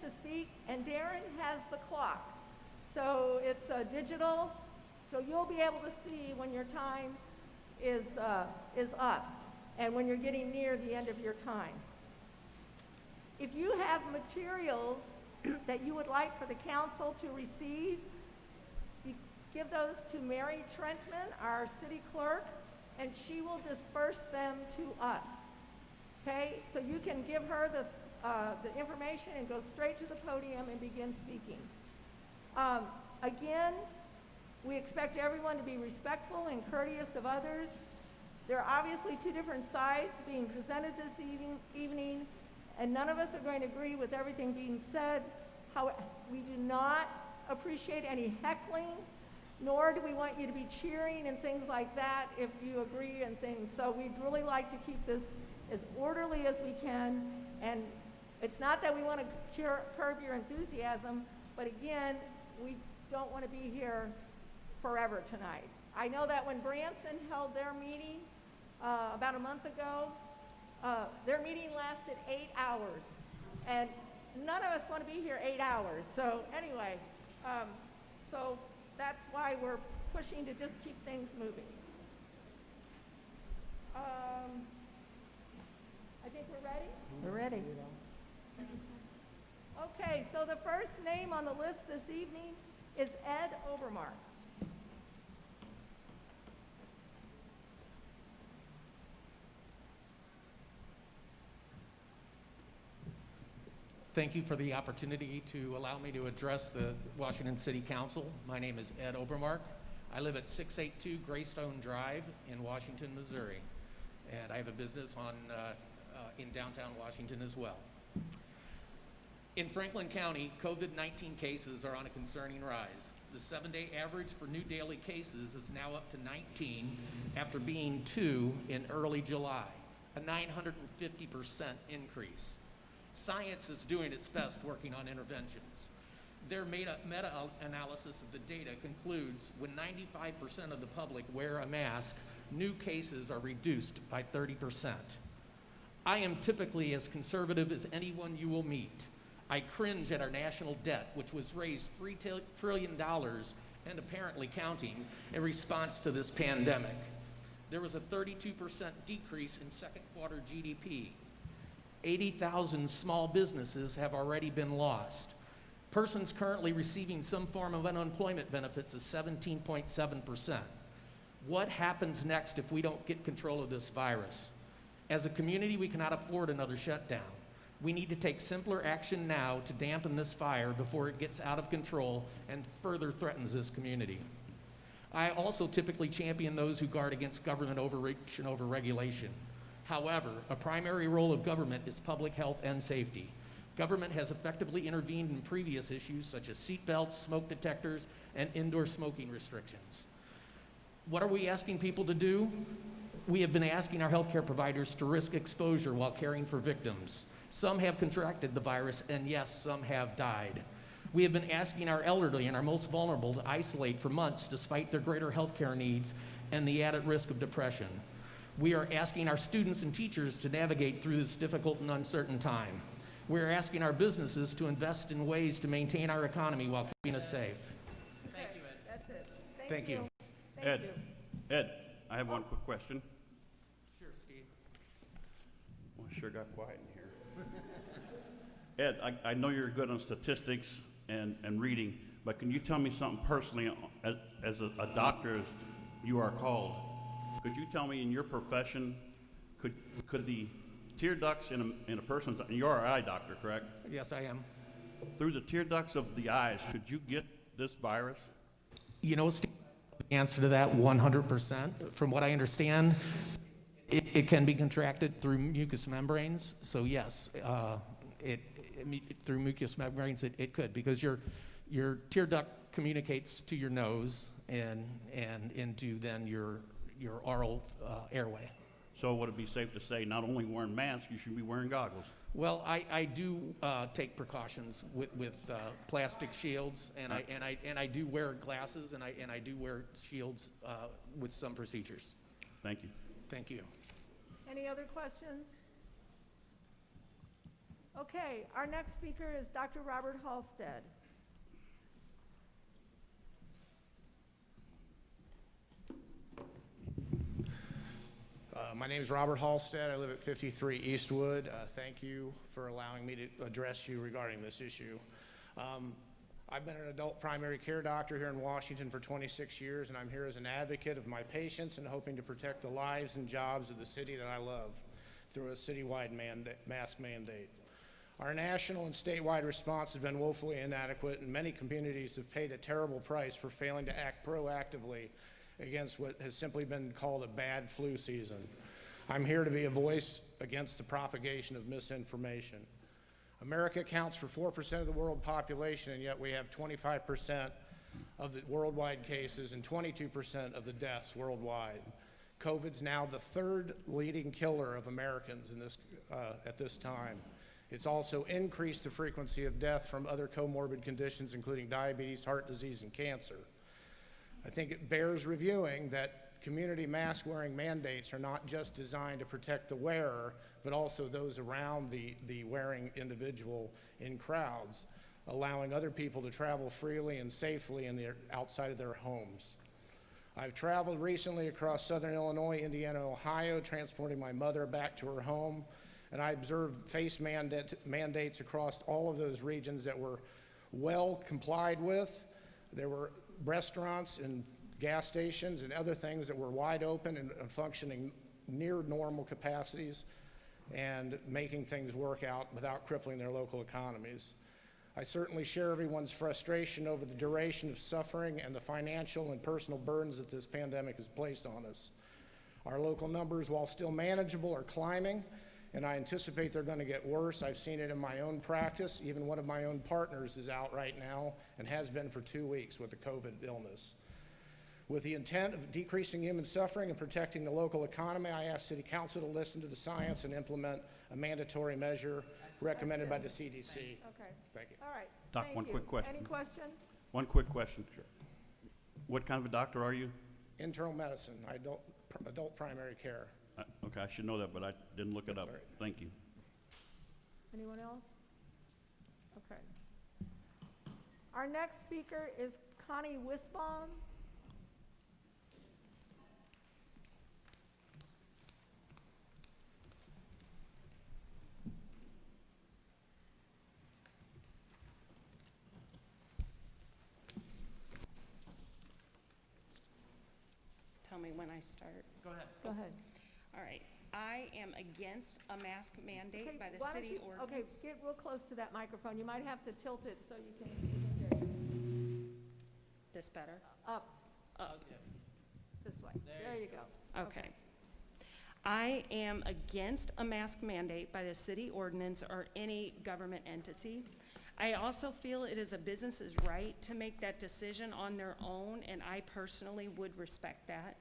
to speak, and Darren has the clock. So it's digital, so you'll be able to see when your time is up and when you're getting near the end of your time. If you have materials that you would like for the council to receive, you give those to Mary Trentman, our city clerk, and she will disperse them to us. Okay, so you can give her the information and go straight to the podium and begin speaking. Again, we expect everyone to be respectful and courteous of others. There are obviously two different sides being presented this evening, and none of us are going to agree with everything being said. However, we do not appreciate any heckling, nor do we want you to be cheering and things like that if you agree and things. So we'd really like to keep this as orderly as we can, and it's not that we want to curb your enthusiasm, but again, we don't want to be here forever tonight. I know that when Branson held their meeting about a month ago, their meeting lasted 8 hours, and none of us want to be here 8 hours. So anyway, so that's why we're pushing to just keep things moving. I think we're ready? We're ready. Okay, so the first name on the list this evening is Ed Obermark. Thank you for the opportunity to allow me to address the Washington City Council. My name is Ed Obermark. I live at 682 Greystone Drive in Washington, Missouri. And I have a business in downtown Washington as well. In Franklin County, COVID-19 cases are on a concerning rise. The 7-day average for new daily cases is now up to 19 after being 2 in early July, a 950% increase. Science is doing its best working on interventions. Their meta-analysis of the data concludes when 95% of the public wear a mask, new cases are reduced by 30%. I am typically as conservative as anyone you will meet. I cringe at our national debt, which was raised $3 trillion and apparently counting in response to this pandemic. There was a 32% decrease in second quarter GDP. 80,000 small businesses have already been lost. Persons currently receiving some form of unemployment benefits is 17.7%. What happens next if we don't get control of this virus? As a community, we cannot afford another shutdown. We need to take simpler action now to dampen this fire before it gets out of control and further threatens this community. I also typically champion those who guard against government overreach and overregulation. However, a primary role of government is public health and safety. Government has effectively intervened in previous issues such as seatbelts, smoke detectors, and indoor smoking restrictions. What are we asking people to do? We have been asking our healthcare providers to risk exposure while caring for victims. Some have contracted the virus, and yes, some have died. We have been asking our elderly and our most vulnerable to isolate for months despite their greater healthcare needs and the added risk of depression. We are asking our students and teachers to navigate through this difficult and uncertain time. We're asking our businesses to invest in ways to maintain our economy while keeping us safe. Thank you, Ed. That's it. Thank you. Thank you. Ed, I have one quick question. Sure, Steve. Well, I sure got quiet in here. Ed, I know you're good on statistics and reading, but can you tell me something personally as a doctor, as you are called? Could you tell me in your profession, could the tear ducts in a person's, and you're an eye doctor, correct? Yes, I am. Through the tear ducts of the eyes, could you get this virus? You know, Steve, the answer to that 100%. From what I understand, it can be contracted through mucous membranes. So yes, through mucous membranes it could, because your tear duct communicates to your nose and into then your oral airway. So would it be safe to say not only wearing masks, you should be wearing goggles? Well, I do take precautions with plastic shields, and I do wear glasses, and I do wear shields with some procedures. Thank you. Thank you. Any other questions? Okay, our next speaker is Dr. Robert Halstead. My name is Robert Halstead. I live at 53 Eastwood. Thank you for allowing me to address you regarding this issue. I've been an adult primary care doctor here in Washington for 26 years, and I'm here as an advocate of my patients and hoping to protect the lives and jobs of the city that I love through a citywide mask mandate. Our national and statewide response has been woefully inadequate, and many communities have paid a terrible price for failing to act proactively against what has simply been called a bad flu season. I'm here to be a voice against the propagation of misinformation. America accounts for 4% of the world population, and yet we have 25% of the worldwide cases and 22% of the deaths worldwide. COVID's now the third leading killer of Americans in this, at this time. It's also increased the frequency of death from other comorbid conditions, including diabetes, heart disease, and cancer. I think it bears reviewing that community mask wearing mandates are not just designed to protect the wearer, but also those around the wearing individual in crowds, allowing other people to travel freely and safely outside of their homes. I've traveled recently across southern Illinois, Indiana, Ohio, transporting my mother back to her home, and I observed face mandates across all of those regions that were well complied with. There were restaurants and gas stations and other things that were wide open and functioning near normal capacities and making things work out without crippling their local economies. I certainly share everyone's frustration over the duration of suffering and the financial and personal burdens that this pandemic has placed on us. Our local numbers, while still manageable, are climbing, and I anticipate they're going to get worse. I've seen it in my own practice. Even one of my own partners is out right now and has been for 2 weeks with the COVID illness. With the intent of decreasing human suffering and protecting the local economy, I ask City Council to listen to the science and implement a mandatory measure recommended by the CDC. Okay. Thank you. All right. Doc, Thank one you. quick question. Any questions? One quick question. Sure. What kind of a doctor are you? Internal medicine, adult primary care. Okay, I should know that, but I didn't look it That's up. all right. Thank you. Anyone else? Okay. Our next speaker is Connie Wisbaum. Tell me when I start. Go ahead. Go ahead. All right. I am against a mask mandate Okay, by the why don't city you- ordinance. Okay, get real close to that microphone. You might have to tilt it so you can hear. This better? Up, Oh, this way. There you go. okay. I am against a mask mandate by the city ordinance or any government entity. I also feel it is a business's right to make that decision on their own, and I personally would respect that.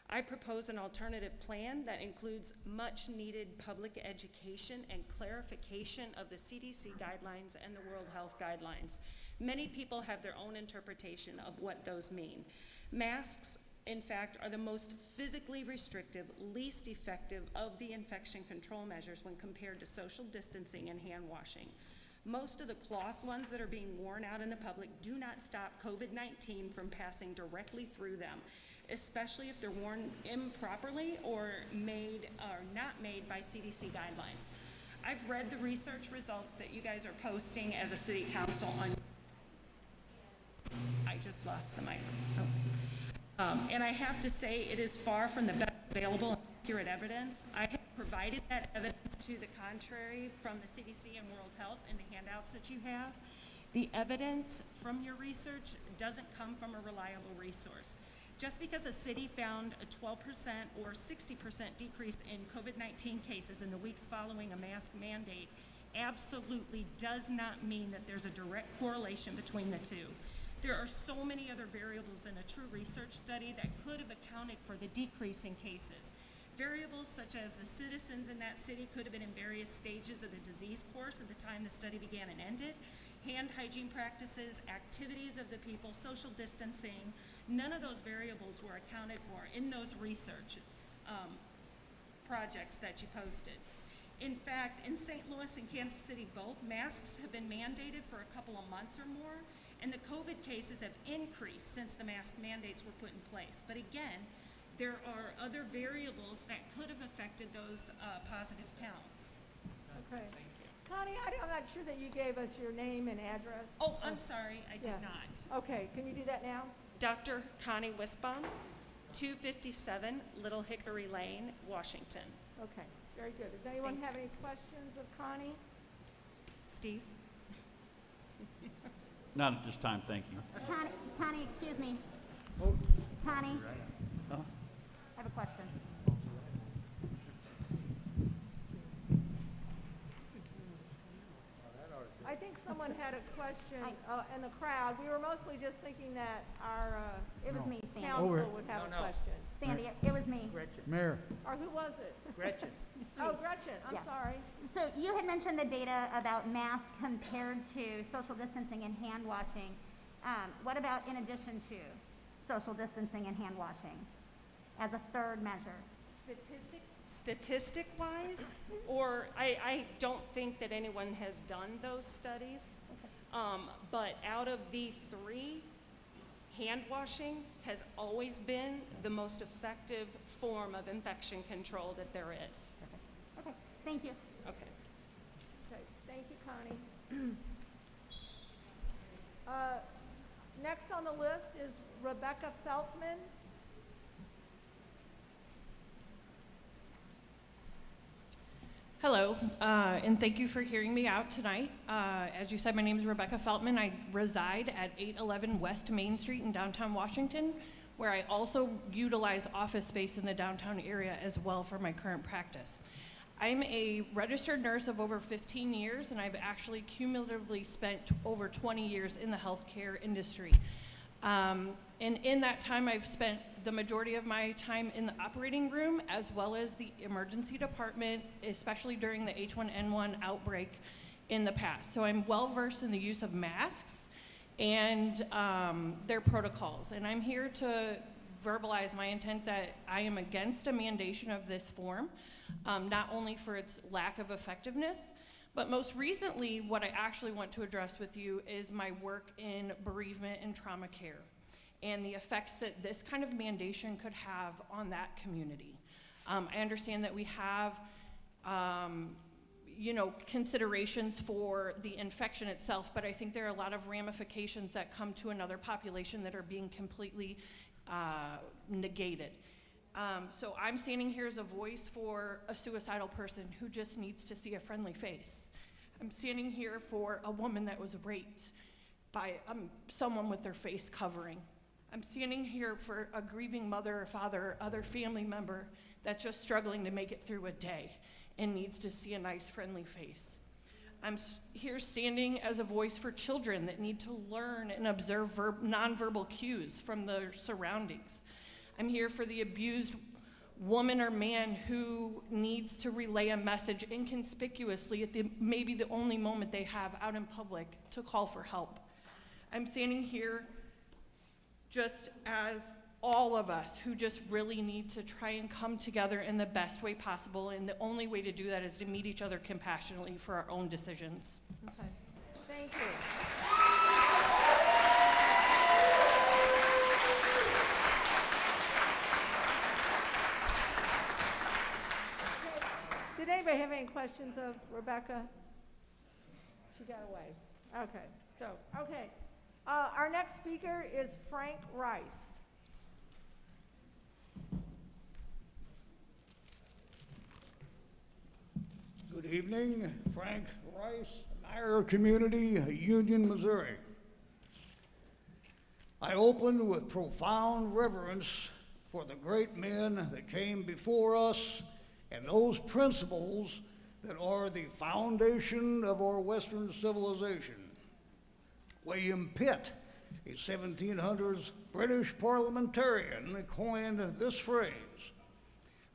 I propose an alternative plan that includes much-needed public education and clarification of the CDC guidelines and the World Health Guidelines. Many people have their own interpretation of what those mean. Masks, in fact, are the most physically restrictive, least effective of the infection control measures when compared to social distancing and hand washing. Most of the cloth ones that are being worn out in the public do not stop COVID-19 from passing directly through them, especially if they're worn improperly or not made by CDC guidelines. I've read the research results that you guys are posting as a city council on. I just lost the microphone. And I have to say it is far from the best available and accurate evidence. I have provided that evidence to the contrary from the CDC and World Health in the handouts that you have. The evidence from your research doesn't come from a reliable resource. Just because a city found a 12% or 60% decrease in COVID-19 cases in the weeks following a mask mandate absolutely does not mean that there's a direct correlation between the two. There are so many other variables in a true research study that could have accounted for the decrease in cases. Variables such as the citizens in that city could have been in various stages of the disease course at the time the study began and ended, hand hygiene practices, activities of the people, social distancing. None of those variables were accounted for in those research projects that you posted. In fact, in St. Louis and Kansas City both, masks have been mandated for a couple of months or more, and the COVID cases have increased since the mask mandates were put in place. But again, there are other variables that could have affected those positive counts. Okay. Connie, I'm not sure that you gave us your name and address. Oh, I'm sorry, I did Yeah. not. Okay, can you do that now? Dr. Connie Wisbaum, 257 Little Hickory Lane, Washington. Okay, very good. Does anyone have any questions of Connie? Steve? Not at this time, thank you. Connie, excuse me. Connie, I have a question. I think someone had a question in the crowd. We were mostly just thinking that our It was me, Sandy. council would have a question. Sandy, it was me. Mayor, Or who was it? Gretchen. Oh, Gretchen, I'm Yeah. sorry. So you had mentioned the data about masks compared to social distancing and hand washing. What about in addition to social distancing and hand washing as a third measure? Statistic-wise, or I don't think that anyone has done those studies. But out of the three, hand washing has always been the most effective form of infection control that there is. Okay, thank you. Okay. Okay, thank you, Connie. Next on the list is Rebecca Feltman. Hello, and thank you for hearing me out tonight. As you said, my name is Rebecca Feltman. I reside at 811 West Main Street in downtown Washington, where I also utilize office space in the downtown area as well for my current practice. I'm a registered nurse of over 15 years, and I've actually cumulatively spent over 20 years in the healthcare industry. And in that time, I've spent the majority of my time in the operating room as well as the emergency department, especially during the H1N1 outbreak in the past. So I'm well versed in the use of masks and their protocols. And I'm here to verbalize my intent that I am against a mandation of this form, not only for its lack of effectiveness, but most recently, what I actually want to address with you is my work in bereavement and trauma care and the effects that this kind of mandation could have on that community. I understand that we have, considerations for the infection itself, but I think there are a lot of ramifications that come to another population that are being completely negated. So I'm standing here as a voice for a suicidal person who just needs to see a friendly face. I'm standing here for a woman that was raped by someone with their face covering. I'm standing here for a grieving mother or father or other family member that's just struggling to make it through a day and needs to see a nice friendly face. I'm here standing as a voice for children that need to learn and observe nonverbal cues from their surroundings. I'm here for the abused woman or man who needs to relay a message inconspicuously at maybe the only moment they have out in public to call for help. I'm standing here just as all of us who just really need to try and come together in the best way possible, and the only way to do that is to meet each other compassionately for our own decisions. Okay, thank you. Did anybody have any questions of Rebecca? She got away. Okay. Our next speaker is Frank Rice. good evening. Frank Rice, Niagara Community, Union, Missouri. I opened with profound reverence for the great men that came before us and those principles that are the foundation of our Western civilization. William Pitt, a 1700s British parliamentarian, coined this phrase: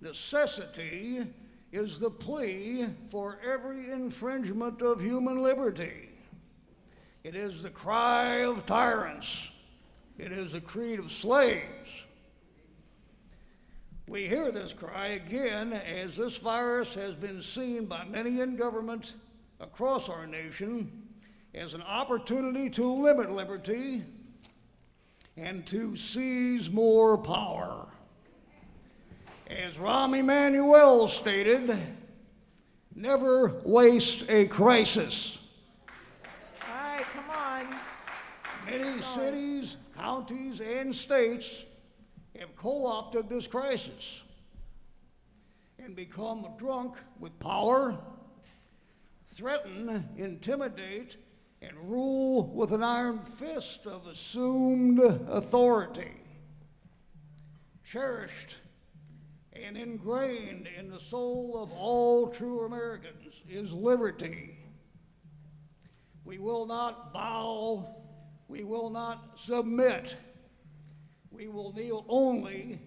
necessity is the plea for every infringement of human liberty. It is the cry of tyrants. It is the creed of slaves. We hear this cry again as this virus has been seen by many in government across our nation as an opportunity to limit liberty and to seize more power. As Rahm Emanuel stated, never waste a crisis. All right, come on. Many cities, counties, and states have co-opted this crisis and become drunk with power, threaten, intimidate, and rule with an iron fist of assumed authority. Cherished and ingrained in the soul of all true Americans is liberty. We will not bow, we will not submit. We will kneel only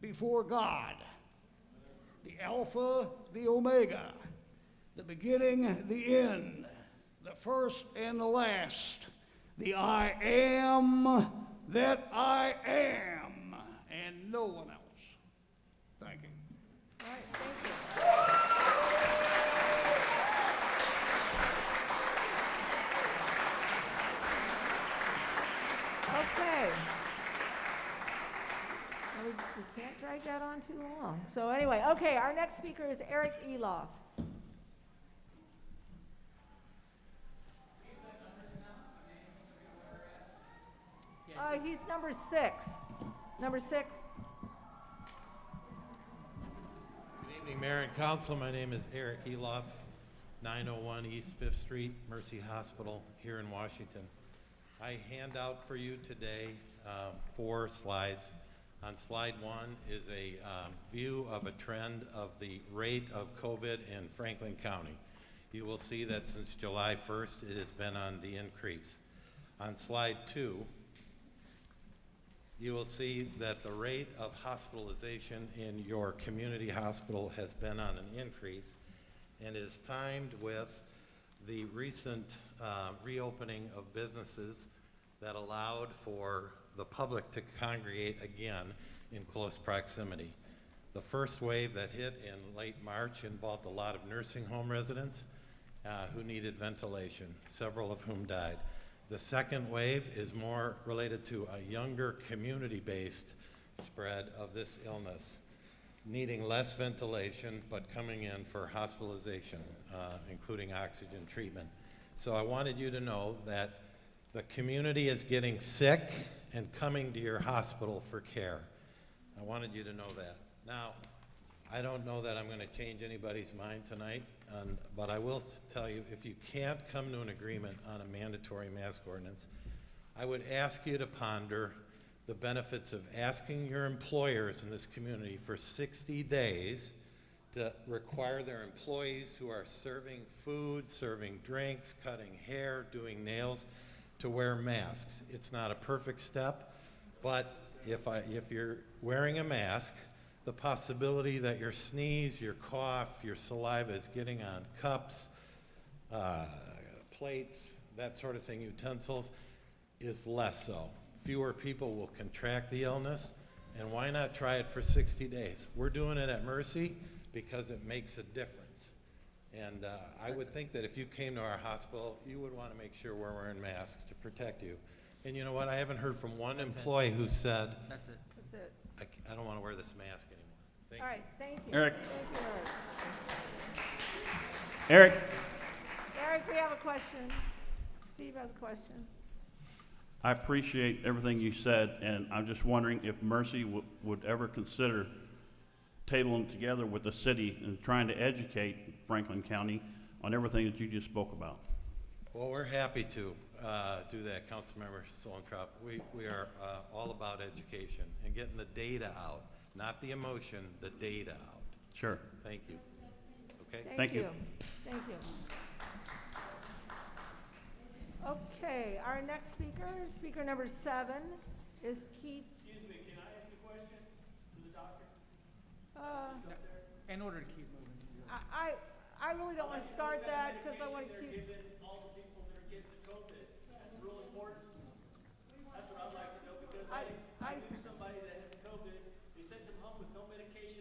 before God, the Alpha, the Omega, the beginning, the end, the first and the last, the I am that I am, and no one else. Thank you. All right, thank you. Okay. Well, we can't drag that on too long. So anyway, okay, our next speaker is Eric Elof. He's number 6. Number 6. Good evening, Mayor and Council. My name is Eric Elof, 901 East 5th Street, Mercy Hospital here in Washington. I hand out for you today 4 slides. On slide 1 is a view of a trend of the rate of COVID in Franklin County. You will see that since July 1st, it has been on the increase. On slide 2, you will see that the rate of hospitalization in your community hospital has been on an increase and is timed with the recent reopening of businesses that allowed for the public to congregate again in close proximity. The first wave that hit in late March involved a lot of nursing home residents who needed ventilation, several of whom died. The second wave is more related to a younger community-based spread of this illness, needing less ventilation but coming in for hospitalization, including oxygen treatment. So I wanted you to know that the community is getting sick and coming to your hospital for care. I wanted you to know that. Now, I don't know that I'm going to change anybody's mind tonight, but I will tell you, if you can't come to an agreement on a mandatory mask ordinance, I would ask you to ponder the benefits of asking your employers in this community for 60 days to require their employees who are serving food, serving drinks, cutting hair, doing nails, to wear masks. It's not a perfect step, but if you're wearing a mask, the possibility that your sneeze, your cough, your saliva is getting on cups, plates, that sort of thing, utensils, is less so. Fewer people will contract the illness, and why not try it for 60 days? We're doing it at Mercy because it makes a difference. And I would think that if you came to our hospital, you would want to make sure we're wearing masks to protect you. And you know what? I haven't heard from one employee who said, That's it. I don't want to wear this mask anymore. Thank All you. right, thank you. Eric. Thank you, Eric, Eric, we have a question. Steve has a question. I appreciate everything you said, and I'm just wondering if Mercy would ever consider tabling together with the city and trying to educate Franklin County on everything that you just spoke about. Well, we're happy to do that, Councilmember Solentrop. We are all about education and getting the data out, not the emotion, the data out. Sure. Thank you. Okay? Thank you. Thank you. Okay, our next speaker, speaker number 7, is Keith. Excuse me, can I ask a question to the doctor? In order to keep moving. I really don't want to start that because I want to keep. Given all the people that are getting the COVID, that's real important. That's what I'd like to know, because I knew somebody that had COVID, they sent them home with no medication,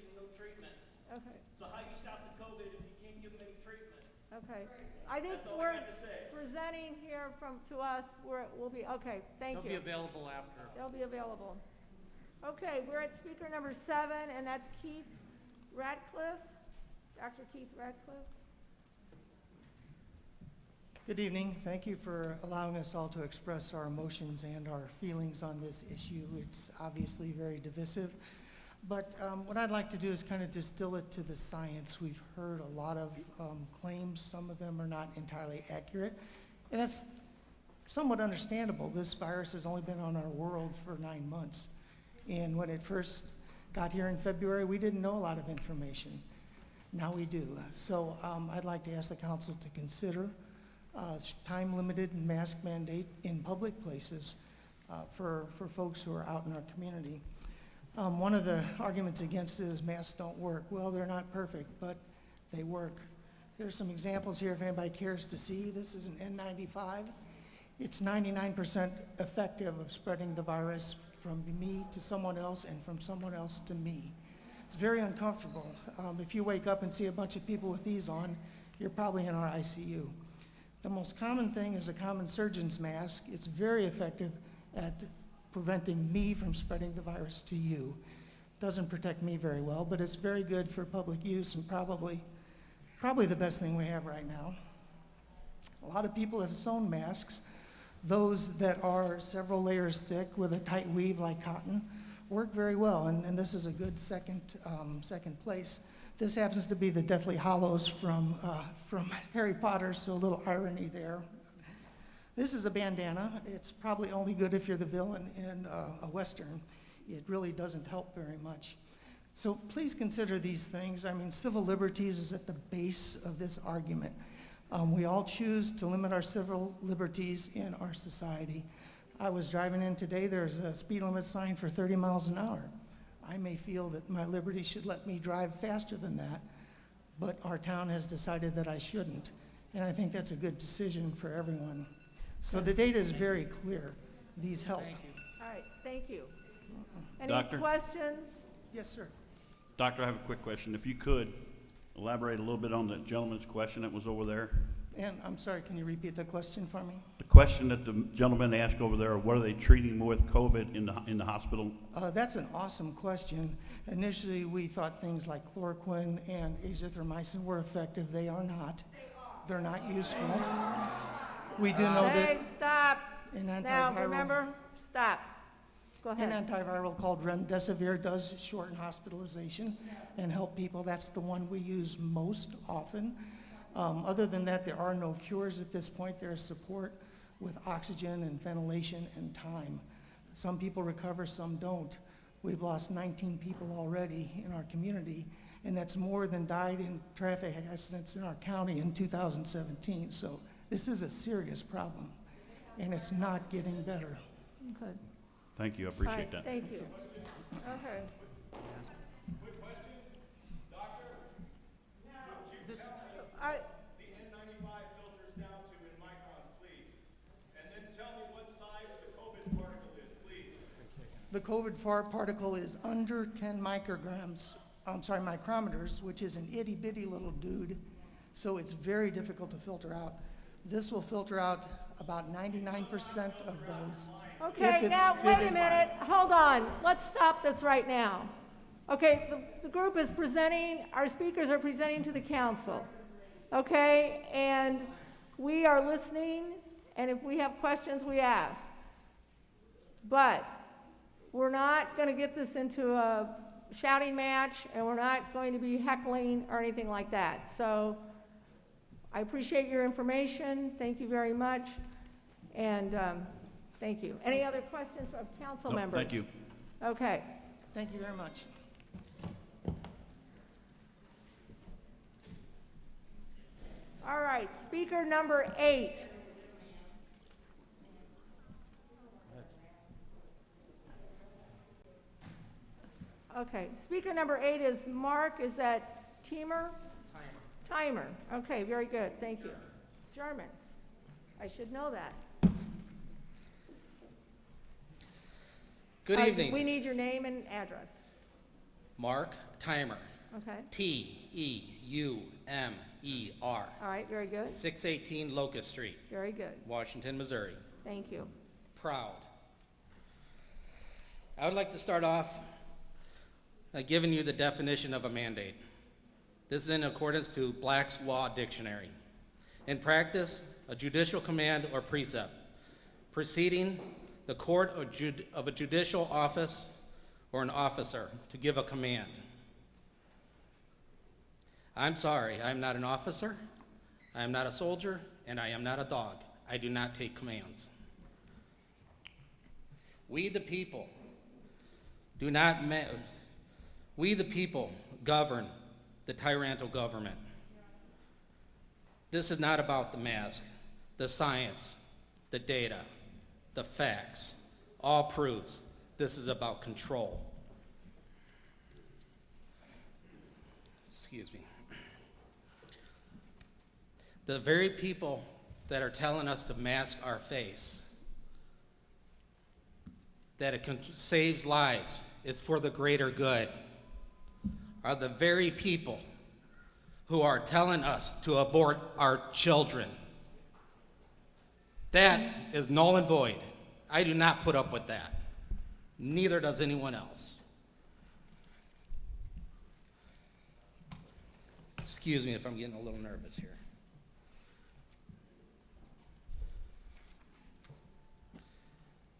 Okay, So how you stop the COVID if you can't give them any treatment? okay. I think That's all I we're got to say. presenting here to us, we'll be, okay, thank you. They'll be available after. They'll be available. Okay, we're at speaker number 7, and that's Keith Radcliffe. Dr. Keith Radcliffe. Good evening. Thank you for allowing us all to express our emotions and our feelings on this issue. It's obviously very divisive. But what I'd like to do is kind of distill it to the science. We've heard a lot of claims. Some of them are not entirely accurate. And that's somewhat understandable. This virus has only been on our world for 9 months. And when it first got here in February, we didn't know a lot of information. Now we do. So I'd like to ask the council to consider time-limited mask mandate in public places for folks who are out in our community. One of the arguments against it is masks don't work. Well, they're not perfect, but they work. There's some examples here if anybody cares to see. This is an N95. It's 99% effective of spreading the virus from me to someone else and from someone else to me. It's very uncomfortable. If you wake up and see a bunch of people with these on, you're probably in our ICU. The most common thing is a common surgeon's mask. It's very effective at preventing me from spreading the virus to you. Doesn't protect me very well, but it's very good for public use and probably the best thing we have right now. A lot of people have sewn masks. Those that are several layers thick with a tight weave like cotton work very well, and this is a good second place. This happens to be the Deathly Hallows from Harry Potter, so a little irony there. This is a bandana. It's probably only good if you're the villain in a Western. It really doesn't help very much. So please consider these things. I mean, civil liberties is at the base of this argument. We all choose to limit our civil liberties in our society. I was driving in today, there's a speed limit sign for 30 miles an hour. I may feel that my liberty should let me drive faster than that, but our town has decided that I shouldn't. And I think that's a good decision for everyone. So the data is very clear. These help. Thank you. All right, thank you. Any Doctor? questions? Yes, sir. Doctor, I have a quick question. If you could elaborate a little bit on the gentleman's question that was over there. And I'm sorry, can you repeat the question for me? The question that the gentleman asked over there, what are they treating with COVID in the hospital? That's an awesome question. Initially, we thought things like chloroquine and azithromycin were effective. They are not. They're not useful. We do know Hey, that stop. an Now, antiviral, remember, stop. Go an ahead. antiviral called remdesivir does shorten hospitalization and help people. That's the one we use most often. Other than that, there are no cures at this point. There is support with oxygen and ventilation and time. Some people recover, some don't. We've lost 19 people already in our community, and that's more than died in traffic accidents in our county in 2017. So this is a serious problem, and it's not getting better. Okay. Thank you, I All appreciate right, that. thank you. Okay. Quick question, doctor? This, I, The N95 filters down to in microns, please. And then tell me what size the COVID particle is, please. The COVID particle is under 10 micrometers, which is an itty bitty little dude. So it's very difficult to filter out. This will filter out about 99% of those. okay, If it's now, wait a fitted- minute, hold on, let's stop this right now. Okay, the group is presenting, our speakers are presenting to the council, okay? And we are listening, and if we have questions, we ask. But we're not gonna get this into a shouting match, and we're not going to be heckling or anything like that. So I appreciate your information, thank you very much, and thank you. Any other questions of council No, members? thank you. Okay. Thank you very much. All right, speaker number 8. Okay, speaker number 8 is Mark, is that Teumer? Timer. Okay, very good, thank you. German. I should know that. Good evening. We need your name and address. Mark Teumer, Okay, Teumer. all right, very good, 618 Locust Street, very good. Washington, Missouri. Thank you. Proud. I would like to start off by giving you the definition of a mandate. This is in accordance to Black's Law Dictionary. In practice, a judicial command or precept preceding the court of a judicial office or an officer to give a command. I'm sorry, I am not an officer, I am not a soldier, and I am not a dog. I do not take commands. We the people govern the tyrannical government. This is not about the mask, the science, the data, the facts. All proves this is about control. Excuse me. The very people that are telling us to mask our face, that it saves lives, it's for the greater good, are the very people who are telling us to abort our children. That is null and void. I do not put up with that. Neither does anyone else. Excuse me if I'm getting a little nervous here.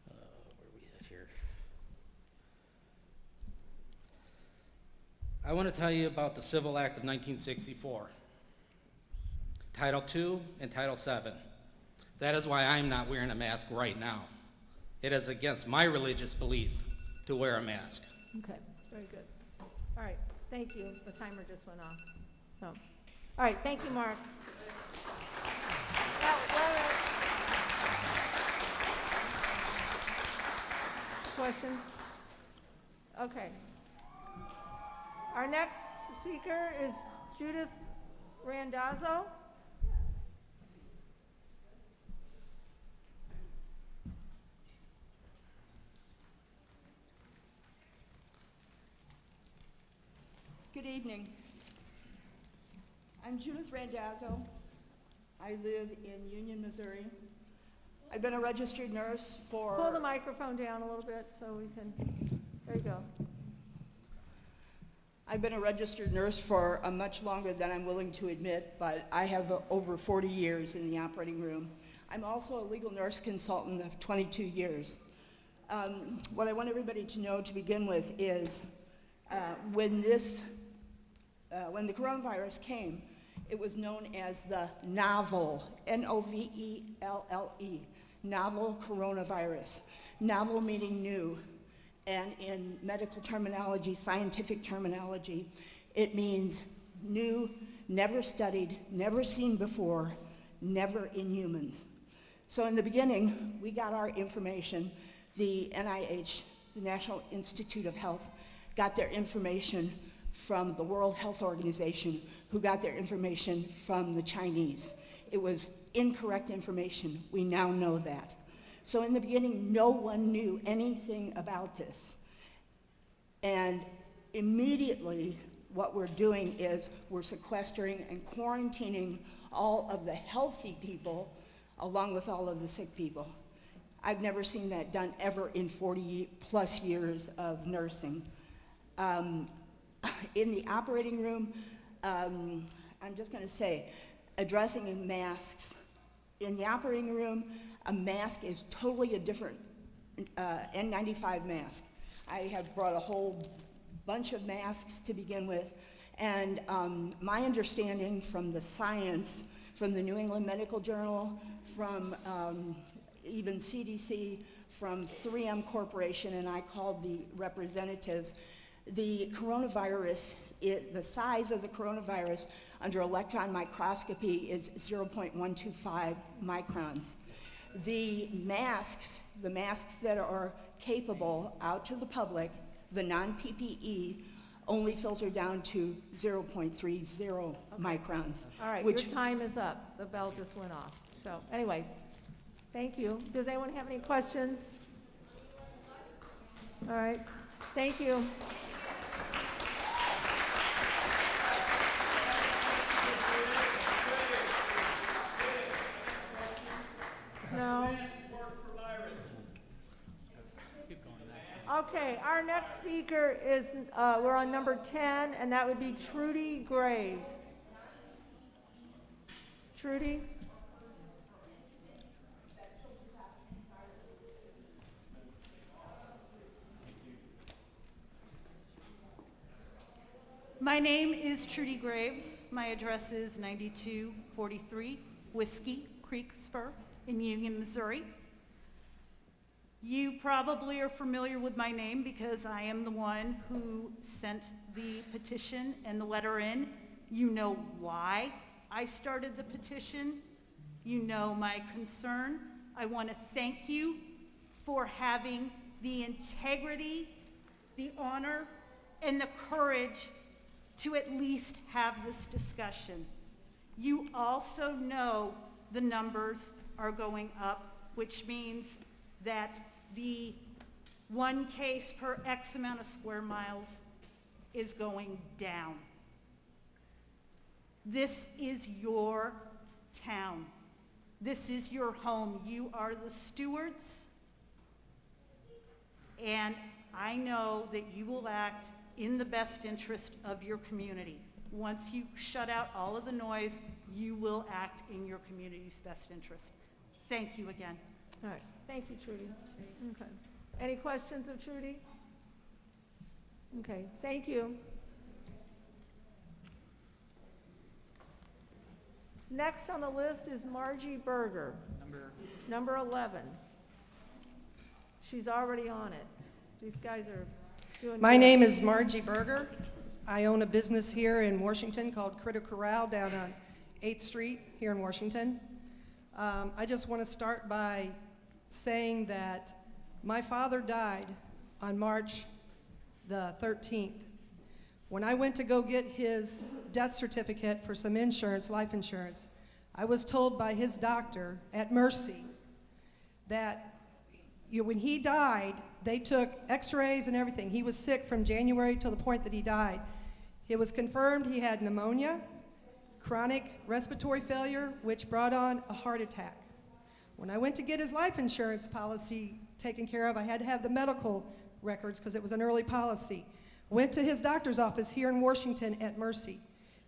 Where are we at here? I want to tell you about the Civil Act of 1964, Title II and Title VII. That is why I'm not wearing a mask right now. It is against my religious belief to wear a mask. Okay, very good. All right, thank you. The timer just went off. So, all right, thank you, Mark. Now, questions? Okay. Our next speaker is Judith Randazzo. Good evening. I'm Judith Randazzo. I live in Union, Missouri. I've been a registered nurse for... Pull the microphone down a little bit so we can, there you go. I've been a registered nurse for much longer than I'm willing to admit, but I have over 40 years in the operating room. I'm also a legal nurse consultant of 22 years. What I want everybody to know to begin with is when the coronavirus came, it was known as the novel, N-O-V-E-L-L-E, novel coronavirus. Novel meaning new. And in medical terminology, scientific terminology, it means new, never studied, never seen before, never in humans. So in the beginning, we got our information, the NIH, the National Institute of Health, got their information from the World Health Organization, who got their information from the Chinese. It was incorrect information. We now know that. So in the beginning, no one knew anything about this. And immediately, what we're doing is we're sequestering and quarantining all of the healthy people along with all of the sick people. I've never seen that done ever in 40 plus years of nursing. In the operating room, I'm just going to say, addressing masks. In the operating room, a mask is totally a different N95 mask. I have brought a whole bunch of masks to begin with, and my understanding from the science, from the New England Medical Journal, from even CDC, from 3M Corporation, and I called the representatives, the coronavirus, the size of the coronavirus under electron microscopy is 0.125 microns. The masks that are capable out to the public, the non-PPE, only filter down to 0.30 microns. All right, your time is up. The bell just went off. So anyway, thank you. Does anyone have any questions? All right, thank you. Okay, our next speaker is, we're on number 10, and that would be Trudy Graves. Trudy? My name is Trudy Graves. My address is 9243 Whiskey Creek Spur in Union, Missouri. You probably are familiar with my name because I am the one who sent the petition and the letter in. You know why I started the petition. You know my concern. I want to thank you for having the integrity, the honor, and the courage to at least have this discussion. You also know the numbers are going up, which means that the 1 case per X amount of square miles is going down. This is your town. This is your home. You are the stewards, and I know that you will act in the best interest of your community. Once you shut out all of the noise, you will act in your community's best interest. Thank you again. All right, thank you, Trudy. Okay. Any questions of Trudy? Okay, thank you. Next on the list is Margie Berger, number 11. She's already on it. These guys are doing My good. name is Margie Berger. I own a business here in Washington called Critter Corral down on 8th Street here in Washington. I just want to start by saying that my father died on March the 13th. When I went to go get his death certificate for some insurance, life insurance, I was told by his doctor at Mercy that when he died, they took x-rays and everything. He was sick from January till the point that he died. It was confirmed he had pneumonia, chronic respiratory failure, which brought on a heart attack. When I went to get his life insurance policy taken care of, I had to have the medical records because it was an early policy. Went to his doctor's office here in Washington at Mercy.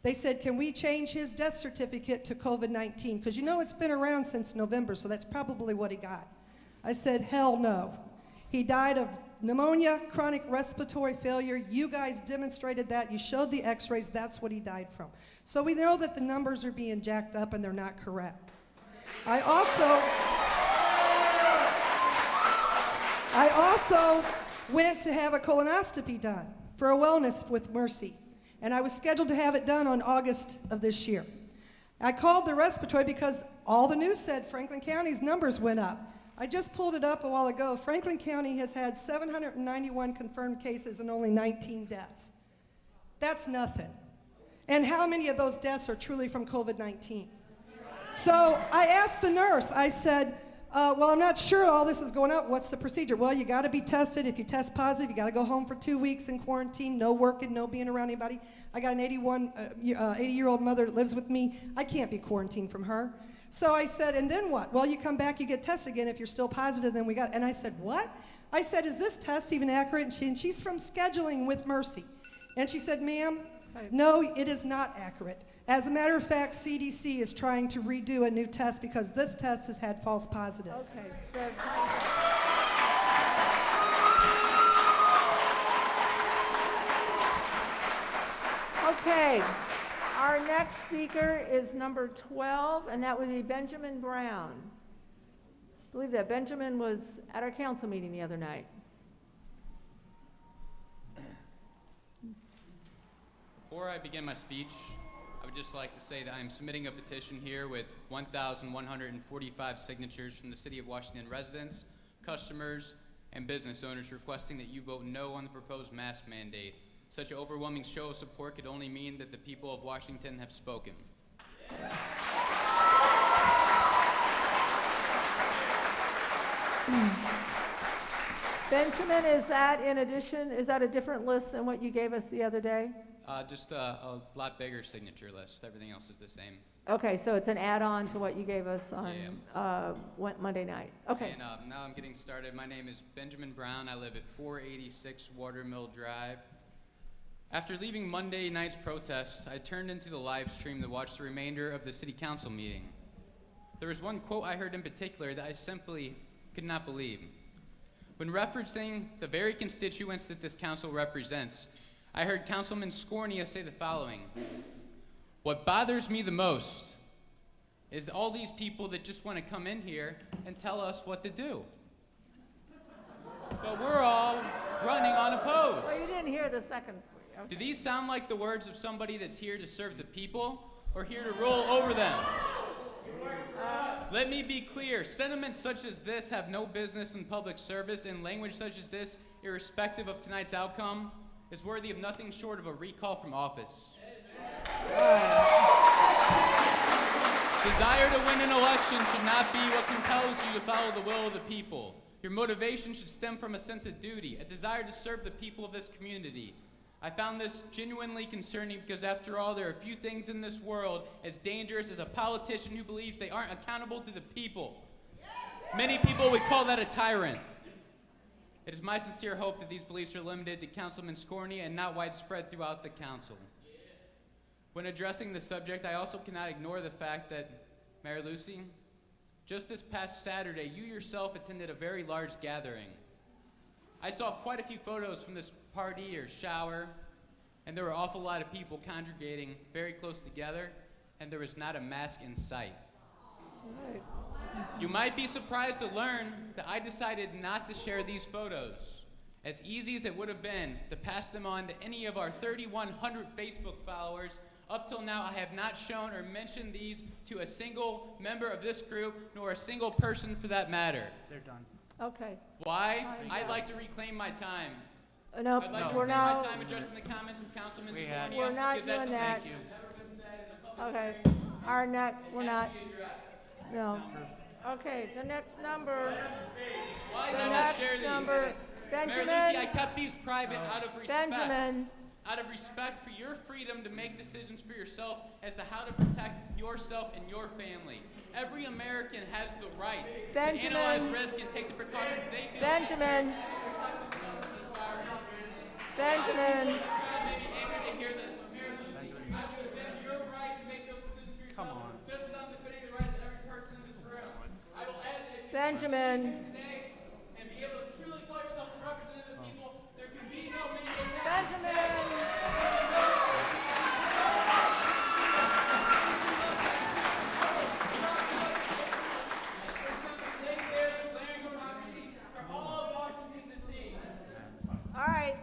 They said, can we change his death certificate to COVID-19? Because you know it's been around since November, so that's probably what he got. I said, hell no. He died of pneumonia, chronic respiratory failure. You guys demonstrated that. You showed the x-rays. That's what he died from. So we know that the numbers are being jacked up and they're not correct. I also went to have a colonoscopy done for a wellness with Mercy. And I was scheduled to have it done on August of this year. I called the respiratory because all the news said Franklin County's numbers went up. I just pulled it up a while ago. Franklin County has had 791 confirmed cases and only 19 deaths. That's nothing. And how many of those deaths are truly from COVID-19? So I asked the nurse, I said, well, I'm not sure all this is going up. What's the procedure? Well, you got to be tested. If you test positive, you got to go home for 2 weeks in quarantine, no working, no being around anybody. I got an 80-year-old mother that lives with me. I can't be quarantined from her. So I said, and then what? Well, you come back, you get tested again. If you're still positive, then we got, and I said, what? I said, is this test even accurate? And she's from scheduling with Mercy. And she said, ma'am, no, it is not accurate. As a matter of fact, CDC is trying to redo a new test because this test has had false positives. Okay, good. Okay, our next speaker is number 12, and that would be Benjamin Brown. I believe that Benjamin was at our council meeting the other night. Before I begin my speech, I would just like to say that I am submitting a petition here with 1,145 signatures from the City of Washington residents, customers, and business owners requesting that you vote no on the proposed mask mandate. Such an overwhelming show of support could only mean that the people of Washington have spoken. Benjamin, is that in addition, is that a different list than what you gave us the other day? Just a lot bigger signature list. Everything else is the same. Okay, so it's an add-on to what you gave us on Monday night. Okay. And now I'm getting started. My name is Benjamin Brown. I live at 486 Watermill Drive. After leaving Monday night's protest, I turned into the live stream to watch the remainder of the city council meeting. There was one quote I heard in particular that I simply could not believe. When referencing the very constituents that this council represents, I heard Councilman Scornia say the following: "What bothers me the most is all these people that just want to come in here and tell us what to do. But we're all running unopposed." Well, you didn't hear the second. Okay. Do these sound like the words of somebody that's here to serve the people or here to rule over them? Let me be clear, sentiments such as this have no business in public service, and language such as this, irrespective of tonight's outcome, is worthy of nothing short of a recall from office. Desire to win an election should not be what compels you to follow the will of the people. Your motivation should stem from a sense of duty, a desire to serve the people of this community. I found this genuinely concerning because, after all, there are few things in this world as dangerous as a politician who believes they aren't accountable to the people. Many people would call that a tyrant. It is my sincere hope that these beliefs are limited to Councilman Scornia and not widespread throughout the council. When addressing the subject, I also cannot ignore the fact that, Mayor Lucy, just this past Saturday, you yourself attended a very large gathering. I saw quite a few photos from this party or shower, and there were an awful lot of people congregating very close together, and there was not a mask in sight. Right. You might be surprised to learn that I decided not to share these photos. As easy as it would have been to pass them on to any of our 3,100 Facebook followers, up till now I have not shown or mentioned these to a single member of this group, nor a single person for that matter. They're done. Okay. Why? I'd like to reclaim my time. Nope, I'd like to we're reclaim not. my time addressing the comments of Councilman Scornia. We're not because that's doing that. something that's never been said in the public. Okay. Our next, we're not. No. Okay, the next number. Why The did I not next share these? number. Mayor Benjamin. Lucy, I kept these private out of respect. Benjamin. Out of respect for your freedom to make decisions for yourself as to how to protect yourself and your family. Every American has the right Benjamin. to analyze risk and take the precautions they feel. Benjamin. Benjamin. Come on. Benjamin. Benjamin. All right.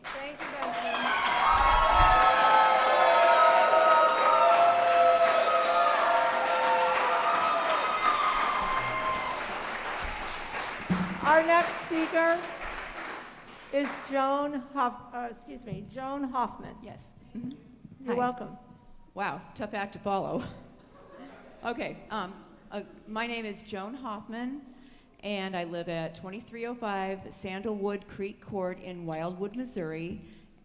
Thank you, Benjamin. Our next speaker is Joan Hoffman. Yes. You're Hi. welcome. Wow, tough act to follow. Okay, my name is Joan Hoffman, and I live at 2305 Sandalwood Creek Court in Wildwood, Missouri.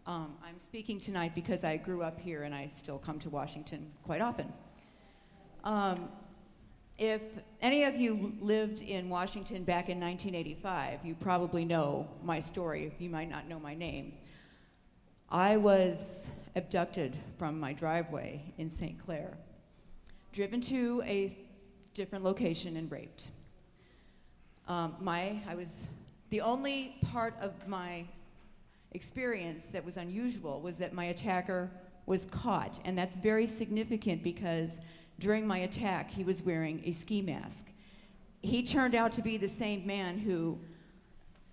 I'm speaking tonight because I grew up here and I still come to Washington quite often. If any of you lived in Washington back in 1985, you probably know my story. You might not know my name. I was abducted from my driveway in St. Clair, driven to a different location and raped. The only part of my experience that was unusual was that my attacker was caught, and that's very significant because during my attack, he was wearing a ski mask. He turned out to be the same man who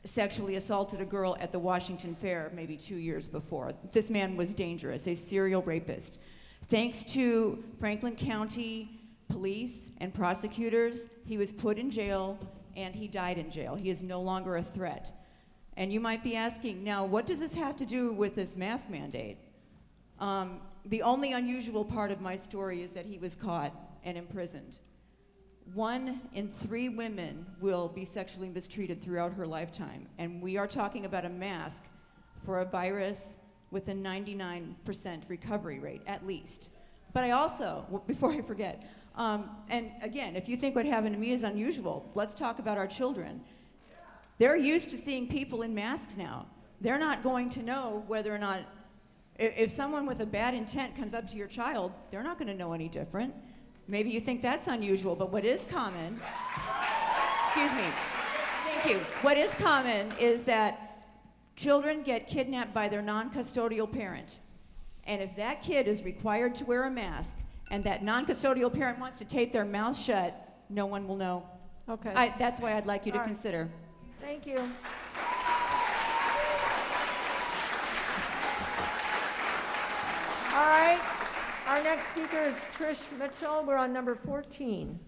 sexually assaulted a girl at the Washington Fair maybe 2 years before. This man was dangerous, a serial rapist. Thanks to Franklin County police and prosecutors, he was put in jail and he died in jail. He is no longer a threat. And you might be asking, now what does this have to do with this mask mandate? The only unusual part of my story is that he was caught and imprisoned. 1 in 3 women will be sexually mistreated throughout her lifetime, and we are talking about a mask for a virus with a 99% recovery rate, at least. But I also, before I forget, and again, if you think what happened to me is unusual, let's talk about our children. They're used to seeing people in masks now. They're not going to know whether or not, if someone with a bad intent comes up to your child, they're not going to know any different. Maybe you think that's unusual, but what is common, excuse me, thank you. What is common is that children get kidnapped by their non-custodial parent. And if that kid is required to wear a mask and that non-custodial parent wants to tape their mouth shut, no one will know. Okay. That's why I'd like you to consider. Thank you. All right, our next speaker is Trish Mitchell. We're on number 14.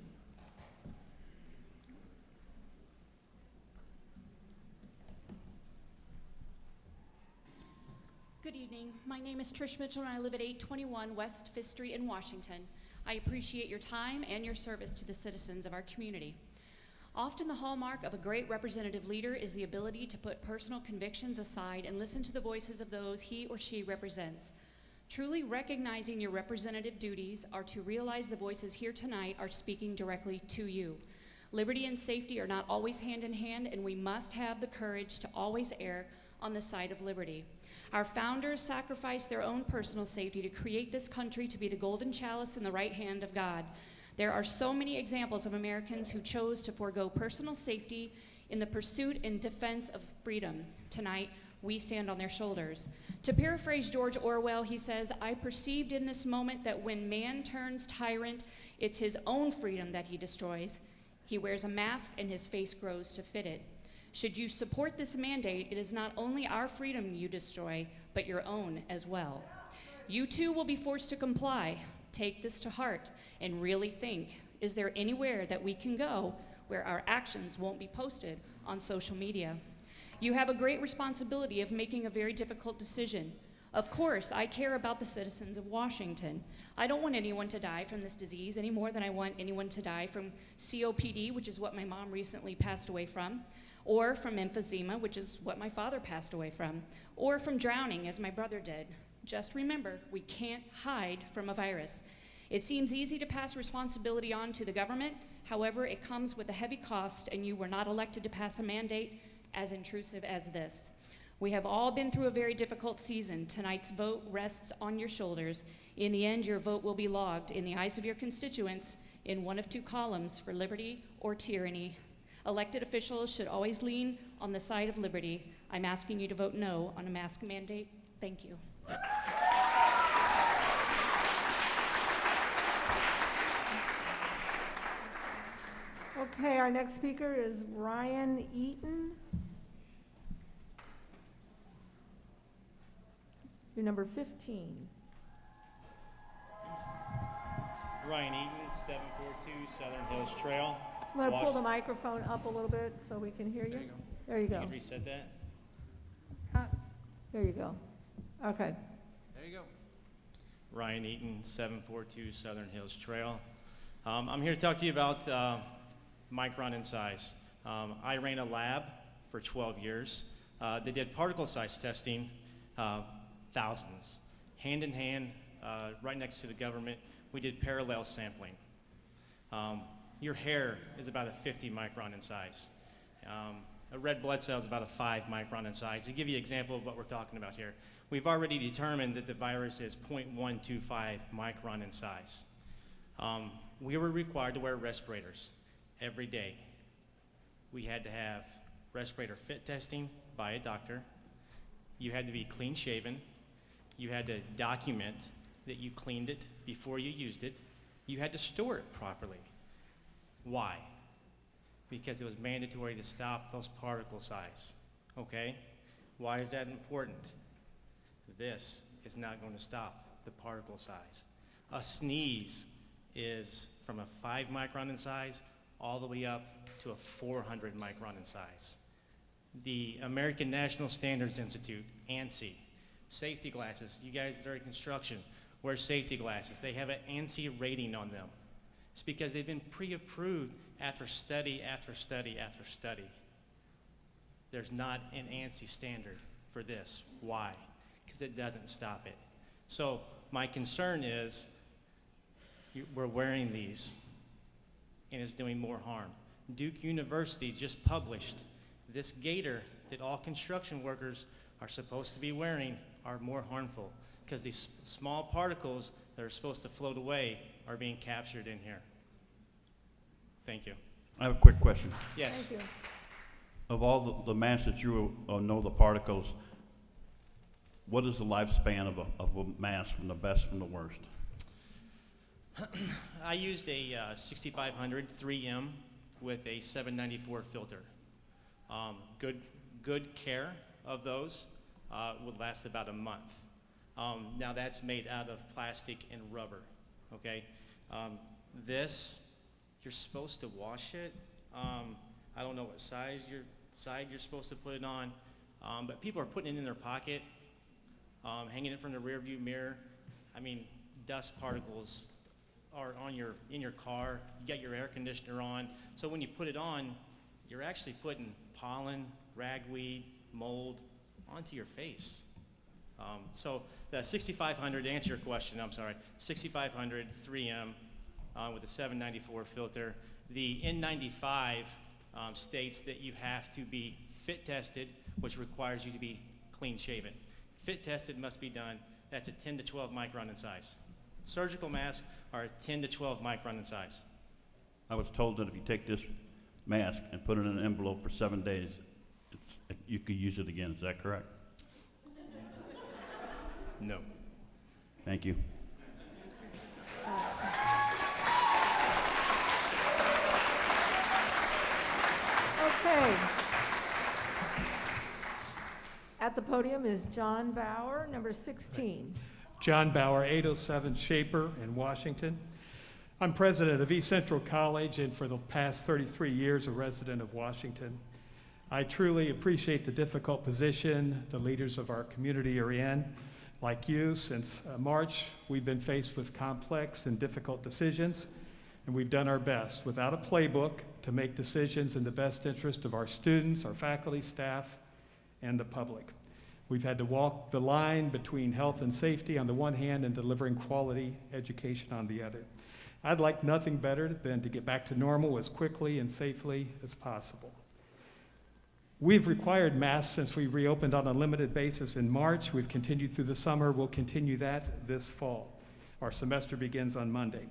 Good evening. My name is Trish Mitchell and I live at 821 West 5th Street in Washington. I appreciate your time and your service to the citizens of our community. Often the hallmark of a great representative leader is the ability to put personal convictions aside and listen to the voices of those he or she represents. Truly recognizing your representative duties are to realize the voices here tonight are speaking directly to you. Liberty and safety are not always hand in hand, and we must have the courage to always err on the side of liberty. Our founders sacrificed their own personal safety to create this country to be the golden chalice in the right hand of God. There are so many examples of Americans who chose to forego personal safety in the pursuit and defense of freedom. Tonight, we stand on their shoulders. To paraphrase George Orwell, he says, "I perceived in this moment that when man turns tyrant, it's his own freedom that he destroys. He wears a mask and his face grows to fit it. Should you support this mandate, it is not only our freedom you destroy, but your own as well. You too will be forced to comply. Take this to heart and really think, is there anywhere that we can go where our actions won't be posted on social media? You have a great responsibility of making a very difficult decision. Of course, I care about the citizens of Washington. I don't want anyone to die from this disease any more than I want anyone to die from COPD, which is what my mom recently passed away from, or from emphysema, which is what my father passed away from, or from drowning, as my brother did. Just remember, we can't hide from a virus. It seems easy to pass responsibility on to the government. However, it comes with a heavy cost, and you were not elected to pass a mandate as intrusive as this. We have all been through a very difficult season. Tonight's vote rests on your shoulders. In the end, your vote will be logged in the eyes of your constituents in one of two columns, for liberty or tyranny. Elected officials should always lean on the side of liberty. I'm asking you to vote no on a mask mandate. Thank you. Okay, our next speaker is Ryan Eaton. You're number 15. Ryan Eaton, 742 Southern Hills Trail. I'm going to pull the microphone up a little bit so we can hear you. There you go. You can reset that. There you go. Okay. There you go. Ryan Eaton, 742 Southern Hills Trail. I'm here to talk to you about micron in size. I ran a lab for 12 years. They did particle size testing, thousands. Hand in hand, right next to the government, we did parallel sampling. Your hair is about a 50 micron in size. A red blood cell is about a 5 micron in size. To give you an example of what we're talking about here, we've already determined that the virus is 0.125 micron in size. We were required to wear respirators every day. We had to have respirator fit testing by a doctor. You had to be clean shaven. You had to document that you cleaned it before you used it. You had to store it properly. Why? Because it was mandatory to stop those particle size, okay? Why is that important? This is not going to stop the particle size. A sneeze is from a 5 micron in size all the way up to a 400 micron in size. The American National Standards Institute, ANSI, safety glasses, you guys that are in construction, wear safety glasses. They have an ANSI rating on them. It's because they've been pre-approved after study after study after study. There's not an ANSI standard for this. Why? Because it doesn't stop it. So my concern is we're wearing these, and it's doing more harm. Duke University just published this gaiter that all construction workers are supposed to be wearing are more harmful because these small particles that are supposed to float away are being captured in here. Thank you. I have a quick question. Yes. Thank you. Of all the masks that you know, the particles, what is the lifespan of a mask from the best from the worst? I used a 6500 3M with a 794 filter. Good care of those would last about a month. Now that's made out of plastic and rubber, okay? This, you're supposed to wash it. I don't know what side you're supposed to put it on, but people are putting it in their pocket, hanging it from the rear view mirror. I mean, dust particles are in your car. You got your air conditioner on. So when you put it on, you're actually putting pollen, ragweed, mold onto your face. So the 6500, to answer your question, I'm sorry, 6500 3M with a 794 filter. The N95 states that you have to be fit tested, which requires you to be clean shaven. Fit tested must be done. That's a 10 to 12 micron in size. Surgical masks are 10 to 12 micron in size. I was told that if you take this mask and put it in an envelope for 7 days, you could use it again. Is that correct? No. Thank you. Okay. At the podium is John Bauer, number 16. John Bauer, 807 Shaper in Washington. I'm president of East Central College and for the past 33 years a resident of Washington. I truly appreciate the difficult position the leaders of our community are in. Like you, since March, we've been faced with complex and difficult decisions, and we've done our best without a playbook to make decisions in the best interest of our students, our faculty, staff, and the public. We've had to walk the line between health and safety on the one hand and delivering quality education on the other. I'd like nothing better than to get back to normal as quickly and safely as possible. We've required masks since we reopened on a limited basis in March. We've continued through the summer. We'll continue that this fall. Our semester begins on Monday.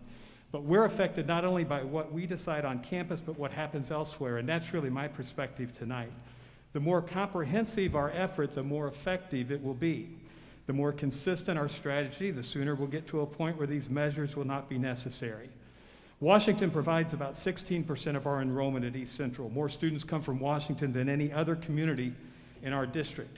But we're affected not only by what we decide on campus, but what happens elsewhere, and that's really my perspective tonight. The more comprehensive our effort, the more effective it will be. The more consistent our strategy, the sooner we'll get to a point where these measures will not be necessary. Washington provides about 16% of our enrollment at East Central. More students come from Washington than any other community in our district.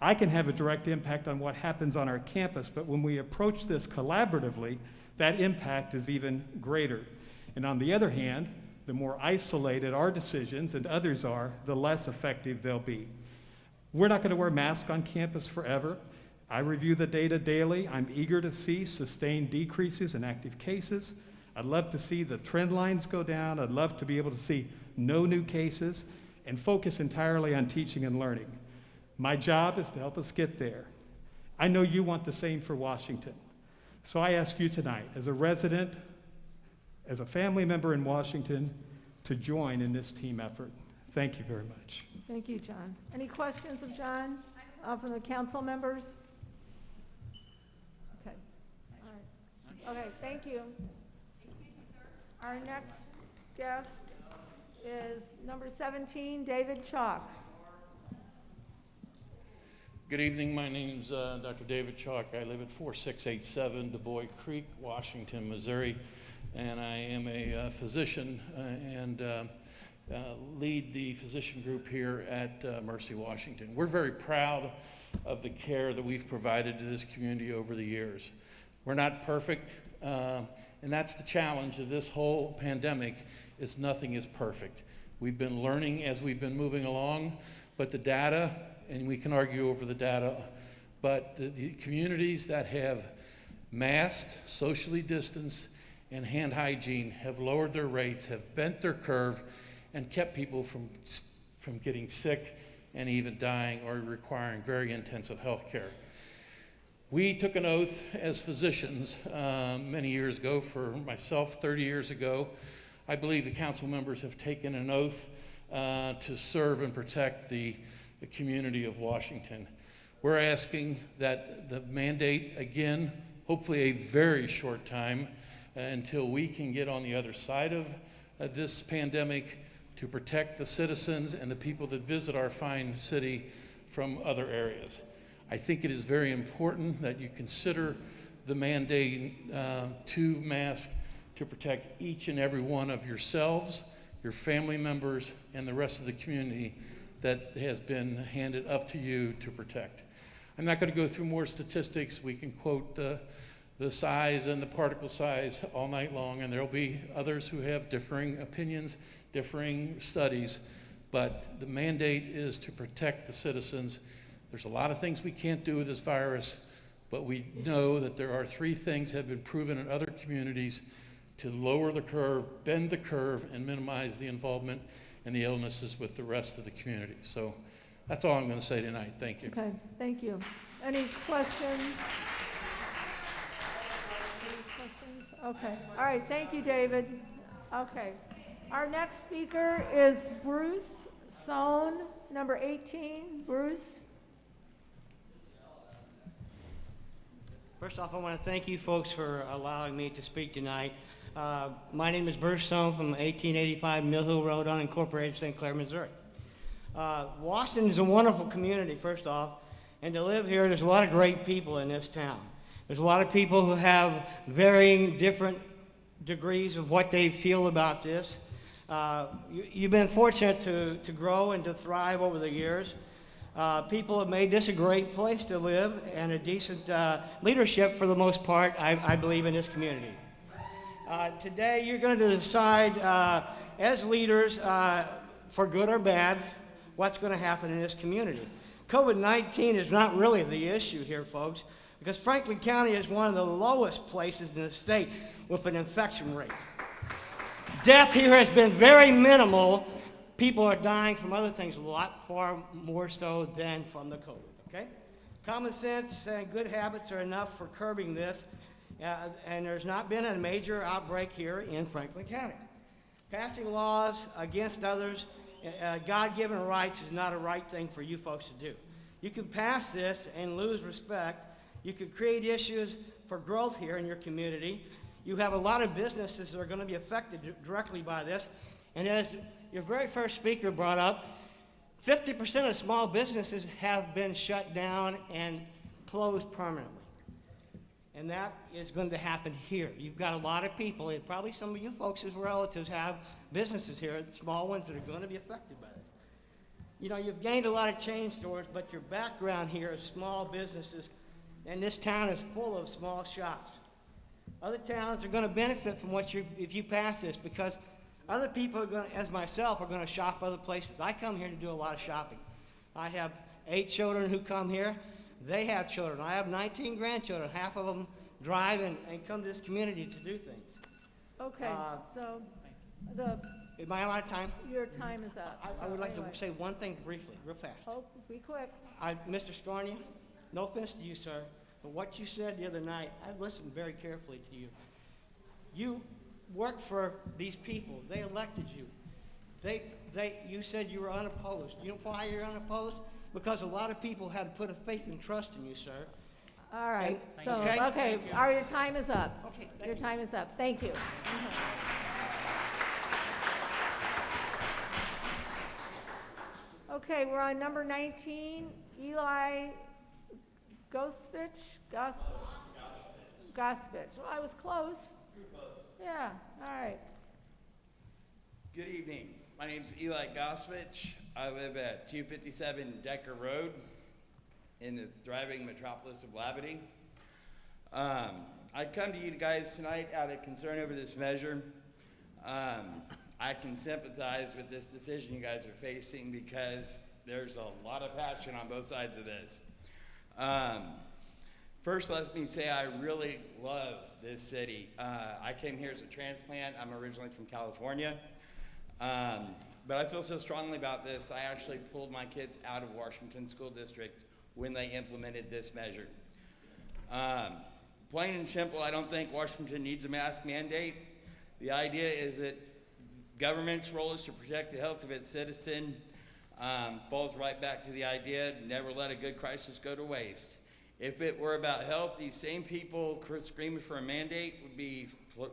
I can have a direct impact on what happens on our campus, but when we approach this collaboratively, that impact is even greater. And on the other hand, the more isolated our decisions and others are, the less effective they'll be. We're not going to wear masks on campus forever. I review the data daily. I'm eager to see sustained decreases in active cases. I'd love to see the trend lines go down. I'd love to be able to see no new cases and focus entirely on teaching and learning. My job is to help us get there. I know you want the same for Washington. So I ask you tonight, as a resident, as a family member in Washington, to join in this team effort. Thank you very much. Thank you, John. Any questions of John from the council members? Okay. All right. Okay, thank you. Our next guest is number 17, David Chalk. Good evening. My name's Dr. David Chalk. I live at 4687 Du Bois Creek, Washington, Missouri, and I am a physician and lead the physician group here at Mercy, Washington. We're very proud of the care that we've provided to this community over the years. We're not perfect, and that's the challenge of this whole pandemic, is nothing is perfect. We've been learning as we've been moving along, but the data, and we can argue over the data, but the communities that have masked, socially distanced, and hand hygiene have lowered their rates, have bent their curve, and kept people from getting sick and even dying or requiring very intensive health care. We took an oath as physicians many years ago. For myself, 30 years ago. I believe the council members have taken an oath to serve and protect the community of Washington. We're asking that the mandate, again, hopefully a very short time until we can get on the other side of this pandemic, to protect the citizens and the people that visit our fine city from other areas. I think it is very important that you consider the mandate to mask to protect each and every one of yourselves, your family members, and the rest of the community that has been handed up to you to protect. I'm not going to go through more statistics. We can quote the size and the particle size all night long, and there'll be others who have differing opinions, differing studies, but the mandate is to protect the citizens. There's a lot of things we can't do with this virus, but we know that there are 3 things that have been proven in other communities to lower the curve, bend the curve, and minimize the involvement and the illnesses with the rest of the community. So that's all I'm going to say tonight. Thank you. Okay, thank you. Any questions? Okay, all right, thank you, David. Okay, our next speaker is Bruce Sohn, number 18. Bruce? First off, I want to thank you folks for allowing me to speak tonight. My name is Bruce Sohn from 1885 Mill Hill Road, unincorporated, St. Clair, Missouri. Washington is a wonderful community, first off, and to live here, there's a lot of great people in this town. There's a lot of people who have varying different degrees of what they feel about this. You've been fortunate to grow and to thrive over the years. People have made this a great place to live and a decent leadership for the most part, I believe, in this community. Today you're going to decide as leaders, for good or bad, what's going to happen in this community. COVID-19 is not really the issue here, folks, because Franklin County is one of the lowest places in the state with an infection rate. Death here has been very minimal. People are dying from other things a lot, far more so than from the COVID, okay? Common sense and good habits are enough for curbing this, and there's not been a major outbreak here in Franklin County. Passing laws against others, God-given rights is not a right thing for you folks to do. You can pass this and lose respect. You could create issues for growth here in your community. You have a lot of businesses that are going to be affected directly by this. And as your very first speaker brought up, 50% of small businesses have been shut down and closed permanently. And that is going to happen here. You've got a lot of people, and probably some of you folks as relatives have businesses here, small ones that are going to be affected by this. You know, you've gained a lot of chain stores, but your background here is small businesses, and this town is full of small shops. Other towns are going to benefit from if you pass this, because other people are going to, as myself, are going to shop other places. I come here to do a lot of shopping. I have 8 children who come here. They have children. I have 19 grandchildren. Half of them drive and come to this community to do things. Okay, so Am I out of time? Your time is up. I would like to say one thing briefly, real fast. Oh, be quick. Mr. Scarnia, no offense to you, sir, but what you said the other night, I listened very carefully to you. You worked for these people. They elected you. You said you were unopposed. You know why you're unopposed? Because a lot of people had put a faith and trust in you, sir. All right. Okay? Okay. Your time is up. Okay. Your time is up. Thank you. Okay, we're on number 19, Eli Gospel. Well, I was close. Pretty close. Yeah, all right. Good evening. My name is Eli Gospel. I live at 257 Decker Road in the thriving metropolis of Labadie. I come to you guys tonight out of concern over this measure. I can sympathize with this decision you guys are facing because there's a lot of passion on both sides of this. First, let me say I really love this city. I came here as a transplant. I'm originally from California. But I feel so strongly about this, I actually pulled my kids out of Washington School District when they implemented this measure. Plain and simple, I don't think Washington needs a mask mandate. The idea is that government's role is to protect the health of its citizen. Falls right back to the idea, never let a good crisis go to waste. If it were about health, these same people screaming for a mandate would be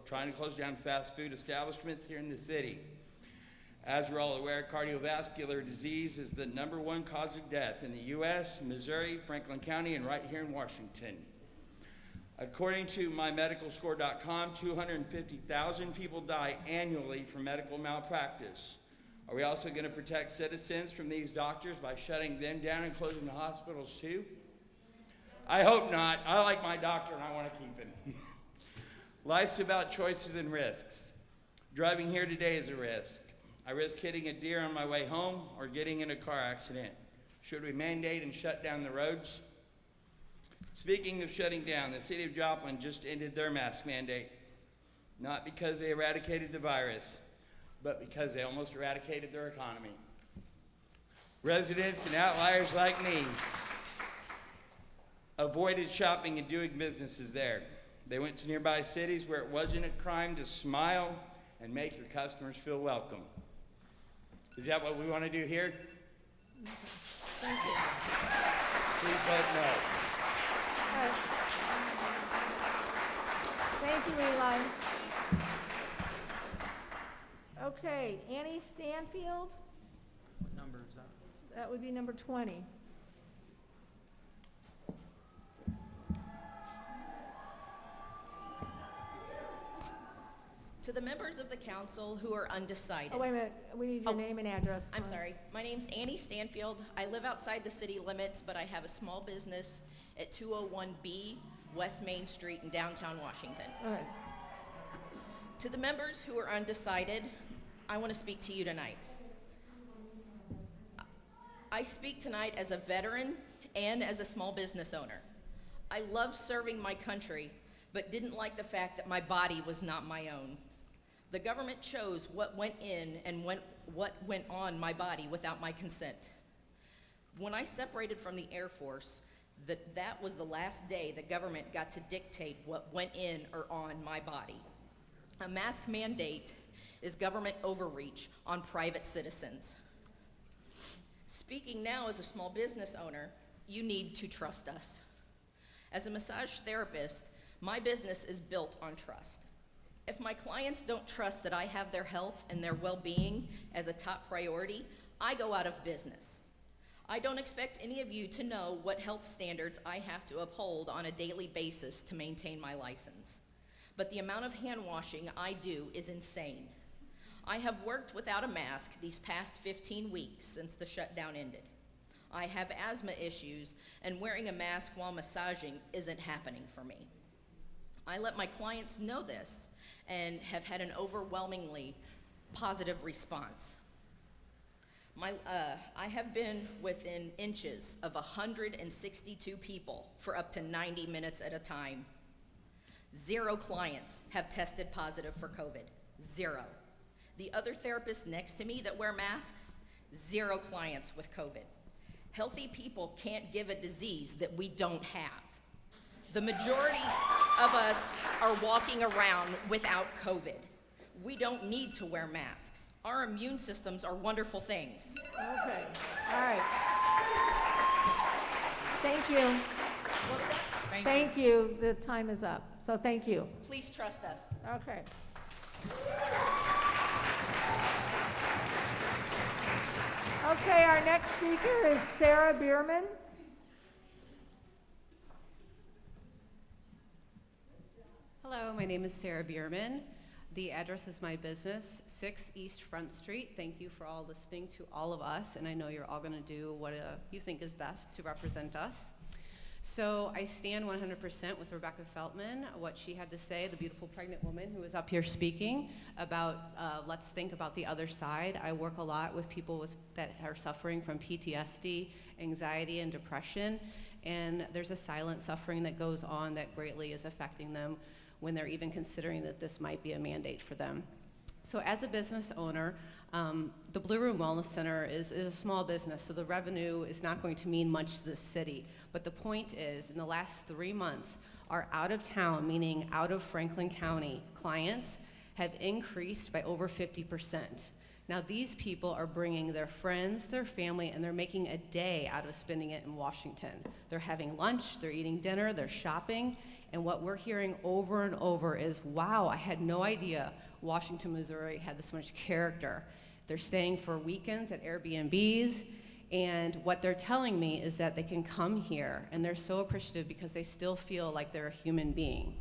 trying to close down fast food establishments here in the city. As we're all aware, cardiovascular disease is the #1 cause of death in the U.S., Missouri, Franklin County, and right here in Washington. According to mymedicalscore.com, 250,000 people die annually from medical malpractice. Are we also going to protect citizens from these doctors by shutting them down and closing the hospitals too? I hope not. I like my doctor and I want to keep him. Life's about choices and risks. Driving here today is a risk. I risk hitting a deer on my way home or getting in a car accident. Should we mandate and shut down the roads? Speaking of shutting down, the city of Joplin just ended their mask mandate. Not because they eradicated the virus, but because they almost eradicated their economy. Residents and outliers like me avoided shopping and doing businesses there. They went to nearby cities where it wasn't a crime to smile and make your customers feel welcome. Is that what we want to do here? Thank you. Please vote no. All right. Thank you, Eli. Okay, Annie Stanfield, What number is that? that would be number 20. To the members of the council who are undecided. Oh, wait a minute, we need your name and address. I'm sorry. My name's Annie Stanfield. I live outside the city limits, but I have a small business at 201B West Main Street in downtown Washington. All right. To the members who are undecided, I want to speak to you tonight. I speak tonight as a veteran and as a small business owner. I love serving my country, but didn't like the fact that my body was not my own. The government chose what went in and what went on my body without my consent. When I separated from the Air Force, that was the last day the government got to dictate what went in or on my body. A mask mandate is government overreach on private citizens. Speaking now as a small business owner, you need to trust us. As a massage therapist, my business is built on trust. If my clients don't trust that I have their health and their well-being as a top priority, I go out of business. I don't expect any of you to know what health standards I have to uphold on a daily basis to maintain my license. But the amount of hand washing I do is insane. I have worked without a mask these past 15 weeks since the shutdown ended. I have asthma issues, and wearing a mask while massaging isn't happening for me. I let my clients know this and have had an overwhelmingly positive response. I have been within inches of 162 people for up to 90 minutes at a time. 0 clients have tested positive for COVID. 0. The other therapists next to me that wear masks, 0 clients with COVID. Healthy people can't give a disease that we don't have. The majority of us are walking around without COVID. We don't need to wear masks. Our immune systems are wonderful things. Okay, all right. Thank you. Thank you, the time is up, so thank you. Please trust us. Okay. Okay, our next speaker is Sarah Biermann. Hello, my name is Sarah Biermann. The address is my business, 6 East Front Street. Thank you for all listening to all of us, and I know you're all going to do what you think is best to represent us. So I stand 100% with Rebecca Feltman, what she had to say, the beautiful pregnant woman who is up here speaking about let's think about the other side. I work a lot with people that are suffering from PTSD, anxiety, and depression, and there's a silent suffering that goes on that greatly is affecting them when they're even considering that this might be a mandate for them. So as a business owner, The Blue Room Wellness Center is a small business, so the revenue is not going to mean much to the city. But the point is, in the last 3 months, our out-of-town, meaning out of Franklin County, clients have increased by over 50%. Now, these people are bringing their friends, their family, and they're making a day out of spending it in Washington. They're having lunch, they're eating dinner, they're shopping, and what we're hearing over and over is, wow, I had no idea Washington, Missouri had this much character. They're staying for weekends at Airbnbs, and what they're telling me is that they can come here, and they're so appreciative because they still feel like they're a human being.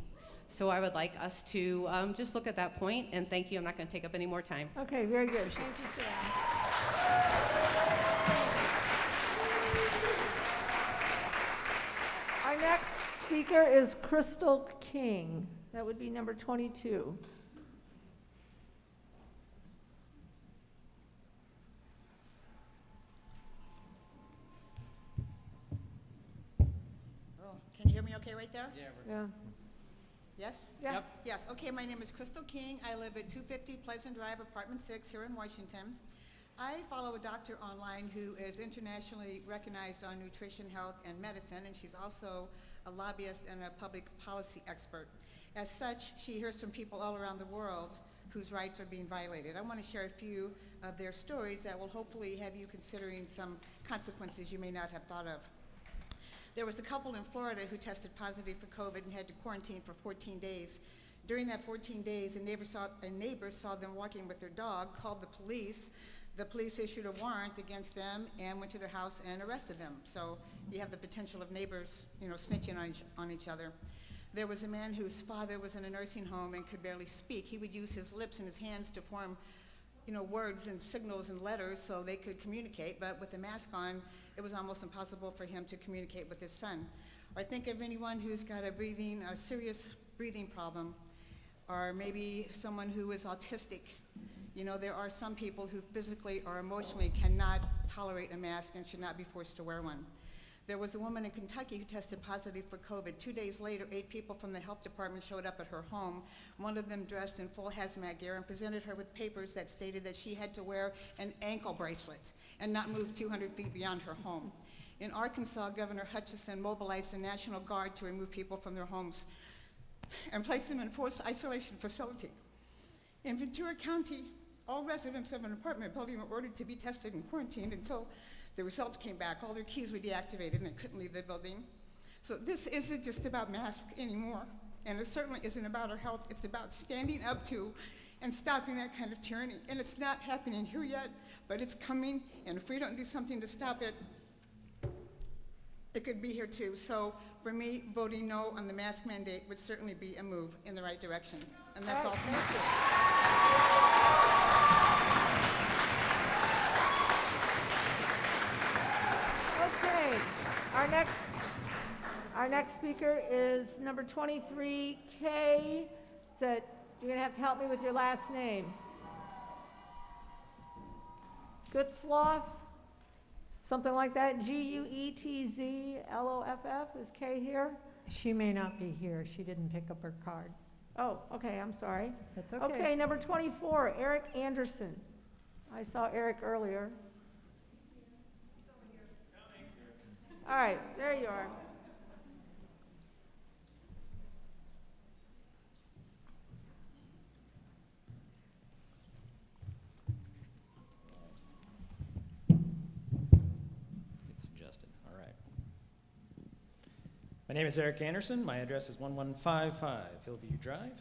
So I would like us to just look at that point, and thank you. I'm not going to take up any more time. Okay, very good. Thank you, Sarah. Our next speaker is Crystal King. That would be number 22. Can you hear me okay right there? Yeah. Yes? Yep. Yes, okay, my name is Crystal King. I live at 250 Pleasant Drive, apartment 6 here in Washington. I follow a doctor online who is internationally recognized on nutrition, health, and medicine, and she's also a lobbyist and a public policy expert. As such, she hears from people all around the world whose rights are being violated. I want to share a few of their stories that will hopefully have you considering some consequences you may not have thought of. There was a couple in Florida who tested positive for COVID and had to quarantine for 14 days. During that 14 days, a neighbor saw them walking with their dog, called the police. The police issued a warrant against them and went to their house and arrested them. So you have the potential of neighbors, snitching on each other. There was a man whose father was in a nursing home and could barely speak. He would use his lips and his hands to form words and signals and letters so they could communicate, but with a mask on, it was almost impossible for him to communicate with his son. Or think of anyone who's got a serious breathing problem, or maybe someone who is autistic. There are some people who physically or emotionally cannot tolerate a mask and should not be forced to wear one. There was a woman in Kentucky who tested positive for COVID. 2 days later, 8 people from the health department showed up at her home, one of them dressed in full hazmat gear, and presented her with papers that stated that she had to wear an ankle bracelet and not move 200 feet beyond her home. In Arkansas, Governor Hutchinson mobilized the National Guard to remove people from their homes and place them in forced isolation facility. In Ventura County, all residents of an apartment building were ordered to be tested and quarantined until the results came back. All their keys were deactivated and they couldn't leave the building. So this isn't just about masks anymore, and it certainly isn't about our health. It's about standing up to and stopping that kind of tyranny. And it's not happening here yet, but it's coming, and if we don't do something to stop it, it could be here too. So for me, voting no on the mask mandate would certainly be a move in the right direction. And that's all from me. Okay, our next speaker is number 23, Kay. You're gonna have to help me with your last name. Gutzloff, something like that. Guetzloff. Is Kay here? She may not be here. She didn't pick up her card. Oh, okay, I'm sorry. That's okay. Okay, number 24, Eric Anderson. I saw Eric earlier. All right, there you are. It's adjusted. All right. My name is Eric Anderson. My address is 1155 Hillview Drive.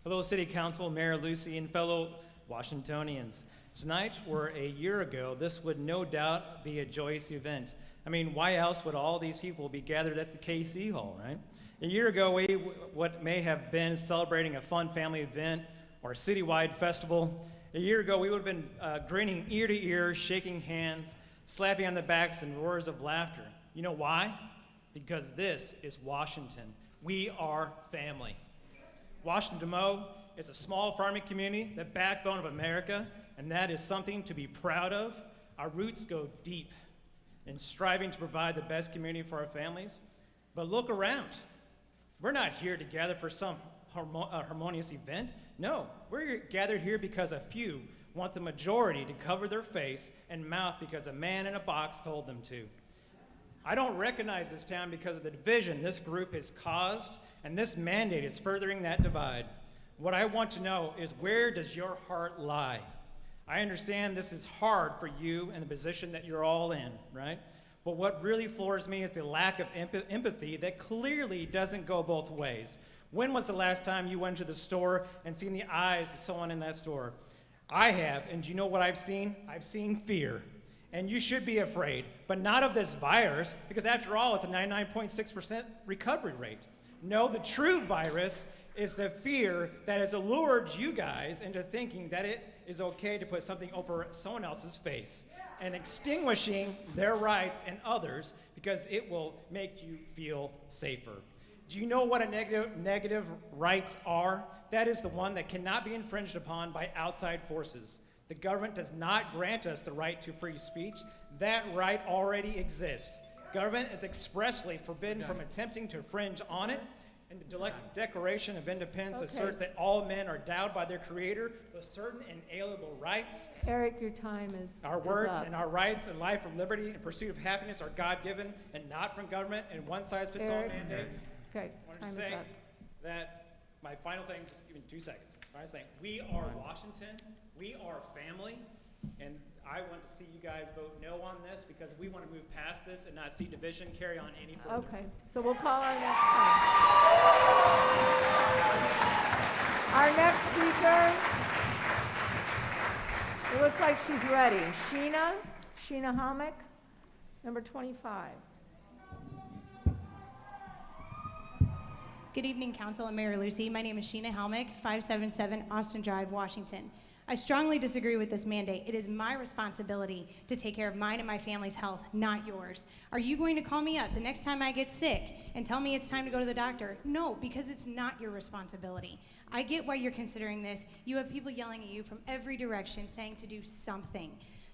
Hello, City Council, Mayor Lucy, and fellow Washingtonians. Tonight, or a year ago, this would no doubt be a joyous event. I mean, why else would all these people be gathered at the KC Hall, right? A year ago, what may have been celebrating a fun family event or a citywide festival, a year ago, we would have been grinning ear to ear, shaking hands, slapping on the backs, and roars of laughter. You know why? Because this is Washington. We are family. Washington, Mo, is a small farming community, the backbone of America, and that is something to be proud of. Our roots go deep in striving to provide the best community for our families. But look around. We're not here together for some harmonious event. No, we're gathered here because a few want the majority to cover their face and mouth because a man in a box told them to. I don't recognize this town because of the division this group has caused, and this mandate is furthering that divide. What I want to know is, where does your heart lie? I understand this is hard for you in the position that you're all in, right? But what really floors me is the lack of empathy that clearly doesn't go both ways. When was the last time you went to the store and seen the eyes of someone in that store? I have, and do you know what I've seen? I've seen fear. And you should be afraid, but not of this virus, because after all, it's a 99.6% recovery rate. No, the true virus is the fear that has allured you guys into thinking that it is okay to put something over someone else's face and extinguishing their rights and others because it will make you feel safer. Do you know what a negative rights are? That is the one that cannot be infringed upon by outside forces. The government does not grant us the right to free speech. That right already exists. Government is expressly forbidden from attempting to infringe on it, and the Declaration of Independence asserts that all men are endowed by their Creator with certain inalienable rights. Eric, your time is Our words up. and our rights and life and liberty and pursuit of happiness are God-given and not from government and one-size-fits-all Eric. mandate. Okay, I want time to is say up. that my final thing, just give me 2 seconds. Final thing, we are Washington, we are family, and I want to see you guys vote no on this because we want to move past this and not see division carry on any further. Okay, so we'll call our next one. Our next speaker, it looks like she's ready. Sheena Hammock, number 25. Good evening, Council and Mayor Lucy. My name is Sheena Hammock, 577 Austin Drive, Washington. I strongly disagree with this mandate. It is my responsibility to take care of mine and my family's health, not yours. Are you going to call me up the next time I get sick and tell me it's time to go to the doctor? No, because it's not your responsibility. I get why you're considering this. You have people yelling at you from every direction saying to do something.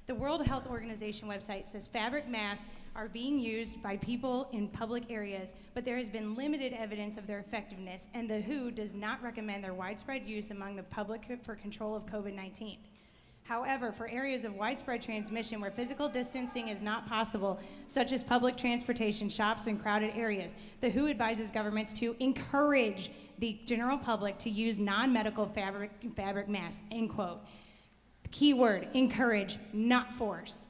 The World Health Organization website says fabric masks are being used by people in public areas, but there has been limited evidence of their effectiveness, and the WHO does not recommend their widespread use among the public for control of COVID-19. However, for areas of widespread transmission where physical distancing is not possible, such as public transportation, shops, and crowded areas, the WHO advises governments to encourage the general public to use non-medical fabric masks, end quote. Keyword, encourage, not force.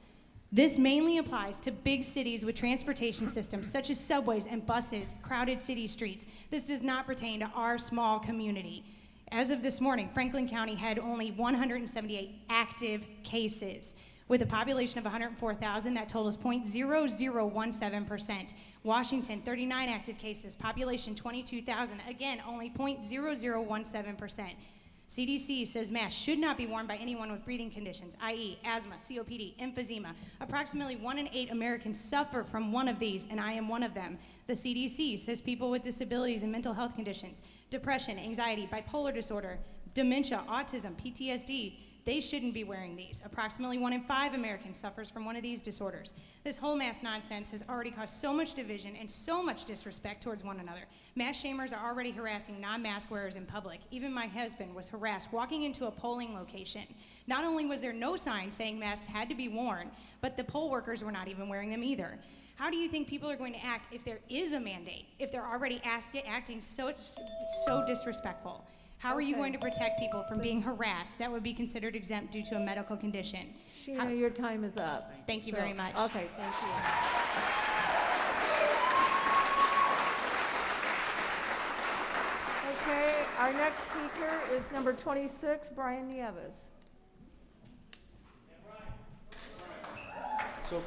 This mainly applies to big cities with transportation systems such as subways and buses, crowded city streets. This does not pertain to our small community. As of this morning, Franklin County had only 178 active cases. With a population of 104,000, that totals 0.0017%. Washington, 39 active cases, population 22,000, again, only 0.0017%. CDC says masks should not be worn by anyone with breathing conditions, i.e. asthma, COPD, emphysema. Approximately 1 in 8 Americans suffer from one of these, and I am one of them. The CDC says people with disabilities and mental health conditions, depression, anxiety, bipolar disorder, dementia, autism, PTSD, they shouldn't be wearing these. Approximately 1 in 5 Americans suffers from one of these disorders. This whole mask nonsense has already caused so much division and so much disrespect towards one another. Mask shamers are already harassing non-mask wearers in public. Even my husband was harassed walking into a polling location. Not only was there no sign saying masks had to be worn, but the poll workers were not even wearing them either. How do you think people are going to act if there is a mandate, if they're already acting so disrespectful? How are you going to protect people from being harassed that would be considered exempt due to a medical condition? Sheena, your time is up. Thank you very much. Okay, thank you. Okay, our next speaker is number 26, Brian Nieves. So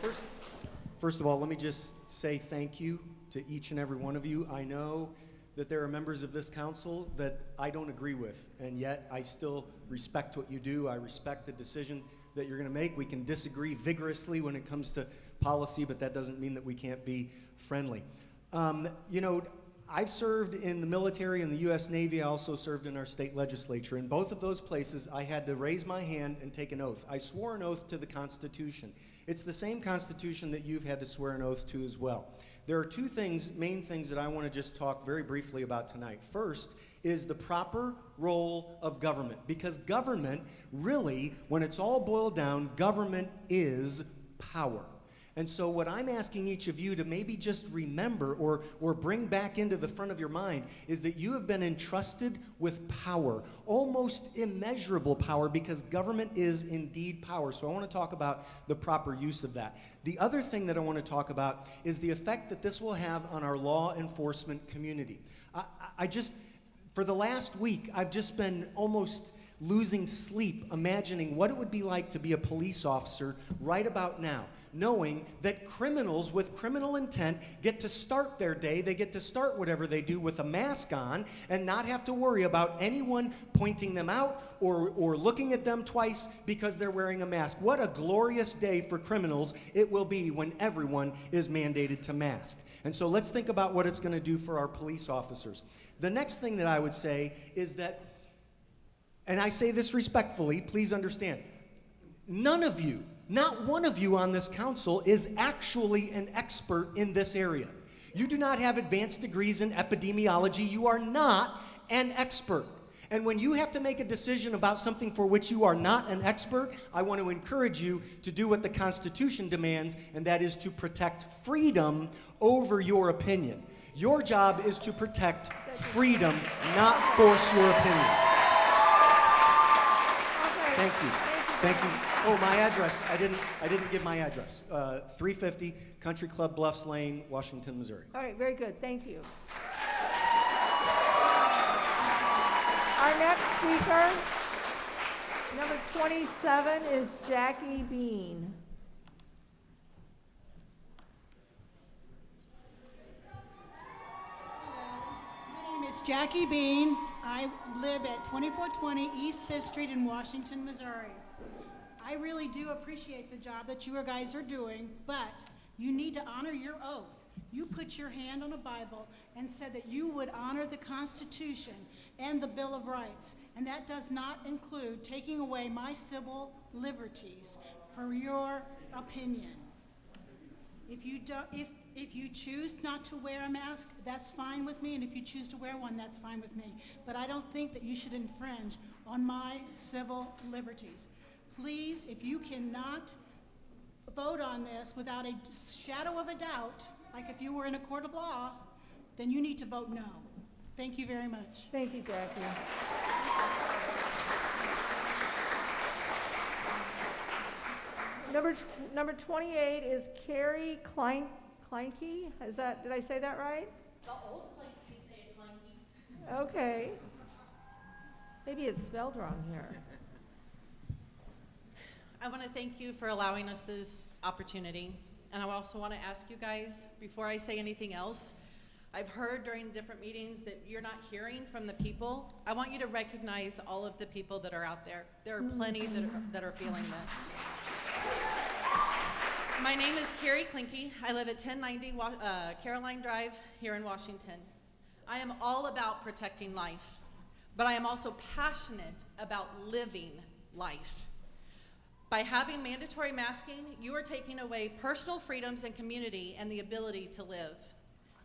first of all, let me just say thank you to each and every one of you. I know that there are members of this council that I don't agree with, and yet I still respect what you do. I respect the decision that you're going to make. We can disagree vigorously when it comes to policy, but that doesn't mean that we can't be friendly. You know, I've served in the military and the U.S. Navy. I also served in our state legislature. In both of those places, I had to raise my hand and take an oath. I swore an oath to the Constitution. It's the same Constitution that you've had to swear an oath to as well. There are two main things that I want to just talk very briefly about tonight. First is the proper role of government, because government really, when it's all boiled down, government is power. And so what I'm asking each of you to maybe just remember or bring back into the front of your mind is that you have been entrusted with power, almost immeasurable power, because government is indeed power. So I want to talk about the proper use of that. The other thing that I want to talk about is the effect that this will have on our law enforcement community. For the last week, I've just been almost losing sleep imagining what it would be like to be a police officer right about now, knowing that criminals with criminal intent get to start their day, they get to start whatever they do with a mask on and not have to worry about anyone pointing them out or looking at them twice because they're wearing a mask. What a glorious day for criminals it will be when everyone is mandated to mask. And so let's think about what it's going to do for our police officers. The next thing that I would say is that, and I say this respectfully, please understand, none of you, not one of you on this council is actually an expert in this area. You do not have advanced degrees in epidemiology. You are not an expert. And when you have to make a decision about something for which you are not an expert, I want to encourage you to do what the Constitution demands, and that is to protect freedom over your opinion. Your job is to protect freedom, not force your opinion. Thank you. Thank you. Oh, my address. I didn't give my address. 350 Country Club Bluffs Lane, Washington, Missouri. All right, very good. Thank you. Our next speaker, number 27, is Jackie Bean. My name is Jackie Bean. I live at 2420 East 5th Street in Washington, Missouri. I really do appreciate the job that you guys are doing, but you need to honor your oath. You put your hand on a Bible and said that you would honor the Constitution and the Bill of Rights, and that does not include taking away my civil liberties for your opinion. If you choose not to wear a mask, that's fine with me, and if you choose to wear one, that's fine with me. But I don't think that you should infringe on my civil liberties. Please, if you cannot vote on this without a shadow of a doubt, like if you were in a court of law, then you need to vote no. Thank you very much. Thank you, Jackie. Number 28 is Carrie Cline. Cliney? Did I say that right? The old Clinky say it Clinky. Okay. Maybe it's spelled wrong here. I want to thank you for allowing us this opportunity. And I also want to ask you guys, before I say anything else, I've heard during different meetings that you're not hearing from the people. I want you to recognize all of the people that are out there. There are plenty that are feeling this. My name is Carrie Clinky. I live at 1090 Caroline Drive here in Washington. I am all about protecting life, but I am also passionate about living life. By having mandatory masking, you are taking away personal freedoms and community and the ability to live.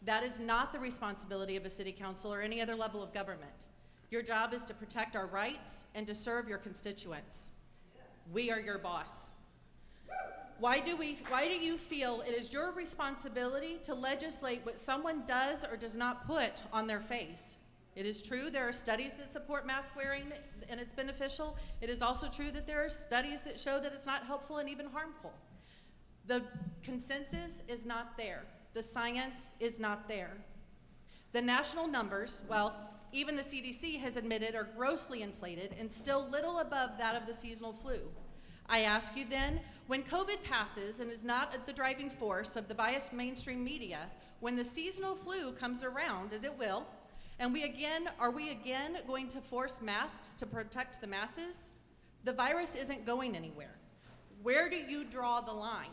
That is not the responsibility of a city council or any other level of government. Your job is to protect our rights and to serve your constituents. We are your boss. Why do you feel it is your responsibility to legislate what someone does or does not put on their face? It is true there are studies that support mask wearing and it's beneficial. It is also true that there are studies that show that it's not helpful and even harmful. The consensus is not there. The science is not there. The national numbers, well, even the CDC has admitted, are grossly inflated and still little above that of the seasonal flu. I ask you then, when COVID passes and is not the driving force of the biased mainstream media, when the seasonal flu comes around, as it will, and are we again going to force masks to protect the masses? The virus isn't going anywhere. Where do you draw the line?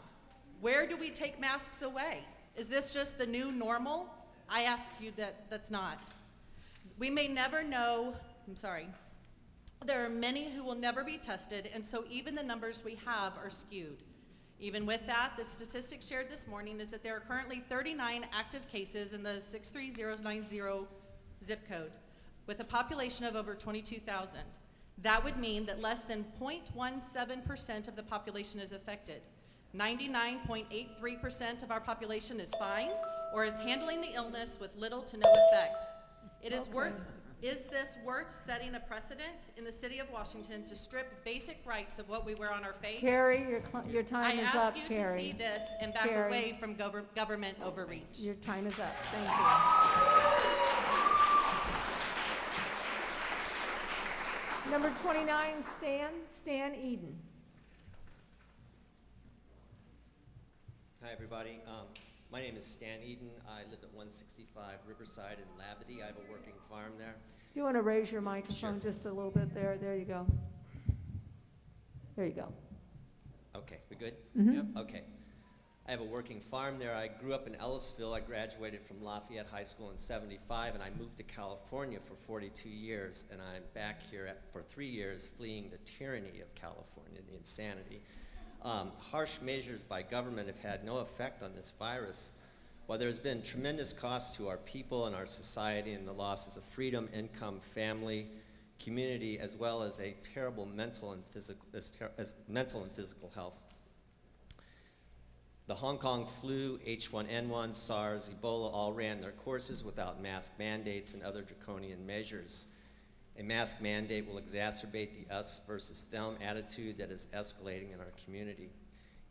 Where do we take masks away? Is this just the new normal? I ask you that's not. We may never know, there are many who will never be tested, and so even the numbers we have are skewed. Even with that, the statistic shared this morning is that there are currently 39 active cases in the 63090 zip code, with a population of over 22,000. That would mean that less than 0.17% of the population is affected. 99.83% of our population is fine or is handling the illness with little to no effect. Is this worth setting a precedent in the city of Washington to strip basic rights of what we wear on our face? Carrie, your time is up, I ask you Carrie. to see this and back Carrie. away from government overreach. Your time is up. Thank you. Number 29, Stan Eden. Hi, everybody. My name is Stan Eden. I live at 165 Riverside in Labadee. I have a working farm there. Do you want to raise your microphone just a little bit there? There you go. There you go. Okay, we good? Mhm. Yep. Okay. I have a working farm there. I grew up in Ellisville. I graduated from Lafayette High School in '75, and I moved to California for 42 years, and I'm back here for 3 years fleeing the tyranny of California, the insanity. Harsh measures by government have had no effect on this virus. While there's been tremendous cost to our people and our society and the losses of freedom, income, family, community, as well as a terrible mental and physical health. The Hong Kong flu, H1N1, SARS, Ebola all ran their courses without mask mandates and other draconian measures. A mask mandate will exacerbate the us versus them attitude that is escalating in our community.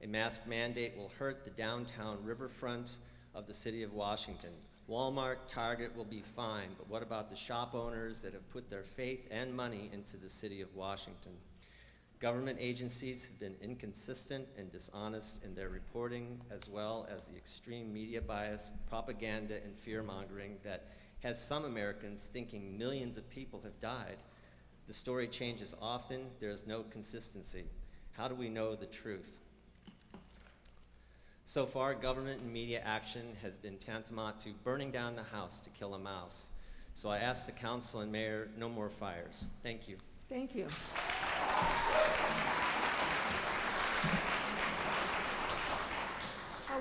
A mask mandate will hurt the downtown riverfront of the city of Washington. Walmart, Target will be fine, but what about the shop owners that have put their faith and money into the city of Washington? Government agencies have been inconsistent and dishonest in their reporting, as well as the extreme media bias, propaganda, and fear-mongering that has some Americans thinking millions of people have died. The story changes often. There is no consistency. How do we know the truth? So far, government and media action has been tantamount to burning down the house to kill a mouse. So I ask the council and mayor, no more fires. Thank you. Thank you.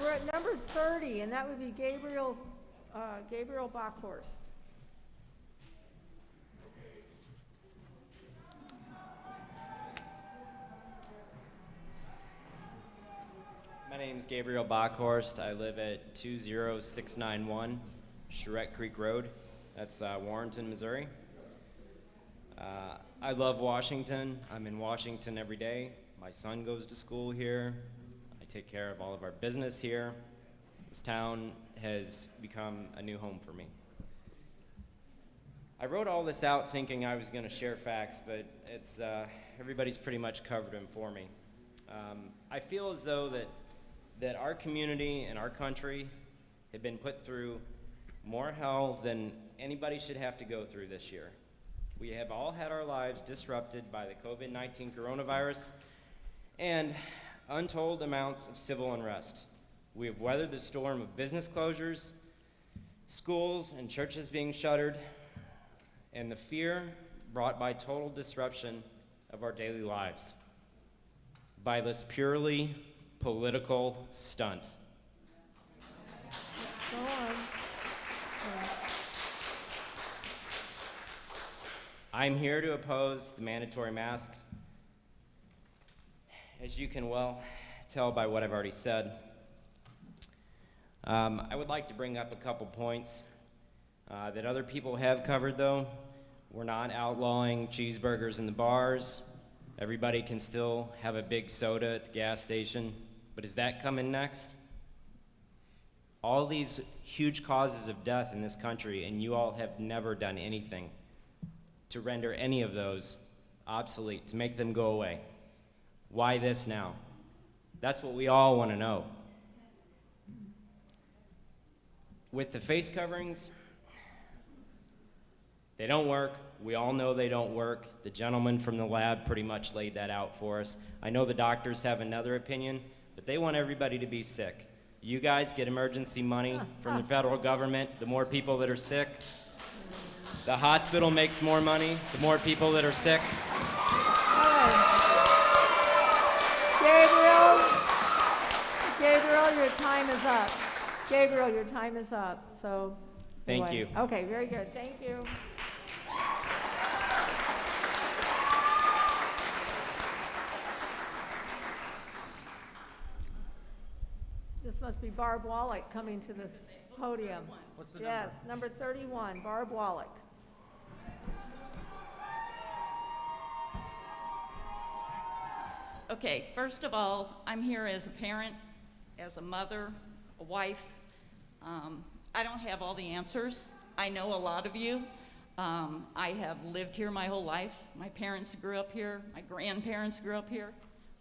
We're at number 30, and that would be Gabriel Bachhorst. My name is Gabriel Bachhorst. I live at 20691 Charette Creek Road. That's Warrenton, Missouri. I love Washington. I'm in Washington every day. My son goes to school here. I take care of all of our business here. This town has become a new home for me. I wrote all this out thinking I was going to share facts, but it's everybody's pretty much covered them for me. I feel as though that our community and our country have been put through more hell than anybody should have to go through this year. We have all had our lives disrupted by the COVID-19 coronavirus and untold amounts of civil unrest. We have weathered the storm of business closures, schools and churches being shuttered, and the fear brought by total disruption of our daily lives by this purely political stunt. Go on. I'm here to oppose the mandatory masks. As you can well tell by what I've already said, I would like to bring up a couple points that other people have covered, though. We're not outlawing cheeseburgers in the bars. Everybody can still have a big soda at the gas station, but is that coming next? All these huge causes of death in this country, and you all have never done anything to render any of those obsolete, to make them go away. Why this now? That's what we all want to know. With the face coverings, they don't work. We all know they don't work. The gentleman from the lab pretty much laid that out for us. I know the doctors have another opinion, but they want everybody to be sick. You guys get emergency money from the federal government. The more people that are sick, the hospital makes more money, the more people that are sick. Gabriel, time is up. Gabriel, your time is up, so. Thank boy. you. Okay, very good, thank you. This must be Barb Wallach coming to this podium. What's the Yes, number 31, Barb Wallach. Okay, first of all, I'm here as a parent, as a mother, a wife. I don't have all the answers. I know a lot of you. I have lived here my whole life. My parents grew up here. My grandparents grew up here.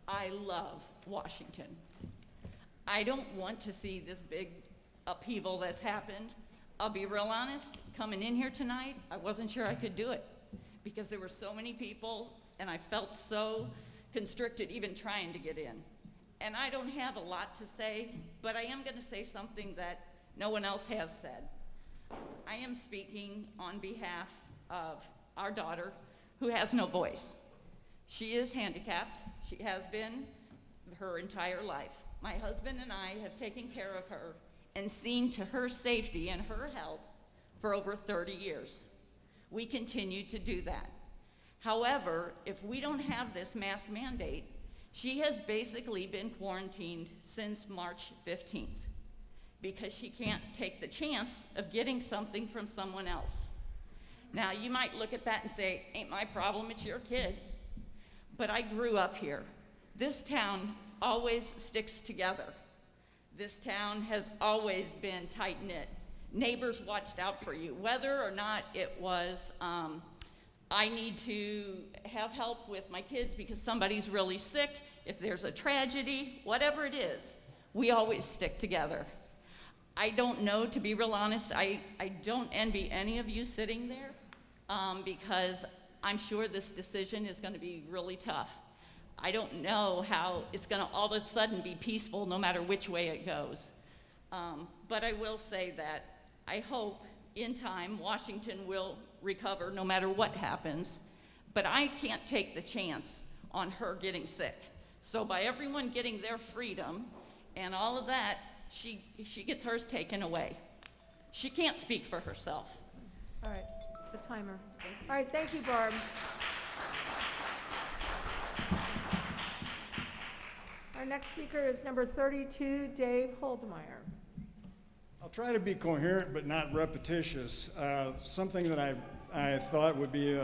I love Washington. I don't want to see this big upheaval that's happened. I'll be real honest, coming in here tonight, I wasn't sure I could do it because there were so many people and I felt so constricted even trying to get in. And I don't have a lot to say, but I am going to say something that no one else has said. I am speaking on behalf of our daughter who has no voice. She is handicapped. She has been her entire life. My husband and I have taken care of her and seen to her safety and her health for over 30 years. We continue to do that. However, if we don't have this mask mandate, she has basically been quarantined since March 15th because she can't take the chance of getting something from someone else. Now, you might look at that and say, ain't my problem, it's your kid. But I grew up here. This town always sticks together. This town has always been tight-knit. Neighbors watched out for you, whether or not it was, I need to have help with my kids because somebody's really sick, if there's a tragedy, whatever it is, we always stick together. I don't know, to be real honest, I don't envy any of you sitting there because I'm sure this decision is going to be really tough. I don't know how it's going to all of a sudden be peaceful no matter which way it goes. But I will say that I hope in time Washington will recover no matter what happens. But I can't take the chance on her getting sick. So by everyone getting their freedom and all of that, she gets hers taken away. She can't speak for herself. All right, the timer. All right, thank you, Barb. Our next speaker is number 32, Dave Holdmeyer. I'll try to be coherent but not repetitious. Something that I thought would be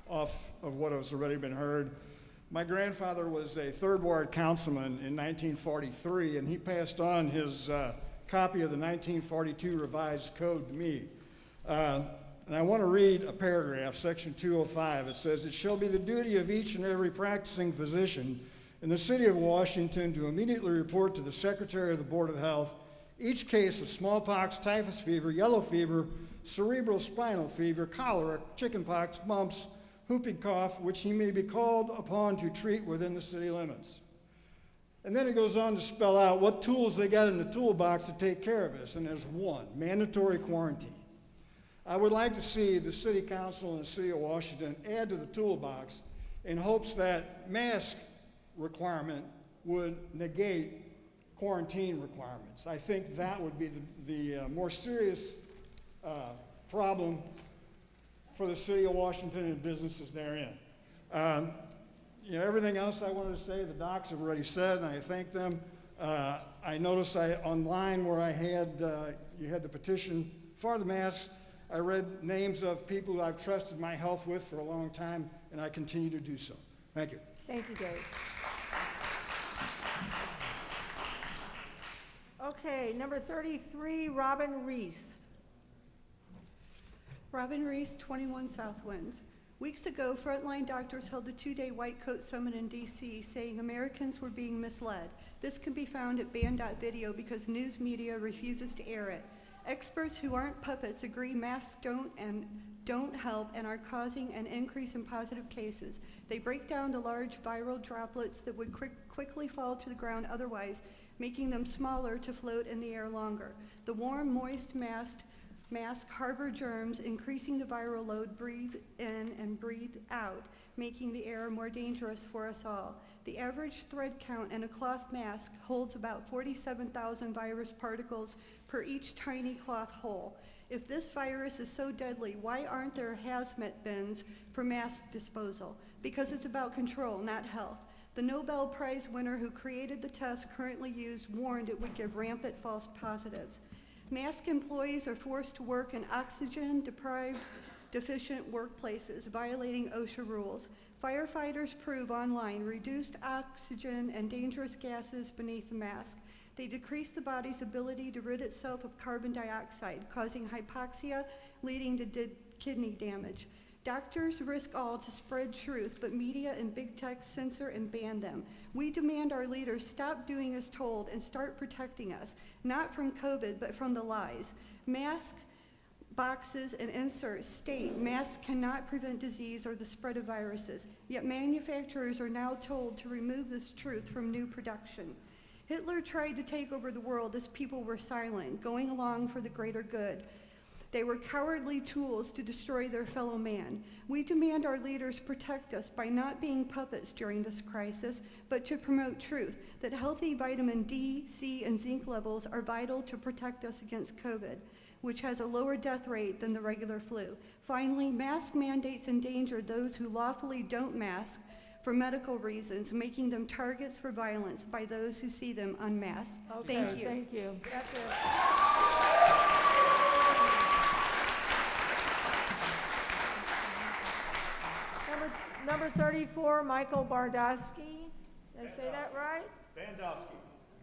off of what has already been heard. My grandfather was a third ward councilman in 1943, and he passed on his copy of the 1942 revised code to me. And I want to read a paragraph, section 205. It says, "It shall be the duty of each and every practicing physician in the city of Washington to immediately report to the Secretary of the Board of Health each case of smallpox, typhus fever, yellow fever, cerebral spinal fever, cholera, chickenpox, mumps, whooping cough, which he may be called upon to treat within the city limits." And then it goes on to spell out what tools they got in the toolbox to take care of this, and there's one, mandatory quarantine. I would like to see the City Council and the City of Washington add to the toolbox in hopes that mask requirement would negate quarantine requirements. I think that would be the more serious problem for the City of Washington and businesses therein. Everything else I wanted to say, the docs have already said, and I thank them. I noticed online where I had, you had the petition for the masks, I read names of people who I've trusted my health with for a long time, and I continue to do so. Thank you. Thank you, Dave. Okay, number 33, Robin Reese. Robin Reese, 21 South Winds. Weeks ago, frontline doctors held a 2-day White Coat Summit in D.C. saying Americans were being misled. This can be found at band.video because news media refuses to air it. Experts who aren't puppets agree masks don't help and are causing an increase in positive cases. They break down the large viral droplets that would quickly fall to the ground otherwise, making them smaller to float in the air longer. The warm, moist mask harbor germs, increasing the viral load breathe in and breathe out, making the air more dangerous for us all. The average thread count in a cloth mask holds about 47,000 virus particles per each tiny cloth hole. If this virus is so deadly, why aren't there hazmat bins for mask disposal? Because it's about control, not health. The Nobel Prize winner who created the test currently used warned it would give rampant false positives. Mask employees are forced to work in oxygen-deprived, deficient workplaces, violating OSHA rules. Firefighters prove online reduced oxygen and dangerous gases beneath the mask. They decrease the body's ability to rid itself of carbon dioxide, causing hypoxia, leading to kidney damage. Doctors risk all to spread truth, but media and big tech censor and ban them. We demand our leaders stop doing as told and start protecting us, not from COVID, but from the lies. Mask boxes and inserts state masks cannot prevent disease or the spread of viruses, yet manufacturers are now told to remove this truth from new production. Hitler tried to take over the world as people were silent, going along for the greater good. They were cowardly tools to destroy their fellow man. We demand our leaders protect us by not being puppets during this crisis, but to promote truth, that healthy vitamin D, C, and zinc levels are vital to protect us against COVID, which has a lower death rate than the regular flu. Finally, mask mandates endanger those who lawfully don't mask for medical reasons, making them targets for violence by those who see them unmasked. Okay, Thank you. Thank you. That's it. Number 34, Michael Bandowski. Did I say that right? Bandowski.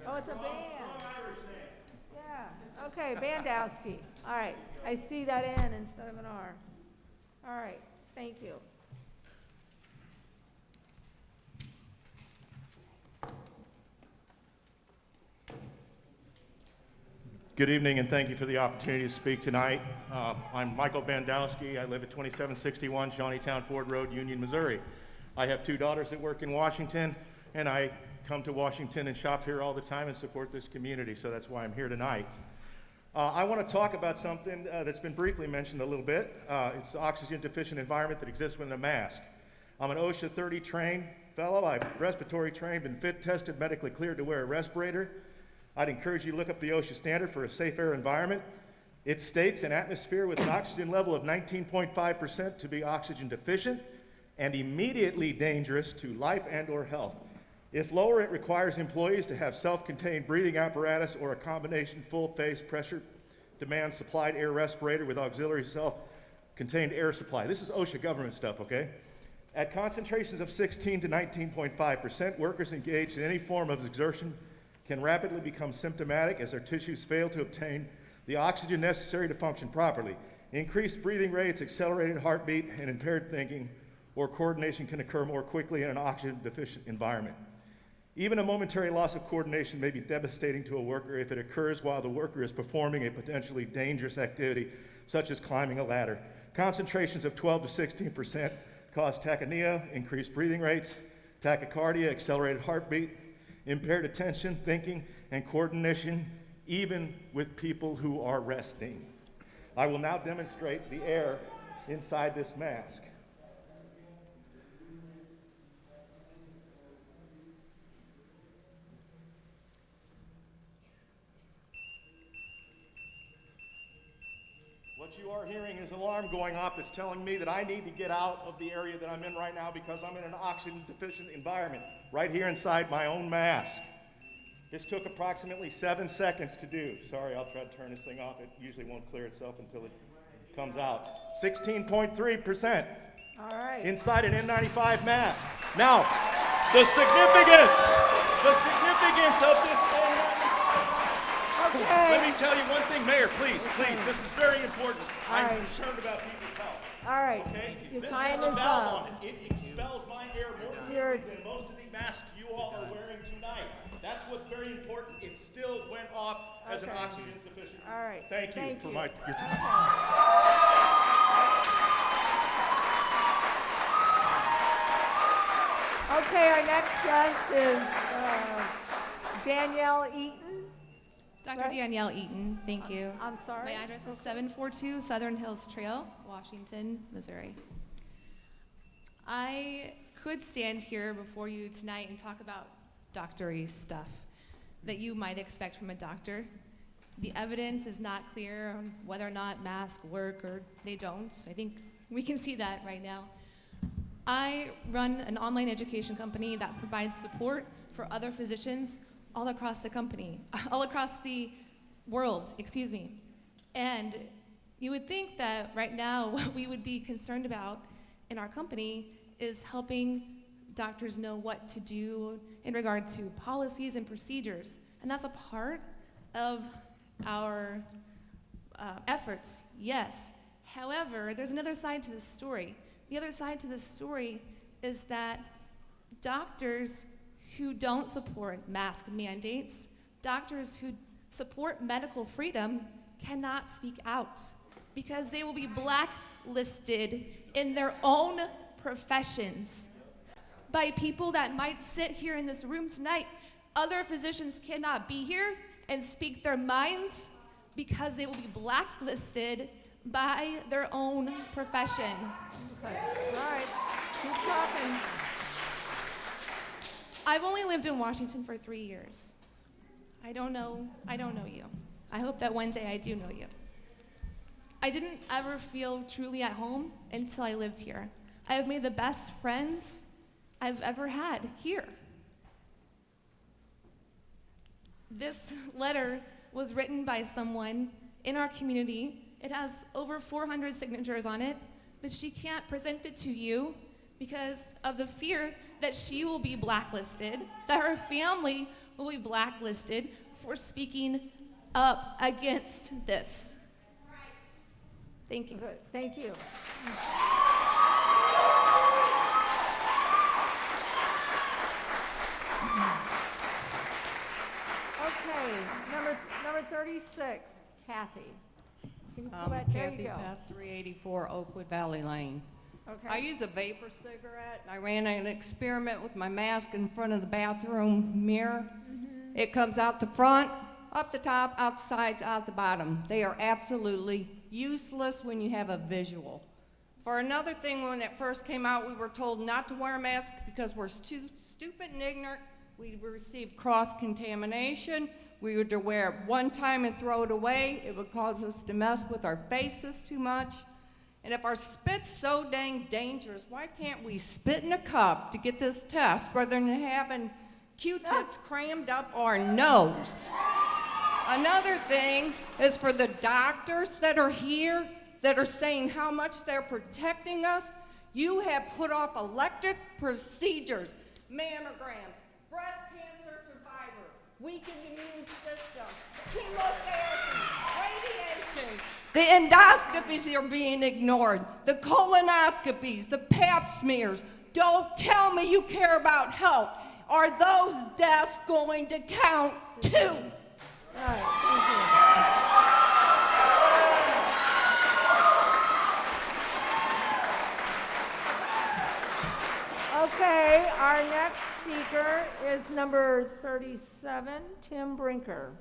Oh, it's a band. Long Irish name. Yeah, okay, Bandowski. All right, I see that N instead of an R. All right, thank you. Good evening, and thank you for the opportunity to speak tonight. I'm Michael Bandowski. I live at 2761 Shawneetown Ford Road, Union, Missouri. I have two daughters that work in Washington, and I come to Washington and shop here all the time and support this community, so that's why I'm here tonight. I want to talk about something that's been briefly mentioned a little bit. It's the oxygen-deficient environment that exists within a mask. I'm an OSHA 30 trained fellow. I'm respiratory trained, been fit, tested, medically cleared to wear a respirator. I'd encourage you to look up the OSHA standard for a safe air environment. It states an atmosphere with an oxygen level of 19.5% to be oxygen deficient and immediately dangerous to life and or health. If lower, it requires employees to have self-contained breathing apparatus or a combination full-face pressure demand supplied air respirator with auxiliary self-contained air supply. This is OSHA government stuff, okay? At concentrations of 16 to 19.5%, workers engaged in any form of exertion can rapidly become symptomatic as their tissues fail to obtain the oxygen necessary to function properly. Increased breathing rates, accelerated heartbeat, and impaired thinking or coordination can occur more quickly in an oxygen-deficient environment. Even a momentary loss of coordination may be devastating to a worker if it occurs while the worker is performing a potentially dangerous activity, such as climbing a ladder. Concentrations of 12 to 16% cause tachypnea, increased breathing rates, tachycardia, accelerated heartbeat, impaired attention, thinking, and coordination, even with people who are resting. I will now demonstrate the air inside this mask. What you are hearing is an alarm going off that's telling me that I need to get out of the area that I'm in right now because I'm in an oxygen-deficient environment right here inside my own mask. This took approximately 7 seconds to do. Sorry, I'll try to turn this thing off. It usually won't clear itself until it comes out. 16.3%. All right. Inside an N95 mask. Now, the significance of this Okay. Let me tell you one thing, Mayor, please, this is very important. All I'm right. concerned about people's health. All right, Okay? your This time has a is valve up. on it. It expels my air more You're- quickly than most of the masks you all are wearing tonight. That's what's very important. It still went off as an Okay. oxygen deficient. All right. Thank you Thank for you. your time. Okay, our next guest is Danielle Eaton. Dr. Right? Danielle Eaton, thank you. I'm sorry? My address is 742 Southern Hills Trail, Washington, Missouri. I could stand here before you tonight and talk about doctory stuff that you might expect from a doctor. The evidence is not clear on whether or not masks work or they don't. I think we can see that right now. I run an online education company that provides support for other physicians all across the world, excuse me. And you would think that right now what we would be concerned about in our company is helping doctors know what to do in regard to policies and procedures. And that's a part of our efforts, yes. However, there's another side to this story. The other side to this story is that doctors who don't support mask mandates, doctors who support medical freedom cannot speak out because they will be blacklisted in their own professions by people that might sit here in this room tonight. Other physicians cannot be here and speak their minds because they will be blacklisted by their own profession. Okay. All right, keep talking. I've only lived in Washington for 3 years. I don't know you. I hope that one day I do know you. I didn't ever feel truly at home until I lived here. I have made the best friends I've ever had here. This letter was written by someone in our community. It has over 400 signatures on it, but she can't present it to you because of the fear that she will be blacklisted, that her family will be blacklisted for speaking up against this. Thank you. Good. Thank you. Okay, number 36, Kathy. Can you pull that? There you Kathy go. Path, 384 Oakwood Valley Lane. Okay. I use a vapor cigarette. I ran an experiment with my mask in front of the bathroom mirror. It comes out the front, up the top, out the sides, out the bottom. They are absolutely useless when you have a visual. For another thing, when it first came out, we were told not to wear a mask because we're too stupid and ignorant. We received cross-contamination. We were to wear it one time and throw it away. It would cause us to mess with our faces too much. And if our spit's so dang dangerous, why can't we spit in a cup to get this test rather than having Q-tips crammed up our nose? Another thing is for the doctors that are here that are saying how much they're protecting us, you have put off elective procedures, mammograms, breast cancer survivor, weakened immune system, chemotherapy, radiation. The endoscopies are being ignored, the colonoscopies, the pap smears. Don't tell me you care about health. Are those deaths going to count too? All right, thank you. Okay, our next speaker is number 37, Tim Brinker.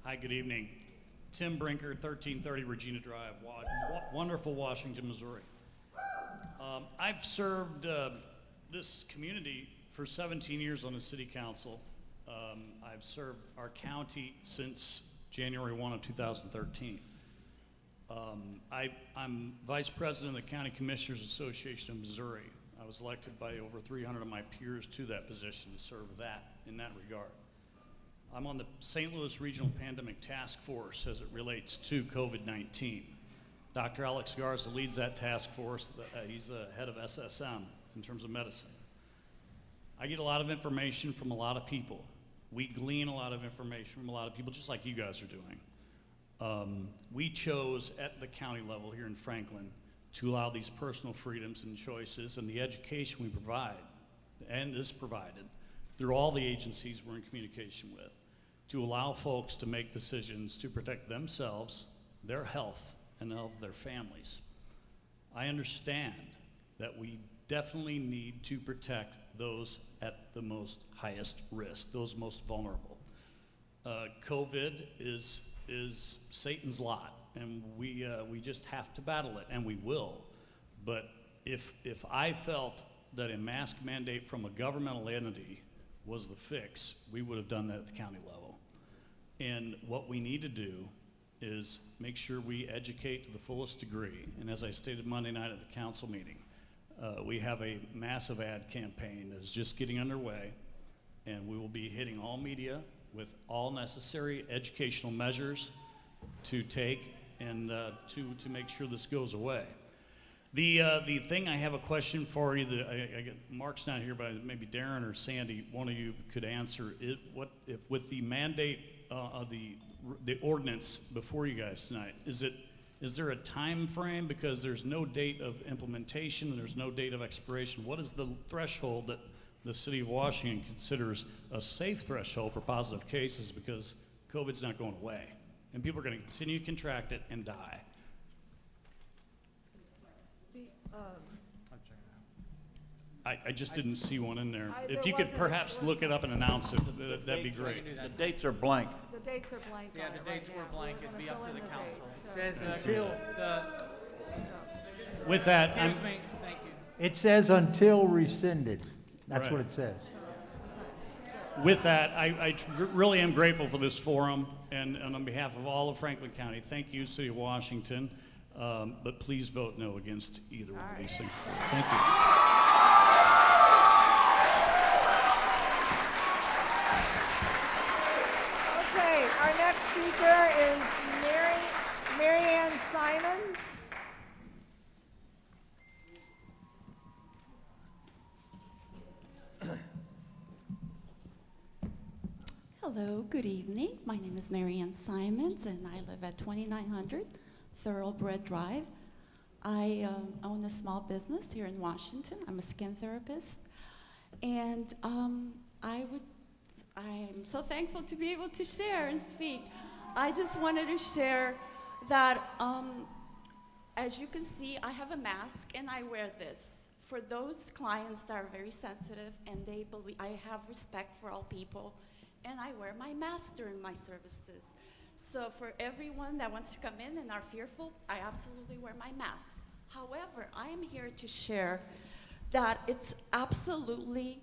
Hi, good evening. Tim Brinker, 1330 Regina Drive, wonderful Washington, Missouri. I've served this community for 17 years on the city council. I've served our county since January 1 of 2013. I'm vice president of the County Commissioners Association of Missouri. I was elected by over 300 of my peers to that position to serve in that regard. I'm on the St. Louis Regional Pandemic Task Force as it relates to COVID-19. Dr. Alex Garza leads that task force. He's the head of SSM in terms of medicine. I get a lot of information from a lot of people. We glean a lot of information from a lot of people, just like you guys are doing. We chose at the county level here in Franklin to allow these personal freedoms and choices and the education we provide, and is provided through all the agencies we're in communication with, to allow folks to make decisions to protect themselves, their health, and their families. I understand that we definitely need to protect those at the most highest risk, those most vulnerable. COVID is Satan's lot, and we just have to battle it, and we will. But if I felt that a mask mandate from a governmental entity was the fix, we would have done that at the county level. And what we need to do is make sure we educate to the fullest degree. And as I stated Monday night at the council meeting, we have a massive ad campaign that is just getting underway, and we will be hitting all media with all necessary educational measures to take and to make sure this goes away. The thing I have a question for you that I get, Mark's not here, but maybe Darren or Sandy, one of you could answer. What if with the mandate of the ordinance before you guys tonight, is there a time frame? Because there's no date of implementation and there's no date of expiration. What is the threshold that the city of Washington considers a safe threshold for positive cases? Because COVID's not going away, and people are going to continue to contract it and die. I just didn't see one in there. If you could perhaps look it up and announce it, that'd be great. The dates are blank. The dates are blank. Yeah, on the it right dates were now. blank. We're It'd be gonna up to fill the in council. dates, It says until With that, Excuse me, thank you. It says until rescinded. That's Right. what it says. With that, I really am grateful for this forum, and on behalf of all of Franklin County, thank you, City of Washington, but please vote no against either one of these things. Thank you. Okay, our next speaker is Marianne Simons. Hello, good evening. My name is Marianne Simons, and I live at 2900 Thoroughbred Drive. I own a small business here in Washington. I'm a skin therapist, and I'm so thankful to be able to share and speak. I just wanted to share that, as you can see, I have a mask, and I wear this for those clients that are very sensitive, and they believe I have respect for all people. And I wear my mask during my services. So for everyone that wants to come in and are fearful, I absolutely wear my mask. However, I am here to share that it's absolutely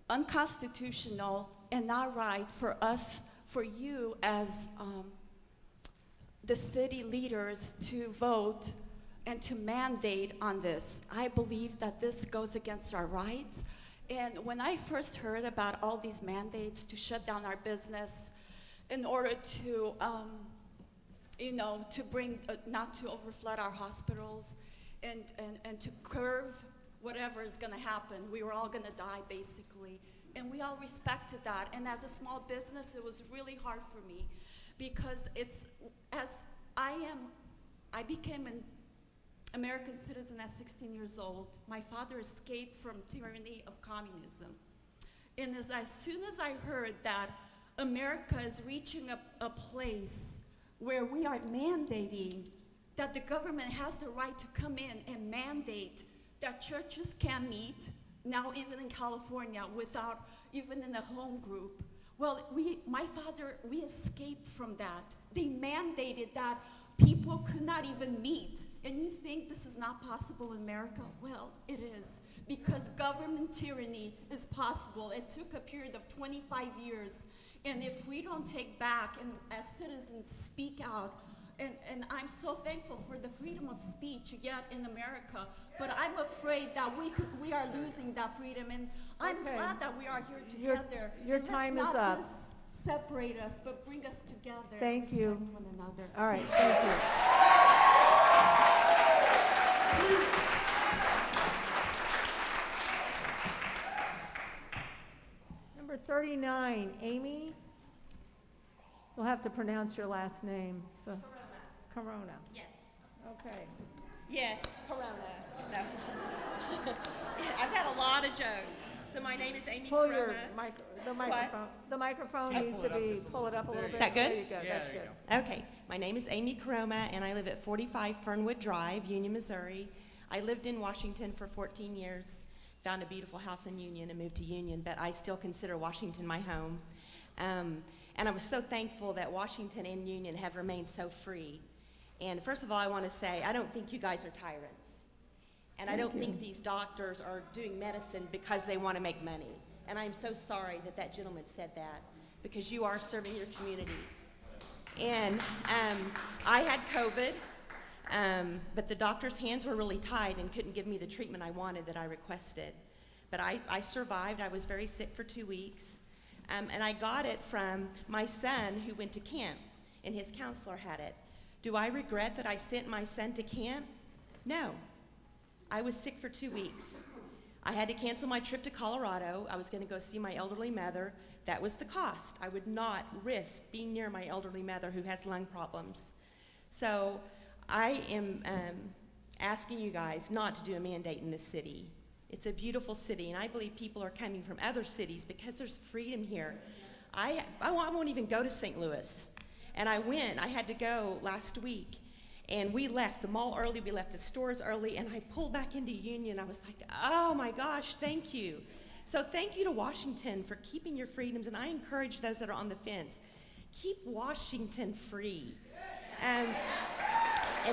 unconstitutional and not right for us, for you as the city leaders to vote and to mandate on this. I believe that this goes against our rights. And when I first heard about all these mandates to shut down our business in order to, to bring, not to overflood our hospitals and to curb whatever is gonna happen, we were all gonna die basically. And we all respected that. And as a small business, it was really hard for me because I became an American citizen at 16 years old. My father escaped from tyranny of communism. And as soon as I heard that America is reaching a place where we are mandating that the government has the right to come in and mandate that churches can meet, now even in California, without even in a home group. Well, my father, we escaped from that. They mandated that people could not even meet. And you think this is not possible in America? Well, it is, because government tyranny is possible. It took a period of 25 years. And if we don't take back and as citizens speak out, and I'm so thankful for the freedom of speech yet in America, but I'm afraid that we are losing that freedom. And I'm glad that we are here together. Your And time let's is not up. just separate us, but bring us together. Thank and you. respect one another. All right, thank you. Number 39, Amy. We'll have to pronounce your last name. So, Corona. Yes. Okay. Yes, Corona. No. I've had a lot of jokes. So my name is Amy Pull Caroma. your the microphone. The microphone needs to be, pull it up a little bit. Is that good? There you go, that's good. Okay, my name is Amy Caroma, and I live at 45 Fernwood Drive, Union, Missouri. I lived in Washington for 14 years. found a beautiful house in Union and moved to Union, but I still consider Washington my home. And I was so thankful that Washington and Union have remained so free. And first of all, I want to say, I don't think you guys are tyrants. And I don't think these doctors are doing medicine because they want to make money. And I'm so sorry that that gentleman said that, because you are serving your community. And I had COVID, but the doctor's hands were really tied and couldn't give me the treatment I wanted that I requested. But I survived. I was very sick for 2 weeks. And I got it from my son who went to camp, and his counselor had it. Do I regret that I sent my son to camp? No. I was sick for 2 weeks. I had to cancel my trip to Colorado. I was going to go see my elderly mother. That was the cost. I would not risk being near my elderly mother who has lung problems. So I am asking you guys not to do a mandate in this city. It's a beautiful city, and I believe people are coming from other cities because there's freedom here. I won't even go to St. Louis. And I went. I had to go last week. And we left the mall early, we left the stores early, and I pulled back into Union. I was like, oh my gosh, thank you. So thank you to Washington for keeping your freedoms, and I encourage those that are on the fence, keep Washington free. And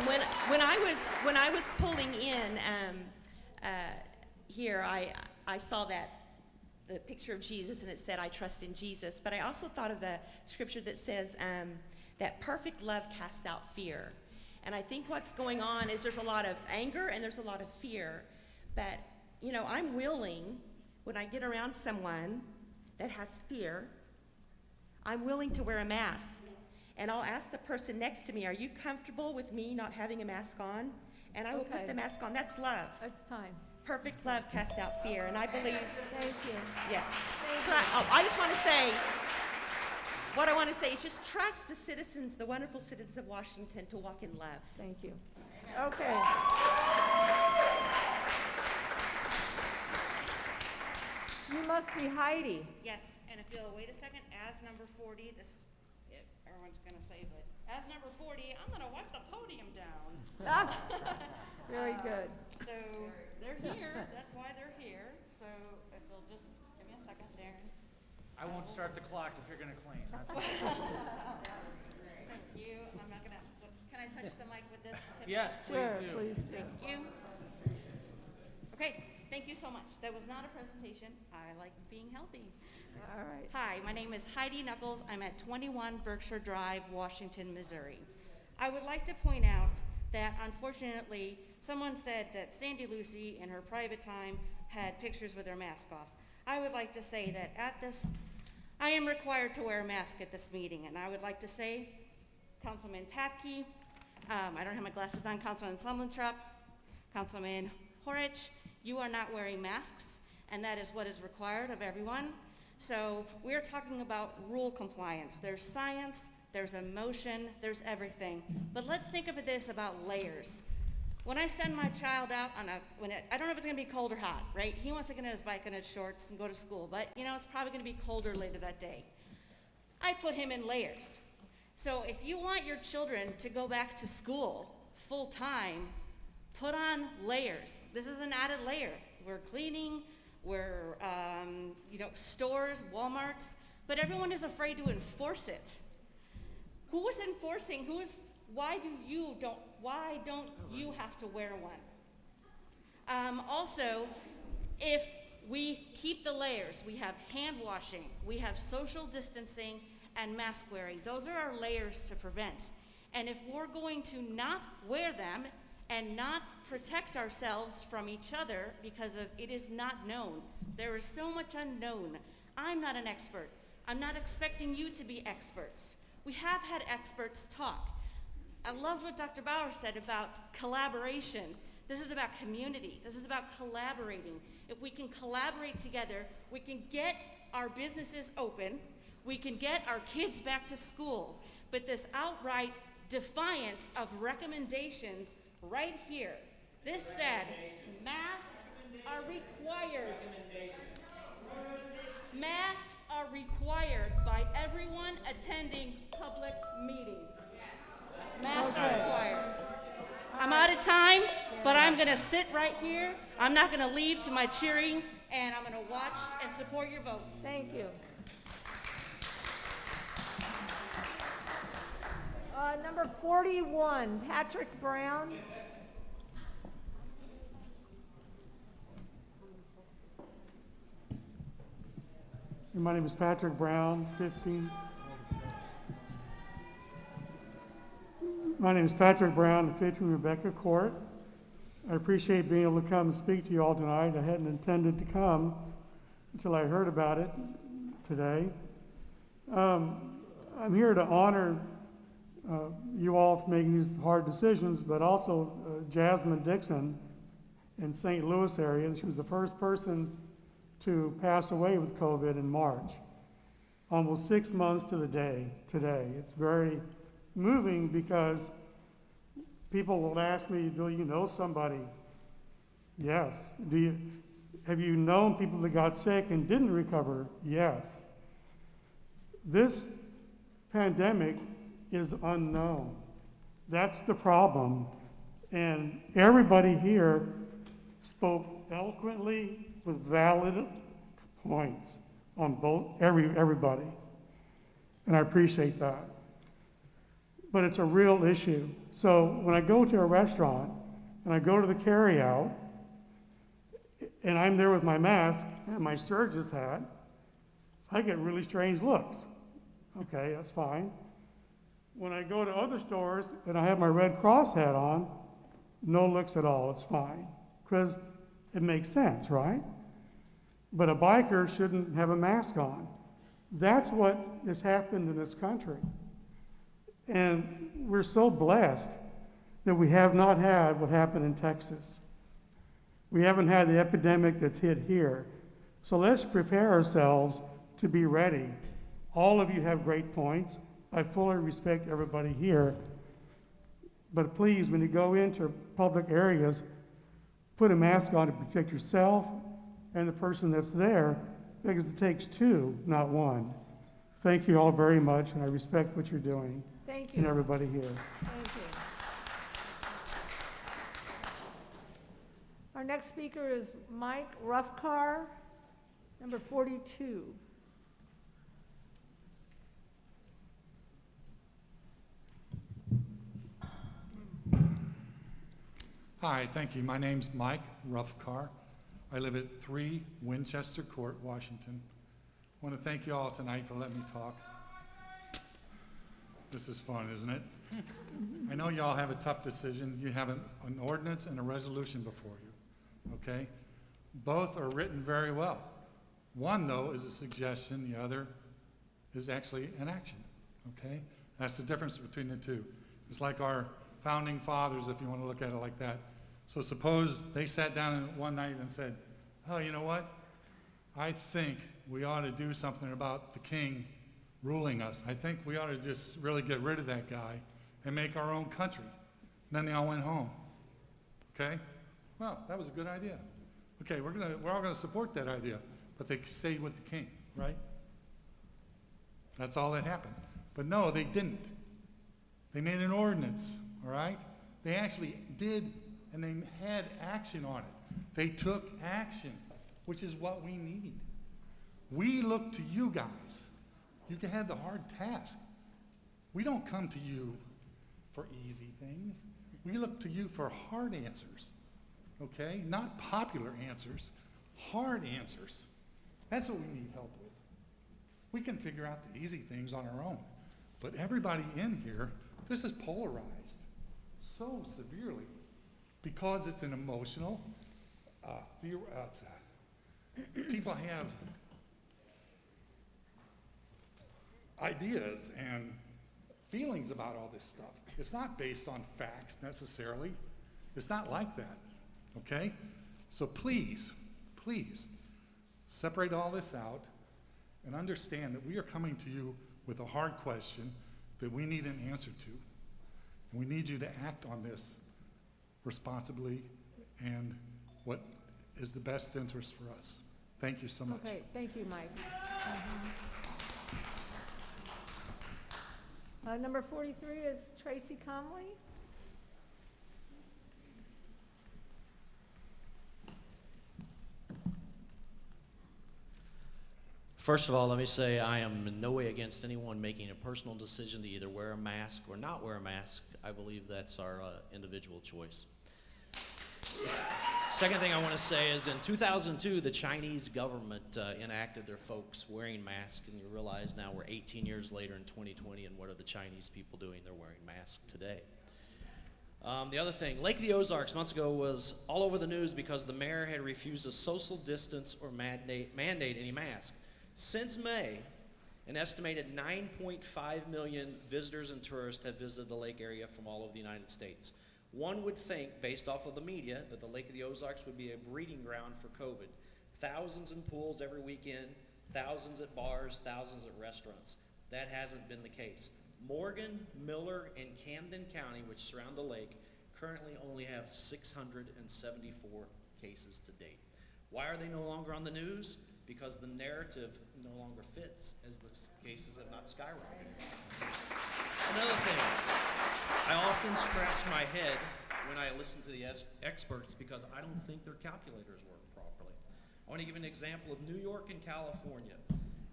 when I was pulling in here, I saw the picture of Jesus, and it said, I trust in Jesus. But I also thought of the scripture that says that perfect love casts out fear. And I think what's going on is there's a lot of anger and there's a lot of fear. But, you know, I'm willing, when I get around someone that has fear, I'm willing to wear a mask. And I'll ask the person next to me, are you comfortable with me not having a mask on? And I will put the mask on. That's love. It's time. Perfect love casts out fear. And I believe. Thank you. Yes. Thank you. I just want to say, what I want to say is just trust the citizens, the wonderful citizens of Washington, to walk in love. Thank you. Okay. You must be Heidi. Yes, and if you'll wait a second, as number 40, everyone's going to say, but as number 40, I'm going to wipe the podium down. Very good. So they're here. That's why they're here. So if you'll just give me a second, Darren. I won't start the clock if you're going to clean. That's Thank you. I'm not going to. Can I touch the mic with this? Tip? Yes, please do. Please do. Thank you. Okay, thank you so much. That was not a presentation. I like being healthy. All right. Hi, my name is Heidi Knuckles. I'm at 21 Berkshire Drive, Washington, Missouri. I would like to point out that unfortunately, someone said that Sandy Lucy in her private time had pictures with her mask off. I would like to say that I am required to wear a mask at this meeting, and I would like to say, Councilman Patke, I don't have my glasses on, Councilman Sumlintrup, Councilman Horich, you are not wearing masks, and that is what is required of everyone. So we're talking about rule compliance. There's science, there's emotion, there's everything. But let's think of this about layers. When I send my child out on I don't know if it's gonna be cold or hot, right? He wants to get on his bike and his shorts and go to school, but you know, it's probably gonna be colder later that day. I put him in layers. So if you want your children to go back to school full time, put on layers. This is an added layer. We're cleaning, we're, stores, Walmarts, but everyone is afraid to enforce it. Who is enforcing? Why don't you have to wear one? Also, if we keep the layers, we have hand washing, we have social distancing, and mask wearing. Those are our layers to prevent. And if we're going to not wear them and not protect ourselves from each other because of it is not known, there is so much unknown. I'm not an expert. I'm not expecting you to be experts. We have had experts talk. I love what Dr. Bauer said about collaboration. This is about community. This is about collaborating. If we can collaborate together, we can get our businesses open, we can get our kids back to school. But this outright defiance of recommendations right here, this said, masks are required. Masks are required by everyone attending public meetings. Masks are required. I'm out of time, but I'm going to sit right here. I'm not going to leave to my cheering, and I'm going to watch and support your vote. Thank you. Number 41, Patrick Brown. My name is Patrick Brown, 15. My name is Patrick Brown, 15 Rebecca Court. I appreciate being able to come and speak to you all tonight. I hadn't intended to come until I heard about it today. I'm here to honor you all for making these hard decisions, but also Jasmine Dixon in St. Louis area. She was the first person to pass away with COVID in March. Almost 6 months to the day today. It's very moving because people will ask me, do you know somebody? Yes. Have you known people that got sick and didn't recover? Yes. This pandemic is unknown. That's the problem. And everybody here spoke eloquently with valid points on everybody. And I appreciate that. But it's a real issue. So when I go to a restaurant and I go to the carryout and I'm there with my mask and my Sturgis hat, I get really strange looks. Okay, that's fine. When I go to other stores and I have my Red Cross hat on, no looks at all, it's fine. Because it makes sense, right? But a biker shouldn't have a mask on. That's what has happened in this country. And we're so blessed that we have not had what happened in Texas. We haven't had the epidemic that's hit here. So let's prepare ourselves to be ready. All of you have great points. I fully respect everybody here. But please, when you go into public areas, put a mask on to protect yourself and the person that's there, because it takes two, not one. Thank you all very much, and I respect what you're doing. Thank you. And everybody here. Thank you. Our next speaker is Mike Rufkar, number 42. Hi, thank you. My name's Mike Rufkar. I live at 3 Winchester Court, Washington. I want to thank you all tonight for letting me talk. This is fun, isn't it? I know you all have a tough decision. You have an ordinance and a resolution before you, okay? Both are written very well. One, though, is a suggestion. The other is actually an action, okay? That's the difference between the two. It's like our founding fathers, if you want to look at it like that. So suppose they sat down one night and said, oh, you know what? I think we ought to do something about the king ruling us. I think we ought to just really get rid of that guy and make our own country. And then they all went home. Okay? Well, that was a good idea. Okay, we're all gonna support that idea, but they stayed with the king, right? That's all that happened. But no, they didn't. They made an ordinance, all right? They actually did, and they had action on it. They took action, which is what we need. We look to you guys. You can have the hard task. We don't come to you for easy things. We look to you for hard answers, okay? Not popular answers, hard answers. That's what we need help with. We can figure out the easy things on our own, but everybody in here, this is polarized so severely because it's an emotional, people have ideas and feelings about all this stuff. It's not based on facts necessarily. It's not like that, okay? So please, please, separate all this out and understand that we are coming to you with a hard question that we need an answer to. And we need you to act on this responsibly and what is the best interest for us. Thank you so much. Okay, thank you, Mike. Number 43 is Tracy Conley. First of all, let me say I am in no way against anyone making a personal decision to either wear a mask or not wear a mask. I believe that's our individual choice. Second thing I want to say is in 2002, the Chinese government enacted their folks wearing masks, and you realize now we're 18 years later in 2020, and what are the Chinese people doing? They're wearing masks today. The other thing, Lake of the Ozarks months ago was all over the news because the mayor had refused to social distance or mandate any mask. Since May, an estimated 9.5 million visitors and tourists have visited the lake area from all over the United States. One would think, based off of the media, that the Lake of the Ozarks would be a breeding ground for COVID. Thousands in pools every weekend, thousands at bars, thousands at restaurants. That hasn't been the case. Morgan, Miller, and Camden County, which surround the lake, currently only have 674 cases to date. Why are they no longer on the news? Because the narrative no longer fits, as the cases have not skyrocketed. Another thing, I often scratch my head when I listen to the experts because I don't think their calculators work properly. I want to give an example of New York and California,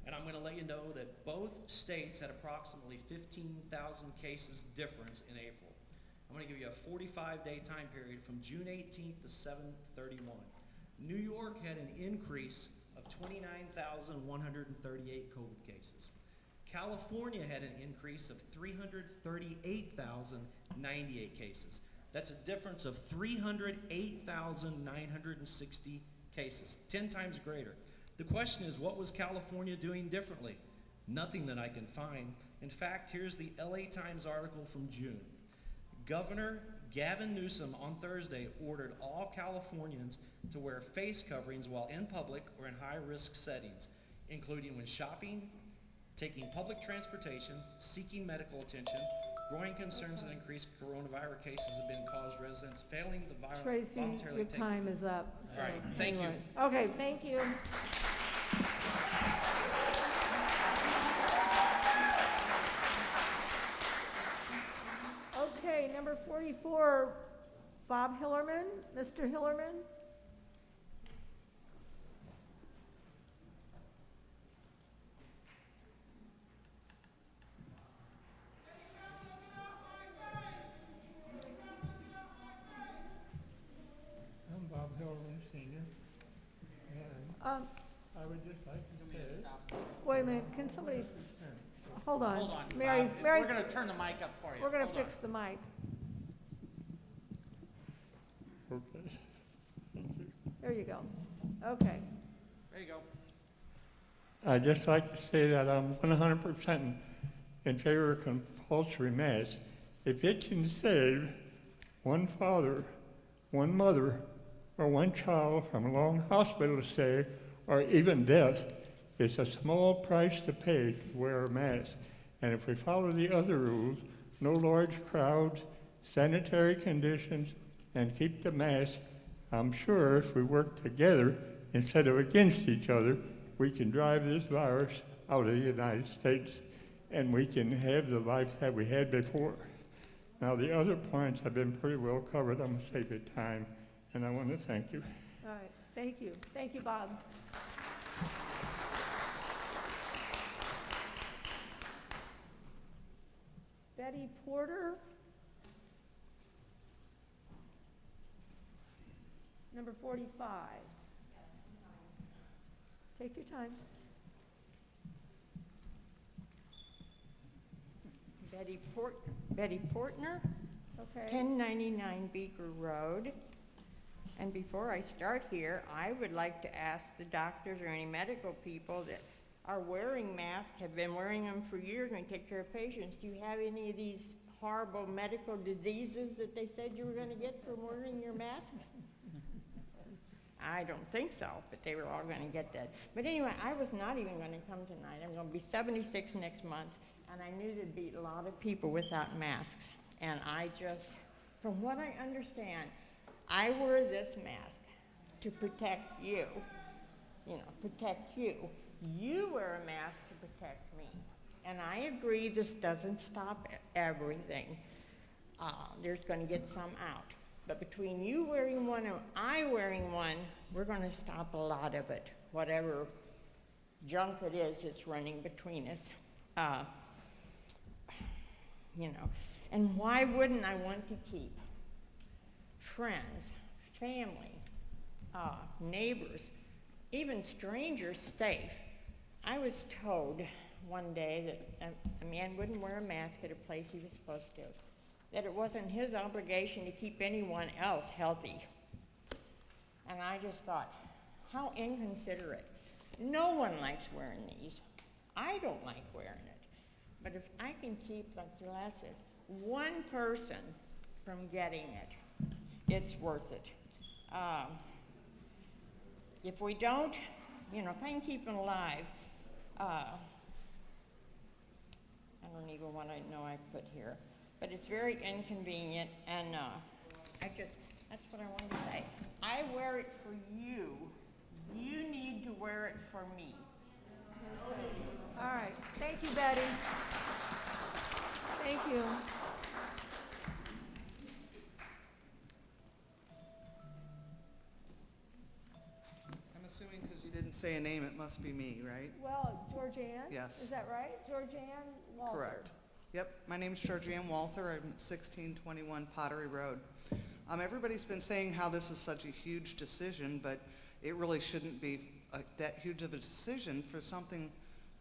and I'm going to let you know that both states had approximately 15,000 cases difference in April. I'm going to give you a 45-day time period from June 18th to 7/31. New York had an increase of 29,138 COVID cases. California had an increase of 338,098 cases. That's a difference of 308,960 cases, 10 times greater. The question is, what was California doing differently? Nothing that I can find. In fact, here's the LA Times article from June. Governor Gavin Newsom on Thursday ordered all Californians to wear face coverings while in public or in high-risk settings, including when shopping, taking public transportation, seeking medical attention. Growing concerns that increased coronavirus cases have been caused residents failing to Tracy, voluntarily your take. time is up. So All right, thank you. Okay, thank you. Okay, number 44, Bob Hillerman. Mr. Hillerman? I'm Bob Hillerman, Senior, and I would just like to say, Wait a minute, can somebody, hold on. Hold on, Mary's, Bob. Mary's, We're going to turn the mic up for you. we're gonna Hold on. fix the mic. okay, thank you. There you go. Okay. There you go. I'd just like to say that I'm 100% in favor of compulsory masks. If it can save one father, one mother, or one child from a long hospital stay, or even death, it's a small price to pay to wear a mask. And if we follow the other rules, no large crowds, sanitary conditions, and keep the mask, I'm sure if we work together instead of against each other, we can drive this virus out of the United States, and we can have the life that we had before. Now, the other points have been pretty well covered. I'm going to save you time, and I want to thank you. All right, thank you. Thank you, Bob. Betty Porter. Number 45. Take your time. Betty Portner, Okay. 1099 Beaker Road. And before I start here, I would like to ask the doctors or any medical people that are wearing masks, have been wearing them for years and take care of patients. Do you have any of these horrible medical diseases that they said you were going to get from wearing your mask? I don't think so, but they were all going to get that. But anyway, I was not even going to come tonight. I'm going to be 76 next month, and I knew there'd be a lot of people without masks. And I just, from what I understand, I wear this mask to protect you, protect you. You wear a mask to protect me. And I agree this doesn't stop everything. There's going to get some out. But between you wearing one and I wearing one, we're going to stop a lot of it, whatever junk it is that's running between us. You know, and why wouldn't I want to keep friends, family, neighbors, even strangers safe? I was told one day that a man wouldn't wear a mask at a place he was supposed to, that it wasn't his obligation to keep anyone else healthy. And I just thought, how inconsiderate. No one likes wearing these. I don't like wearing it. But if I can keep, like Jill said, one person from getting it, it's worth it. If we don't, you know, if I can keep them alive, I don't even want to know I put here, but it's very inconvenient, and that's what I wanted to say. I wear it for you. You need to wear it for me. All right, thank you, Betty. Thank you. I'm assuming because you didn't say a name, it must be me, right? Well, Georgianne? Yes. Is that right? Georgianne Walther? Correct. Yep, my name's Georgian Walther. I'm 1621 Pottery Road. Everybody's been saying how this is such a huge decision, but it really shouldn't be that huge of a decision for something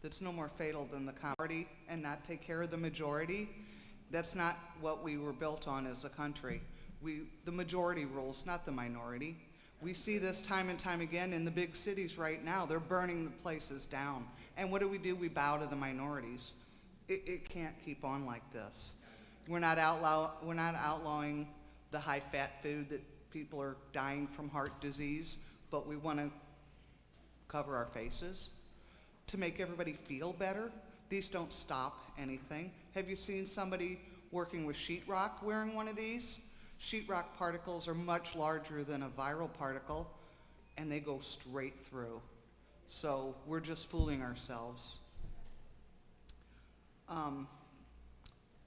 that's no more fatal than the minority and not take care of the majority. That's not what we were built on as a country. The majority rules, not the minority. We see this time and time again in the big cities right now. They're burning the places down. And what do? We bow to the minorities. It can't keep on like this. We're not outlawing the high-fat food that people are dying from heart disease, but we want to cover our faces to make everybody feel better. These don't stop anything. Have you seen somebody working with sheetrock wearing one of these? Sheetrock particles are much larger than a viral particle, and they go straight through. So we're just fooling ourselves.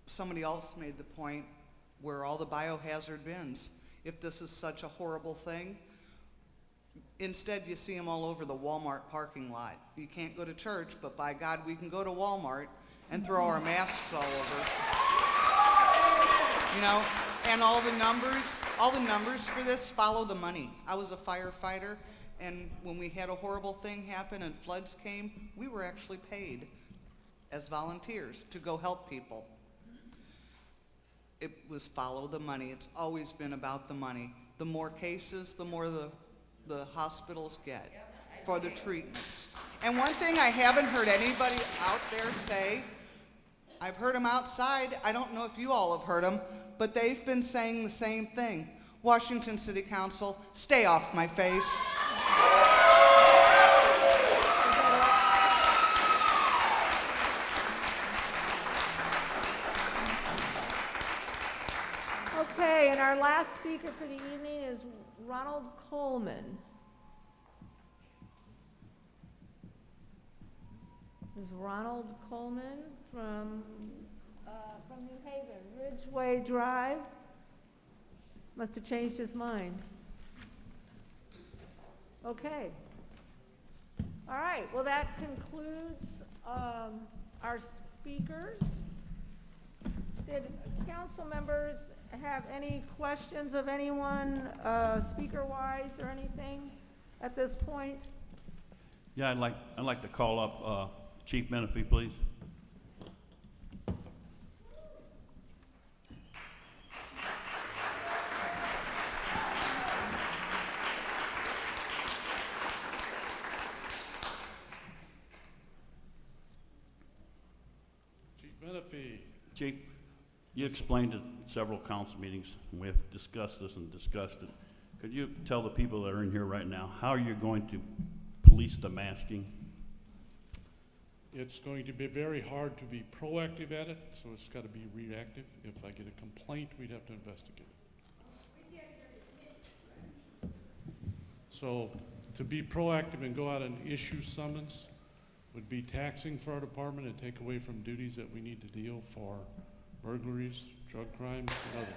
Somebody else made the point where all the biohazard bins, if this is such a horrible thing, instead you see them all over the Walmart parking lot. You can't go to church, but by God, we can go to Walmart and throw our masks all over. You know, and all the numbers for this follow the money. I was a firefighter, and when we had a horrible thing happen and floods came, we were actually paid as volunteers to go help people. It was follow the money. It's always been about the money. The more cases, the more the hospitals get for the treatments. And one thing I haven't heard anybody out there say, I've heard them outside, I don't know if you all have heard them, but they've been saying the same thing. Washington City Council, stay off my face. Okay, and our last speaker for the evening is Ronald Coleman. Is Ronald Coleman from New Haven, Ridgeway Drive. Must have changed his mind. Okay. All right, well, that concludes our speakers. Did council members have any questions of anyone, speaker-wise or anything at this point? Yeah, I'd like to call up Chief Menifee, please. Chief Menifee. Chief, you explained at several council meetings, and we have discussed this and discussed it. Could you tell the people that are in here right now how you're going to police the masking? It's going to be very hard to be proactive at it, so it's got to be reactive. If I get a complaint, we'd have to investigate it. So to be proactive and go out and issue summons would be taxing for our department and take away from duties that we need to deal for burglaries, drug crimes, and other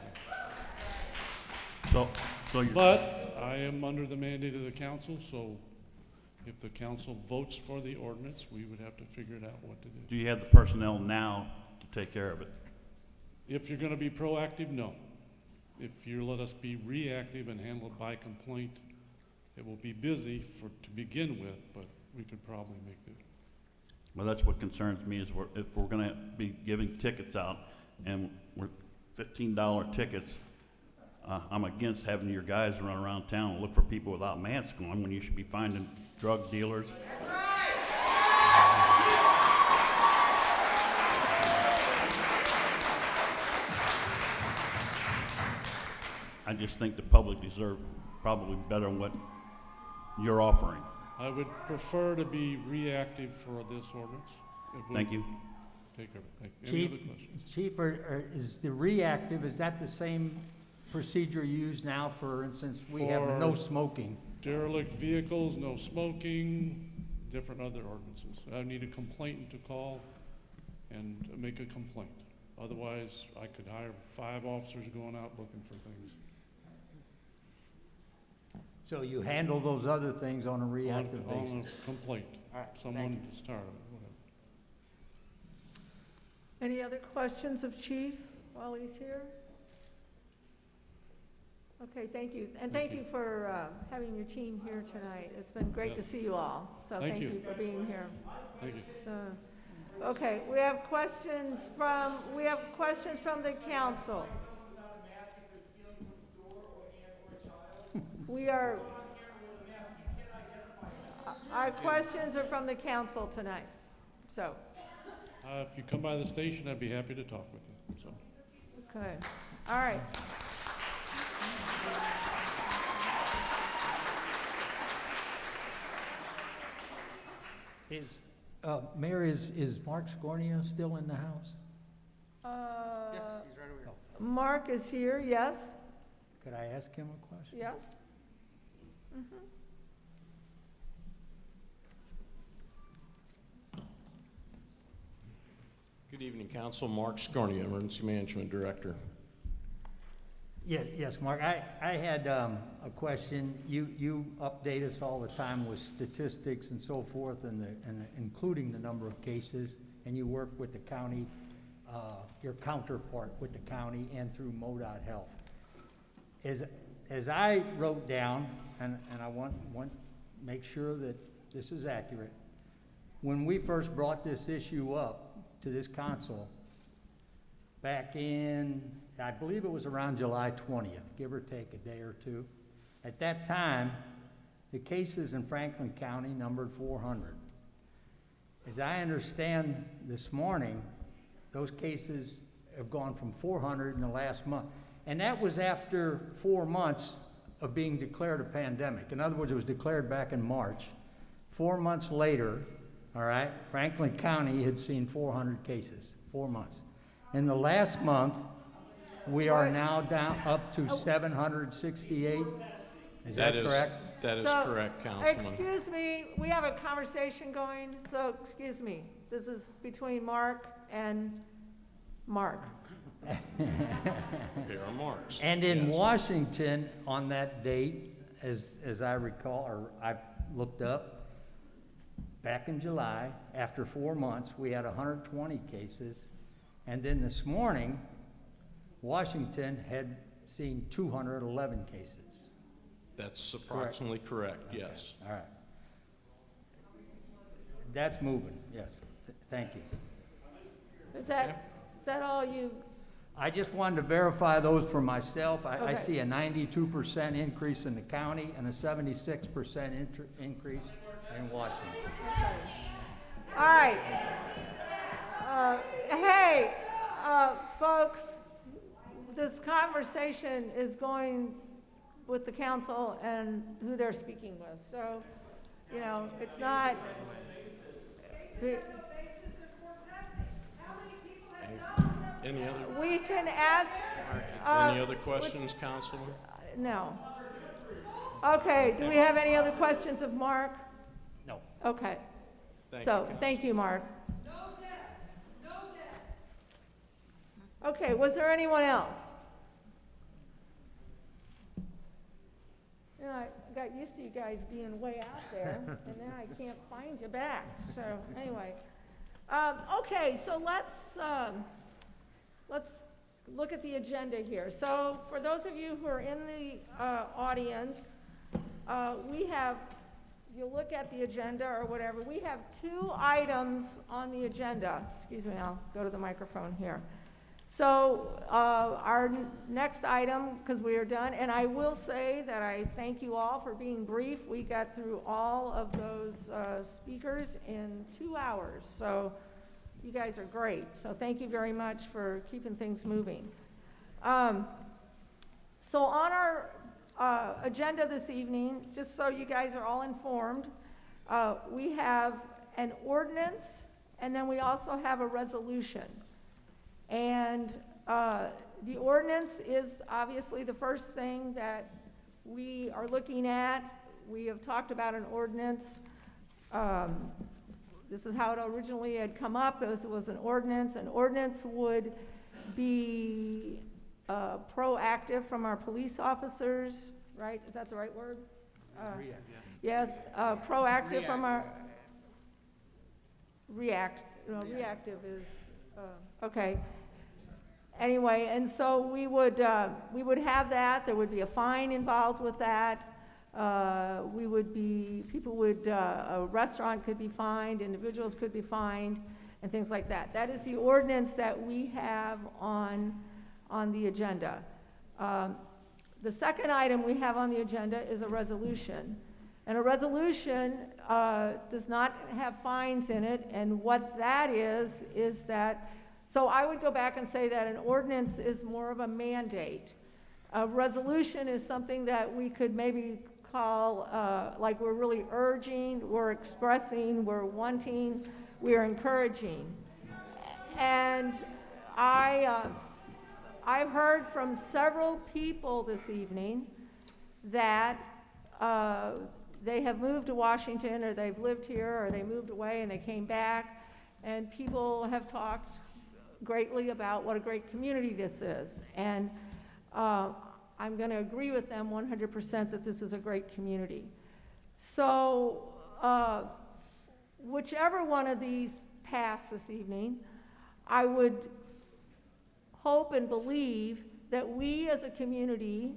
things. So you're... But I am under the mandate of the council, so If the council votes for the ordinance, we would have to figure it out what to do. Do you have the personnel now to take care of it? If you're gonna be proactive, no. If you let us be reactive and handle it by complaint, it will be busy to begin with, but we could probably make it. Well, that's what concerns me is if we're gonna be giving tickets out and we're $15 tickets, I'm against having your guys run around town and look for people without masks on when you should be finding drug dealers. I just think the public deserve probably better than what you're offering. I would prefer to be reactive for this ordinance. Thank you. Take care of it. Any other questions? Chief, is the reactive, is that the same procedure used now? For instance, we have no smoking. Derelict vehicles, no smoking, different other ordinances. I need a complainant to call and make a complaint. Otherwise, I could hire 5 officers going out looking for things. So you handle those other things on a reactive basis? On a complaint. All right, Someone is tired of it, whatever. Any other questions of Chief while he's here? Okay, thank you. And thank you for having your team here tonight. It's been great to see you all. So thank you for being here. Thank you. So, okay, we have questions from the council. Our questions are from the council tonight, so. If you come by the station, I'd be happy to talk with you, so. Okay, all right. Mayor, is Mark Scornia still in the house? Yes, he's right over here. Mark is here, yes? Could I ask him a question? Yes. Good evening, Council. Mark Scornia, Emergency Management Director. Yes, Mark. I had a question. You update us all the time with statistics and so forth, and including the number of cases, and you work with the county, your counterpart with the county and through MoDOT Health. As I wrote down, and I want to make sure that this is accurate, when we first brought this issue up to this council back in, I believe it was around July 20th, give or take a day or two. At that time, the cases in Franklin County numbered 400. As I understand this morning, those cases have gone from 400 in the last month. And that was after 4 months of being declared a pandemic. In other words, it was declared back in March. 4 months later, all right, Franklin County had seen 400 cases, 4 months. In the last month, we are now down up to 768. Is that correct? That is correct, Councilman. Excuse me, we have a conversation going, so excuse me. This is between Mark and Mark. Here are Mark's. And in Washington, on that date, as I recall, or I looked up, back in July, after 4 months, we had 120 cases. And then this morning, Washington had seen 211 cases. That's approximately correct, yes. All right. That's moving, yes. Thank you. Is that all you? I just wanted to verify those for myself. I Okay. see a 92% increase in the county and a 76% increase in Washington. All right. Hey, folks, this conversation is going with the council and who they're speaking with. So, you know, it's not. Any other? We can ask. Any other questions, Councilman? No. Okay, do we have any other questions of Mark? No. Okay. Thank So, you, thank you, Mark. Okay, was there anyone else? You know, got used to you guys being way out there, and now I can't find you back. So anyway, okay, so let's look at the agenda here. So for those of you who are in the audience, we have, you look at the agenda or whatever, we have 2 items on the agenda. Excuse me, I'll go to the microphone here. So our next item, because we are done, and I will say that I thank you all for being brief. We got through all of those speakers in 2 hours, so you guys are great. So thank you very much for keeping things moving. So on our agenda this evening, just so you guys are all informed, we have an ordinance, and then we also have a resolution. And the ordinance is obviously the first thing that we are looking at. We have talked about an ordinance. This is how it originally had come up. It was an ordinance. An ordinance would be proactive from our police officers, right? Is that the right word? React, yeah. Yes, proactive from our, reactive is, okay. Anyway, and so we would have that. There would be a fine involved with that. A restaurant could be fined, individuals could be fined, and things like that. That is the ordinance that we have on the agenda. The second item we have on the agenda is a resolution. And a resolution does not have fines in it, and what that is that, so I would go back and say that an ordinance is more of a mandate. A resolution is something that we could maybe call, like we're really urging, we're expressing, we're wanting, we're encouraging. And I've heard from several people this evening that they have moved to Washington, or they've lived here, or they moved away and they came back, and people have talked greatly about what a great community this is. And I'm going to agree with them 100% that this is a great community. So whichever one of these pass this evening, I would hope and believe that we as a community,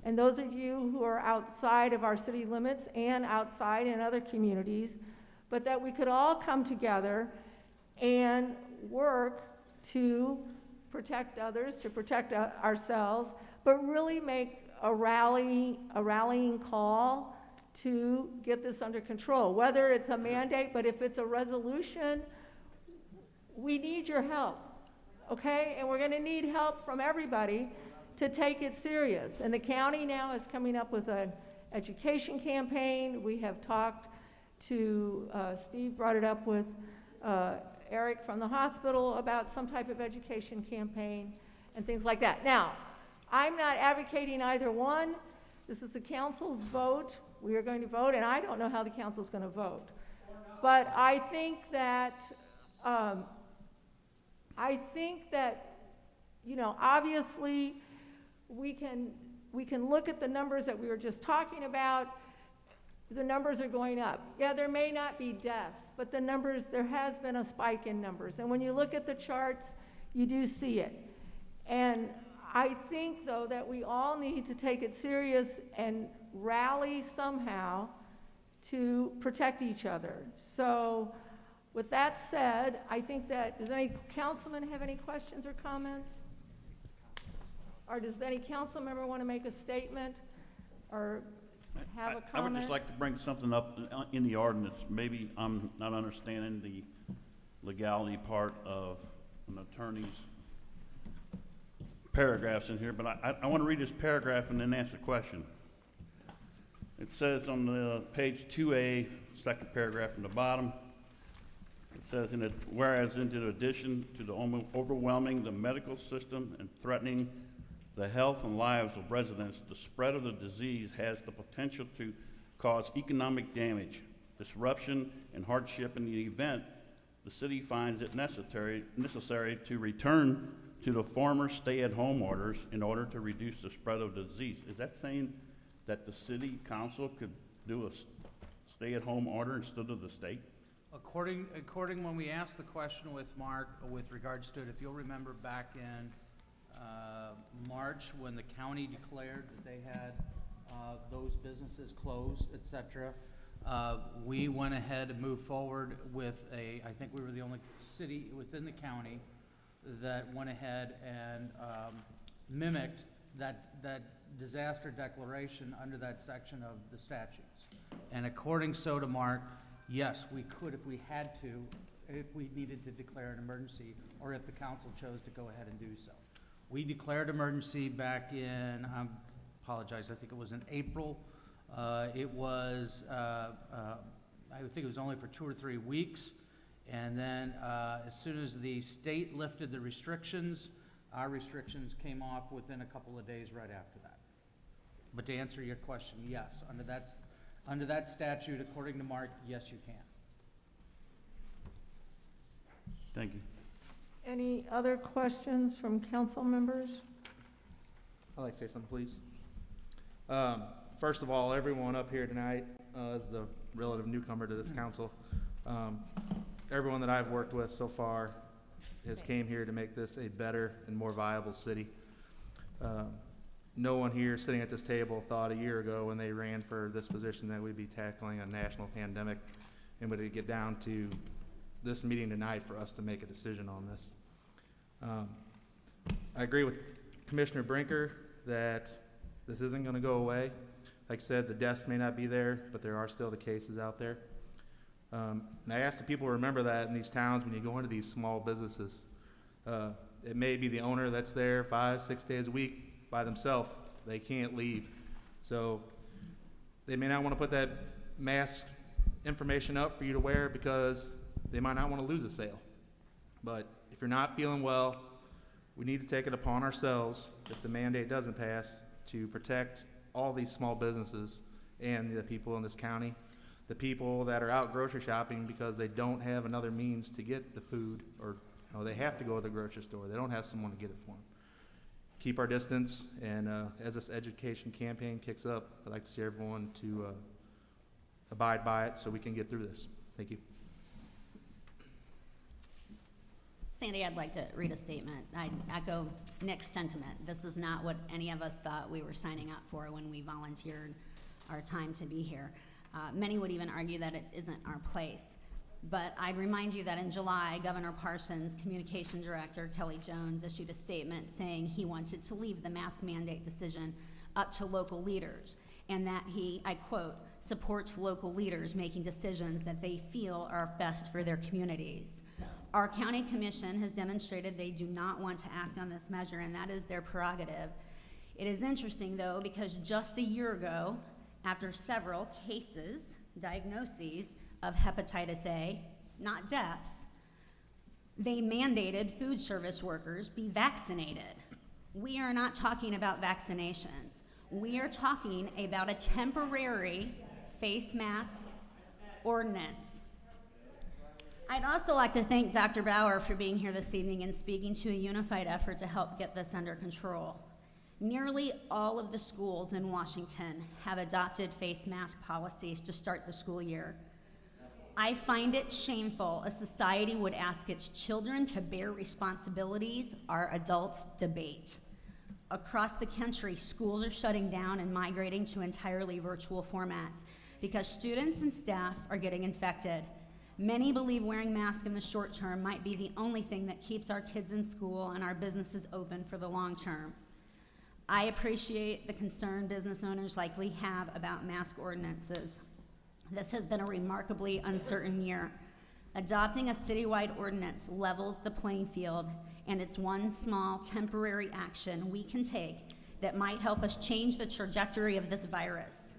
and those of you who are outside of our city limits and outside in other communities, but that we could all come together and work to protect others, to protect ourselves, but really make a rallying call to get this under control. Whether it's a mandate, but if it's a resolution, we need your help, okay? And we're going to need help from everybody to take it serious. And the county now is coming up with an education campaign. We have talked to, Steve brought it up with Eric from the hospital about some type of education campaign and things like that. Now, I'm not advocating either one. This is the council's vote. We are going to vote, and I don't know how the council's going to vote. But I think that, you know, obviously we can look at the numbers that we were just talking about. The numbers are going up. Yeah, there may not be deaths, but the numbers, there has been a spike in numbers. And when you look at the charts, you do see it. And I think, though, that we all need to take it serious and rally somehow to protect each other. So with that said, I think that, does any councilman have any questions or comments? Or does any council member want to make a statement or have a comment? I would just like to bring something up in the ordinance. Maybe I'm not understanding the legality part of an attorney's paragraphs in here, but I want to read this paragraph and then ask a question. It says on the page 2A, second paragraph from the bottom, it says, whereas in addition to the overwhelming the medical system and threatening the health and lives of residents, the spread of the disease has the potential to cause economic damage, disruption, and hardship in the event the city finds it necessary to return to the former stay-at-home orders in order to reduce the spread of the disease. Is that saying that the city council could do a stay-at-home order instead of the state? According when we asked the question with Mark with regards to it, if you'll remember back in March when the county declared that they had those businesses closed, et cetera, we went ahead and moved forward with I think we were the only city within the county that went ahead and mimicked that disaster declaration under that section of the statutes. And according to Mark, yes, we could if we had to, if we needed to declare an emergency, or if the council chose to go ahead and do so. We declared emergency back in, I apologize, I think it was in April. It was, I think it was only for 2 or 3 weeks. And then as soon as the state lifted the restrictions, our restrictions came off within a couple of days right after that. But to answer your question, yes, under that statute, according to Mark, yes, you can. Thank you. Any other questions from council members? I'd like to say something, please. First of all, everyone up here tonight is the relative newcomer to this council. Everyone that I've worked with so far has came here to make this a better and more viable city. No one here sitting at this table thought a year ago when they ran for this position that we'd be tackling a national pandemic and would get down to this meeting tonight for us to make a decision on this. I agree with Commissioner Brinker that this isn't going to go away. Like I said, the deaths may not be there, but there are still the cases out there. And I ask the people to remember that in these towns when you go into these small businesses. It may be the owner that's there 5-6 days a week by themselves. They can't leave. So they may not want to put that mask information up for you to wear because they might not want to lose a sale. But if you're not feeling well, we need to take it upon ourselves, if the mandate doesn't pass, to protect all these small businesses and the people in this county, the people that are out grocery shopping because they don't have another means to get the food, or they have to go to the grocery store. They don't have someone to get it for them. Keep our distance, and as this education campaign kicks up, I'd like to see everyone to abide by it so we can get through this. Thank you. Sandy, I'd like to read a statement. I echo Nick's sentiment. This is not what any of us thought we were signing up for when we volunteered our time to be here. Many would even argue that it isn't our place. But I'd remind you that in July, Governor Parsons' communication director, Kelly Jones, issued a statement saying he wanted to leave the mask mandate decision up to local leaders, and that he, I quote, supports local leaders making decisions that they feel are best for their communities. Our county commission has demonstrated they do not want to act on this measure, and that is their prerogative. It is interesting, though, because just a year ago, after several cases, diagnoses of hepatitis A, not deaths, they mandated food service workers be vaccinated. We are not talking about vaccinations. We are talking about a temporary face mask ordinance. I'd also like to thank Dr. Bauer for being here this evening and speaking to a unified effort to help get this under control. Nearly all of the schools in Washington have adopted face mask policies to start the school year. I find it shameful a society would ask its children to bear responsibilities our adults debate. Across the country, schools are shutting down and migrating to entirely virtual formats because students and staff are getting infected. Many believe wearing masks in the short term might be the only thing that keeps our kids in school and our businesses open for the long term. I appreciate the concern business owners likely have about mask ordinances. This has been a remarkably uncertain year. Adopting a citywide ordinance levels the playing field, and it's one small temporary action we can take that might help us change the trajectory of this virus.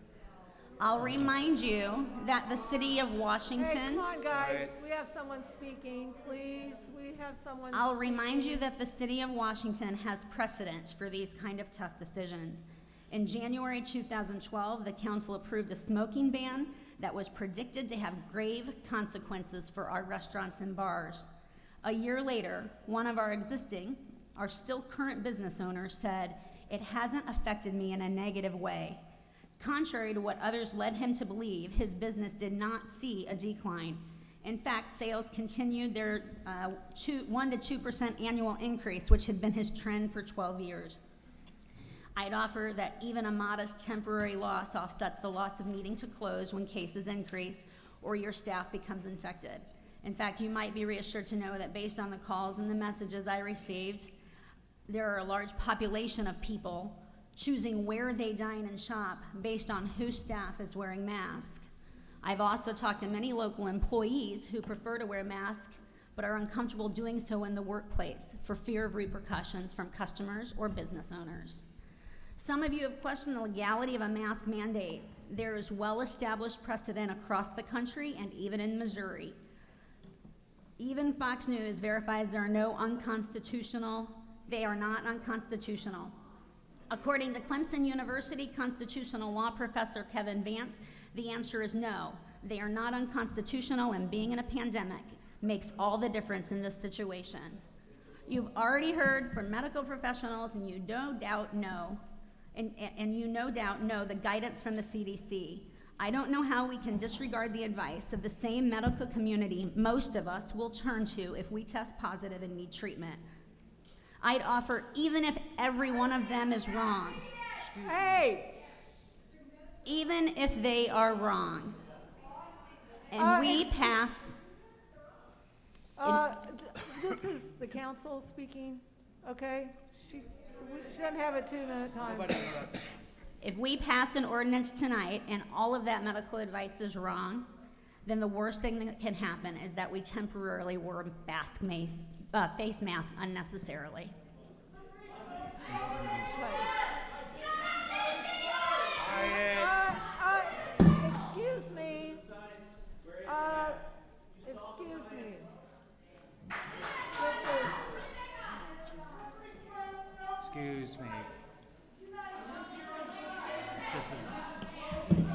I'll remind you that the city of Washington... Hey, come on, guys. We have someone speaking, please. We have someone I'll remind you that the city of Washington has precedent for these kind of tough decisions. In January 2012, the council approved a smoking ban that was predicted to have grave consequences for our restaurants and bars. A year later, one of our still current business owners said, "It hasn't affected me in a negative way." Contrary to what others led him to believe, his business did not see a decline. In fact, sales continued their 1 to 2% annual increase, which had been his trend for 12 years. I'd offer that even a modest temporary loss offsets the loss of needing to close when cases increase or your staff becomes infected. In fact, you might be reassured to know that based on the calls and the messages I received, there are a large population of people choosing where they dine and shop based on whose staff is wearing masks. I've also talked to many local employees who prefer to wear masks but are uncomfortable doing so in the workplace for fear of repercussions from customers or business owners. Some of you have questioned the legality of a mask mandate. There is well-established precedent across the country and even in Missouri. Even Fox News verifies they are not unconstitutional. According to Clemson University constitutional law professor Kevin Vance, the answer is no. They are not unconstitutional, and being in a pandemic makes all the difference in this situation. You've already heard from medical professionals, and you no doubt know the guidance from the CDC. I don't know how we can disregard the advice of the same medical community most of us will turn to if we test positive and need treatment. I'd offer, even if every one of them is wrong, even if they are wrong, and we pass. This is the council speaking, okay? She doesn't have a 2-minute time. If we pass an ordinance tonight and all of that medical advice is wrong, then the worst thing that can happen is that we temporarily wear face masks unnecessarily. Excuse me. Excuse me. Excuse me.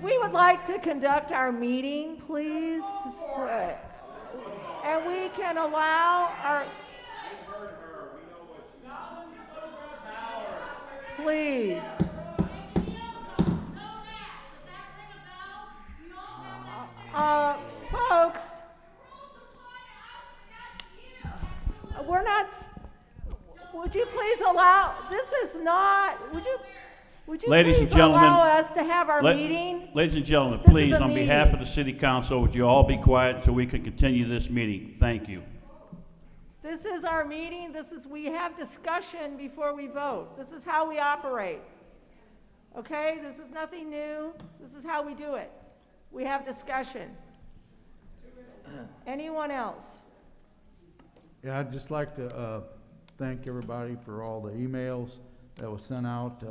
We would like to conduct our meeting, please. And we can allow our... Please. Folks, we're not... Would you please allow... This is not... Would you Ladies please and gentlemen, allow us to have our meeting? Ladies and gentlemen, This please, is a on behalf of meeting. the city council, would you all be quiet so we can continue this meeting? Thank you. This is our meeting. We have discussion before we vote. This is how we operate. Okay? This is nothing new. This is how we do it. We have discussion. Anyone else? Yeah, I'd just like to thank everybody for all the emails that was sent out.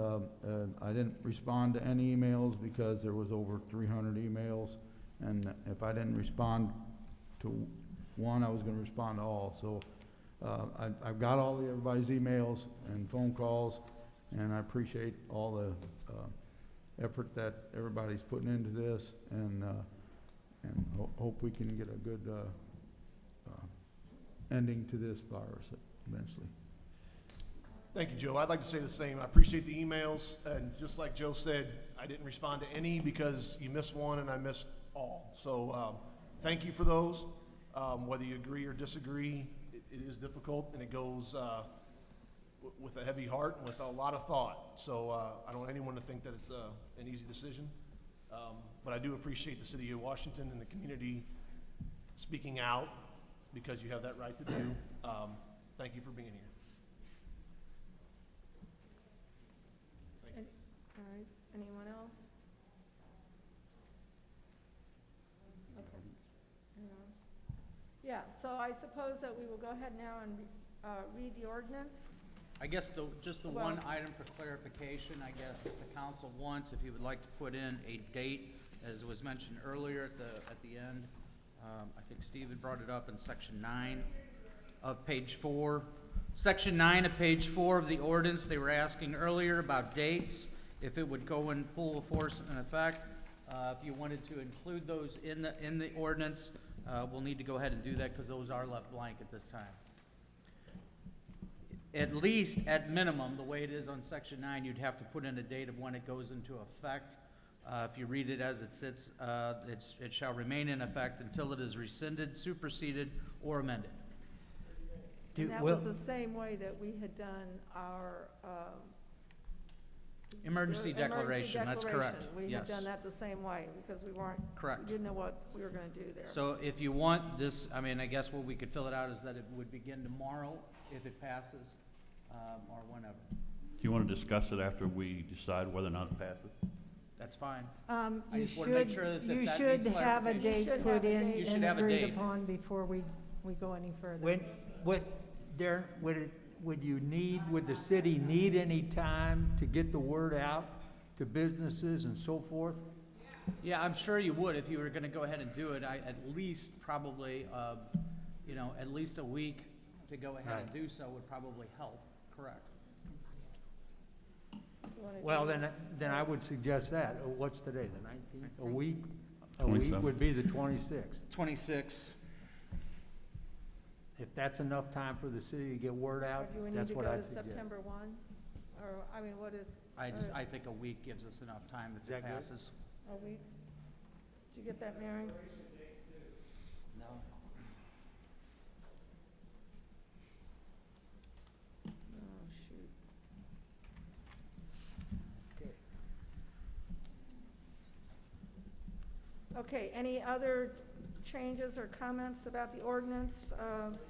I didn't respond to any emails because there was over 300 emails, and if I didn't respond to one, I was going to respond to all. So I've got all everybody's emails and phone calls, and I appreciate all the effort that everybody's putting into this, and hope we can get a good ending to this virus eventually. Thank you, Joe. I'd like to say the same. I appreciate the emails, and just like Joe said, I didn't respond to any because you missed one and I missed all. So thank you for those. Whether you agree or disagree, it is difficult, and it goes with a heavy heart and with a lot of thought. So I don't want anyone to think that it's an easy decision. But I do appreciate the city of Washington and the community speaking out, because you have that right to do. Thank you for being here. All right. Anyone else? Okay. Anyone else? Yeah, so I suppose that we will go ahead now and read the ordinance. I guess just the one item for clarification, I guess, if the council wants, if you would like to put in a date, as was mentioned earlier at the end. I think Steve had brought it up in section 9 of page 4. Section 9 of page 4 of the ordinance, they were asking earlier about dates, if it would go in full force and effect. If you wanted to include those in the ordinance, we'll need to go ahead and do that, because those are left blank at this time. at least, at minimum, the way it is on section 9, you'd have to put in a date of when it goes into effect. If you read it as it sits, it shall remain in effect until it is rescinded, superseded, or amended. And that was the same way that we had done our, Emergency declaration, that's correct. We had Yes. done that the same way, because we weren't. Correct. We didn't know what we were gonna do there. So if you want this, I mean, I guess what we could fill it out is that it would begin tomorrow if it passes, or whenever. Do you want to discuss it after we decide whether or not it passes? That's fine. You just wanna make should, sure that you that should needs have a clarification. date You should put have a in date. You should and have a agreed date. upon before we go any further. Darren, would the city need any time to get the word out to businesses and so forth? Yeah, I'm sure you would if you were gonna go ahead and do it. At least probably, at least a week to go ahead and do so would probably help, correct? Well, then I would suggest that. What's today, the 19th? A week 27th. would be the 26th. 26. If that's enough time for the city to get word Or out, do we need that's to what go I'd to suggest. September 1? Or, I mean, what is? I think a week gives us enough time if it passes. A week? Did you get that, Mary? No. Oh, shoot. Okay, any other changes or comments about the ordinance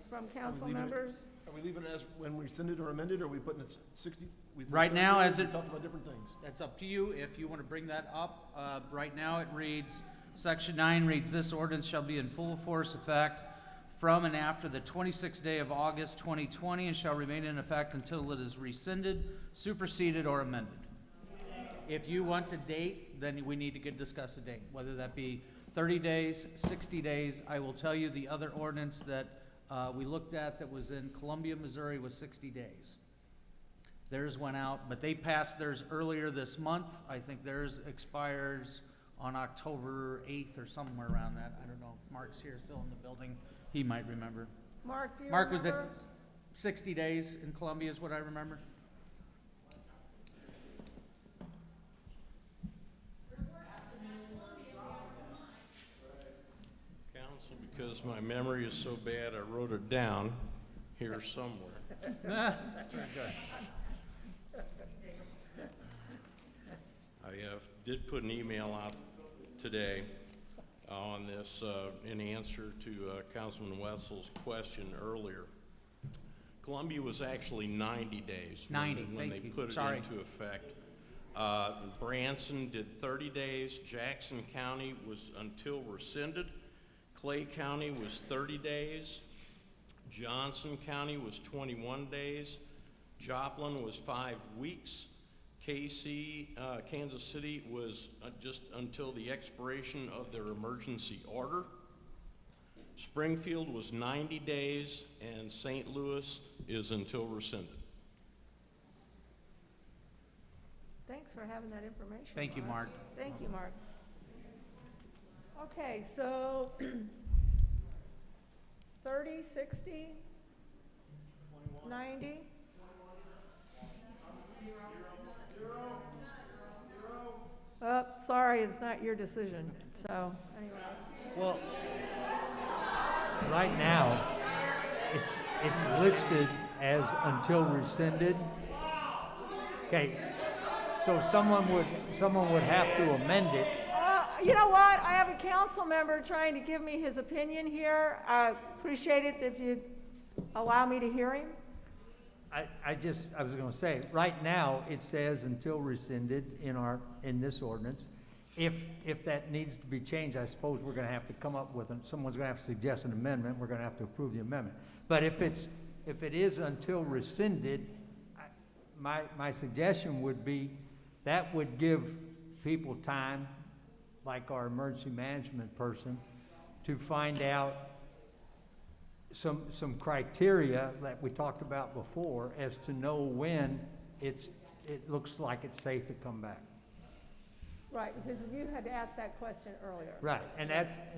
from council leaving it- members? Are we leaving it as when rescinded or amended, or are we putting it 60? Right now, as we it, talked about different things. that's up to you. If you want to bring that up, right now it reads, Section 9 reads, "This ordinance shall be in full force effect from and after the 26th day of August 2020 and shall remain in effect until it is rescinded, superseded, or amended." If you want a date, then we need to discuss a date, whether that be 30 days, 60 days. I will tell you the other ordinance that we looked at that was in Columbia, Missouri was 60 days. Theirs went out, but they passed theirs earlier this month. I think theirs expires on October 8th or somewhere around that. I don't know if Mark's here still in the building. He might remember. Mark, do you Mark, was it remember? 60 days in Columbia is what I remember? Council, because my memory is so bad, I wrote it down here somewhere. I did put an email out today on this in answer to Councilman Wetzel's question earlier. Columbia was actually 90 days 90, when they thank you. put it Sorry. into effect. Branson did 30 days. Jackson County was until rescinded. Clay County was 30 days. Johnson County was 21 days. Joplin was 5 weeks. KC, Kansas City was just until the expiration of their emergency order. Springfield was 90 days, and St. Louis is until rescinded. Thanks for having that information. Thank you, Mark. Thank you, Mark. Okay, so 30, 60, 90? Sorry, it's not your decision, so, anyway. Well, right now, it's listed as until rescinded. Okay, so someone would have to amend it. You know what? I have a council member trying to give me his opinion here. I appreciate it if you'd allow me to hear him. I was gonna say, right now, it says until rescinded in this ordinance. If that needs to be changed, I suppose we're gonna have to come up with, someone's gonna have to suggest an amendment, we're gonna have to approve the amendment. But if it is until rescinded, my suggestion would be, that would give people time, like our emergency management person, to find out some criteria that we talked about before as to know when it looks like it's safe to come back. Right, because you had asked that question earlier. Right, and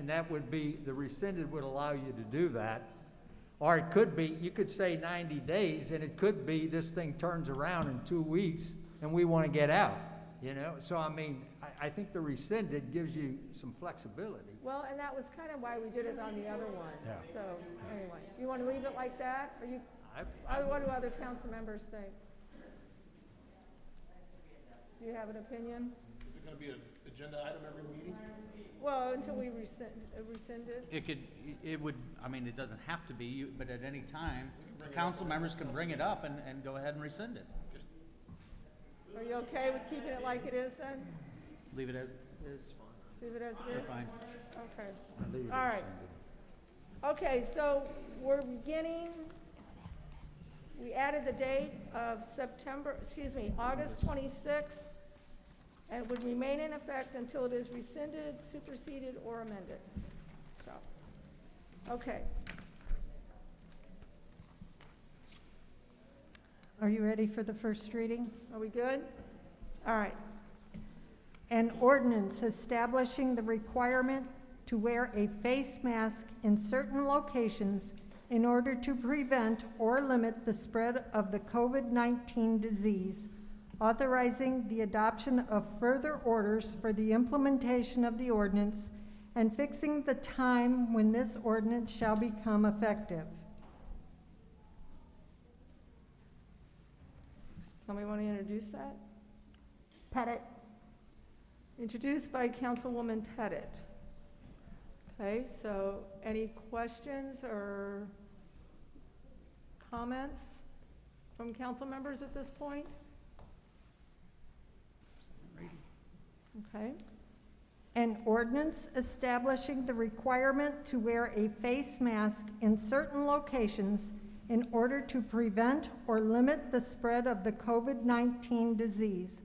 that would be, the rescinded would allow you to do that Or it could be, you could say 90 days, and it could be this thing turns around in 2 weeks, and we want to get out, you know? So, I mean, I think the rescinded gives you some flexibility. Well, and that was kind of why we did it on the other one. Yeah. So, anyway, you want to leave it like that? Or you, what do other council members think? Do you have an opinion? Is it gonna be an agenda item every meeting? Well, until we rescind it. It would, I mean, it doesn't have to be, but at any time, council members can bring it up and go ahead and rescind it. Are you okay with keeping it like it is then? Leave it as is. Leave it as it is? Fine. Okay. All right. Okay, so we're beginning, we added the date of August 26th, and it would remain in effect until it is rescinded, superseded, or amended. So, okay. Are you ready for the first reading? Are we good? All right. An ordinance establishing the requirement to wear a face mask in certain locations in order to prevent or limit the spread of the COVID-19 disease, authorizing the adoption of further orders for the implementation of the ordinance, and fixing the time when this ordinance shall become effective. Somebody want to introduce that? Pettit. Introduced by Councilwoman Pettit. Okay, so any questions or comments from council members at this point? Okay. An ordinance establishing the requirement to wear a face mask in certain locations in order to prevent or limit the spread of the COVID-19 disease,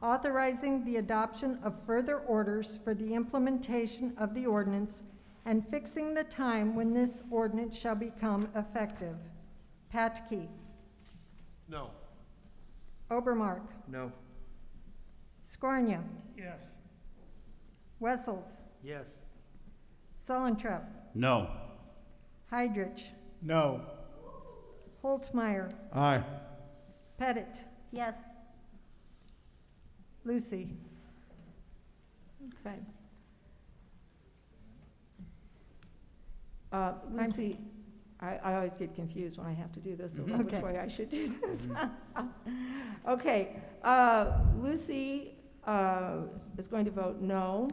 authorizing the adoption of further orders for the implementation of the ordinance, and fixing the time when this ordinance shall become effective. Patke. No. Obermark. No. Scornia. Yes. Wessels. Yes. Sullentrop. No. Heidrich. No. Holtmeyer. Aye. Pettit. Yes. Lucy. Okay. Lucy, I always get confused when I have to do this, or which way I should do this. Okay, Lucy is going to vote no.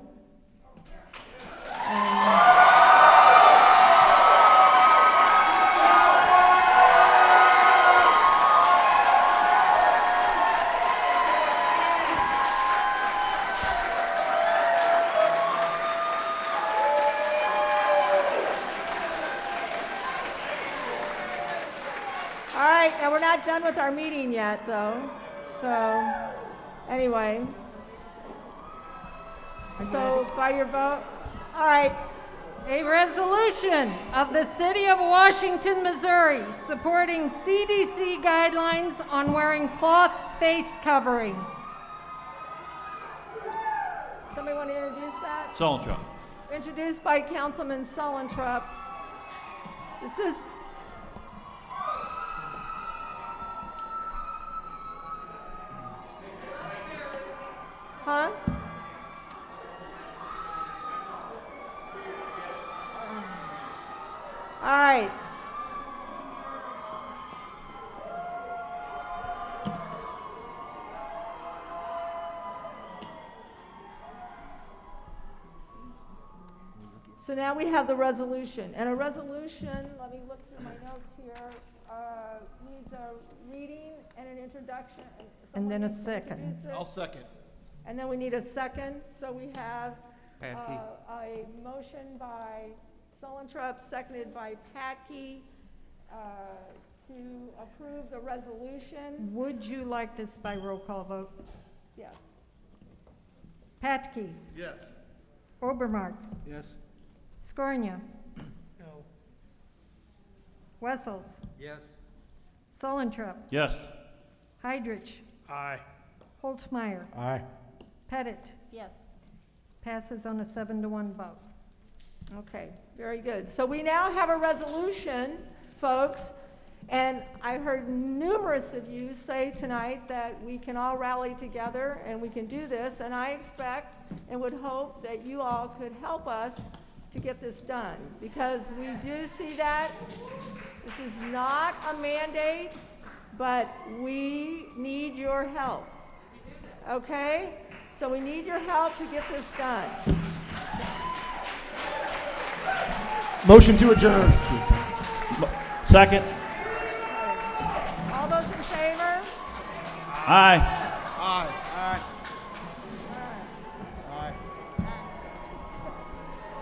Now, we're not done with our meeting yet, though. So, anyway. So, by your vote, all right. A resolution of the City of Washington, Missouri, supporting CDC guidelines on wearing cloth face coverings. Somebody want to introduce that? Sullentrop. Introduced by Councilman Sullentrop. This is... Huh? All right. So now we have the resolution. And a resolution, let me look through my notes here, needs a reading and an introduction. And then a Someone needs to second. introduce it. I'll second. And then we need a second. So we have Patke. a motion by Sullentrop, seconded by Patke, to approve the resolution. Would you like this by roll call vote? Yes. Patke. Yes. Obermark. Yes. Scornia. No. Wessels. Yes. Sullentrop. Yes. Heidrich. Aye. Holtmeyer. Aye. Pettit. Yes. Passes on a 7-1 vote. Okay, very good. So we now have a resolution folks. And I heard numerous of you say tonight that we can all rally together and we can do this, and I expect and would hope that you all could help us to get this done, because we do see that this is not a mandate, but we need your help, okay? So we need your help to get this done. Motion to adjourn. Second. All those in favor? Aye.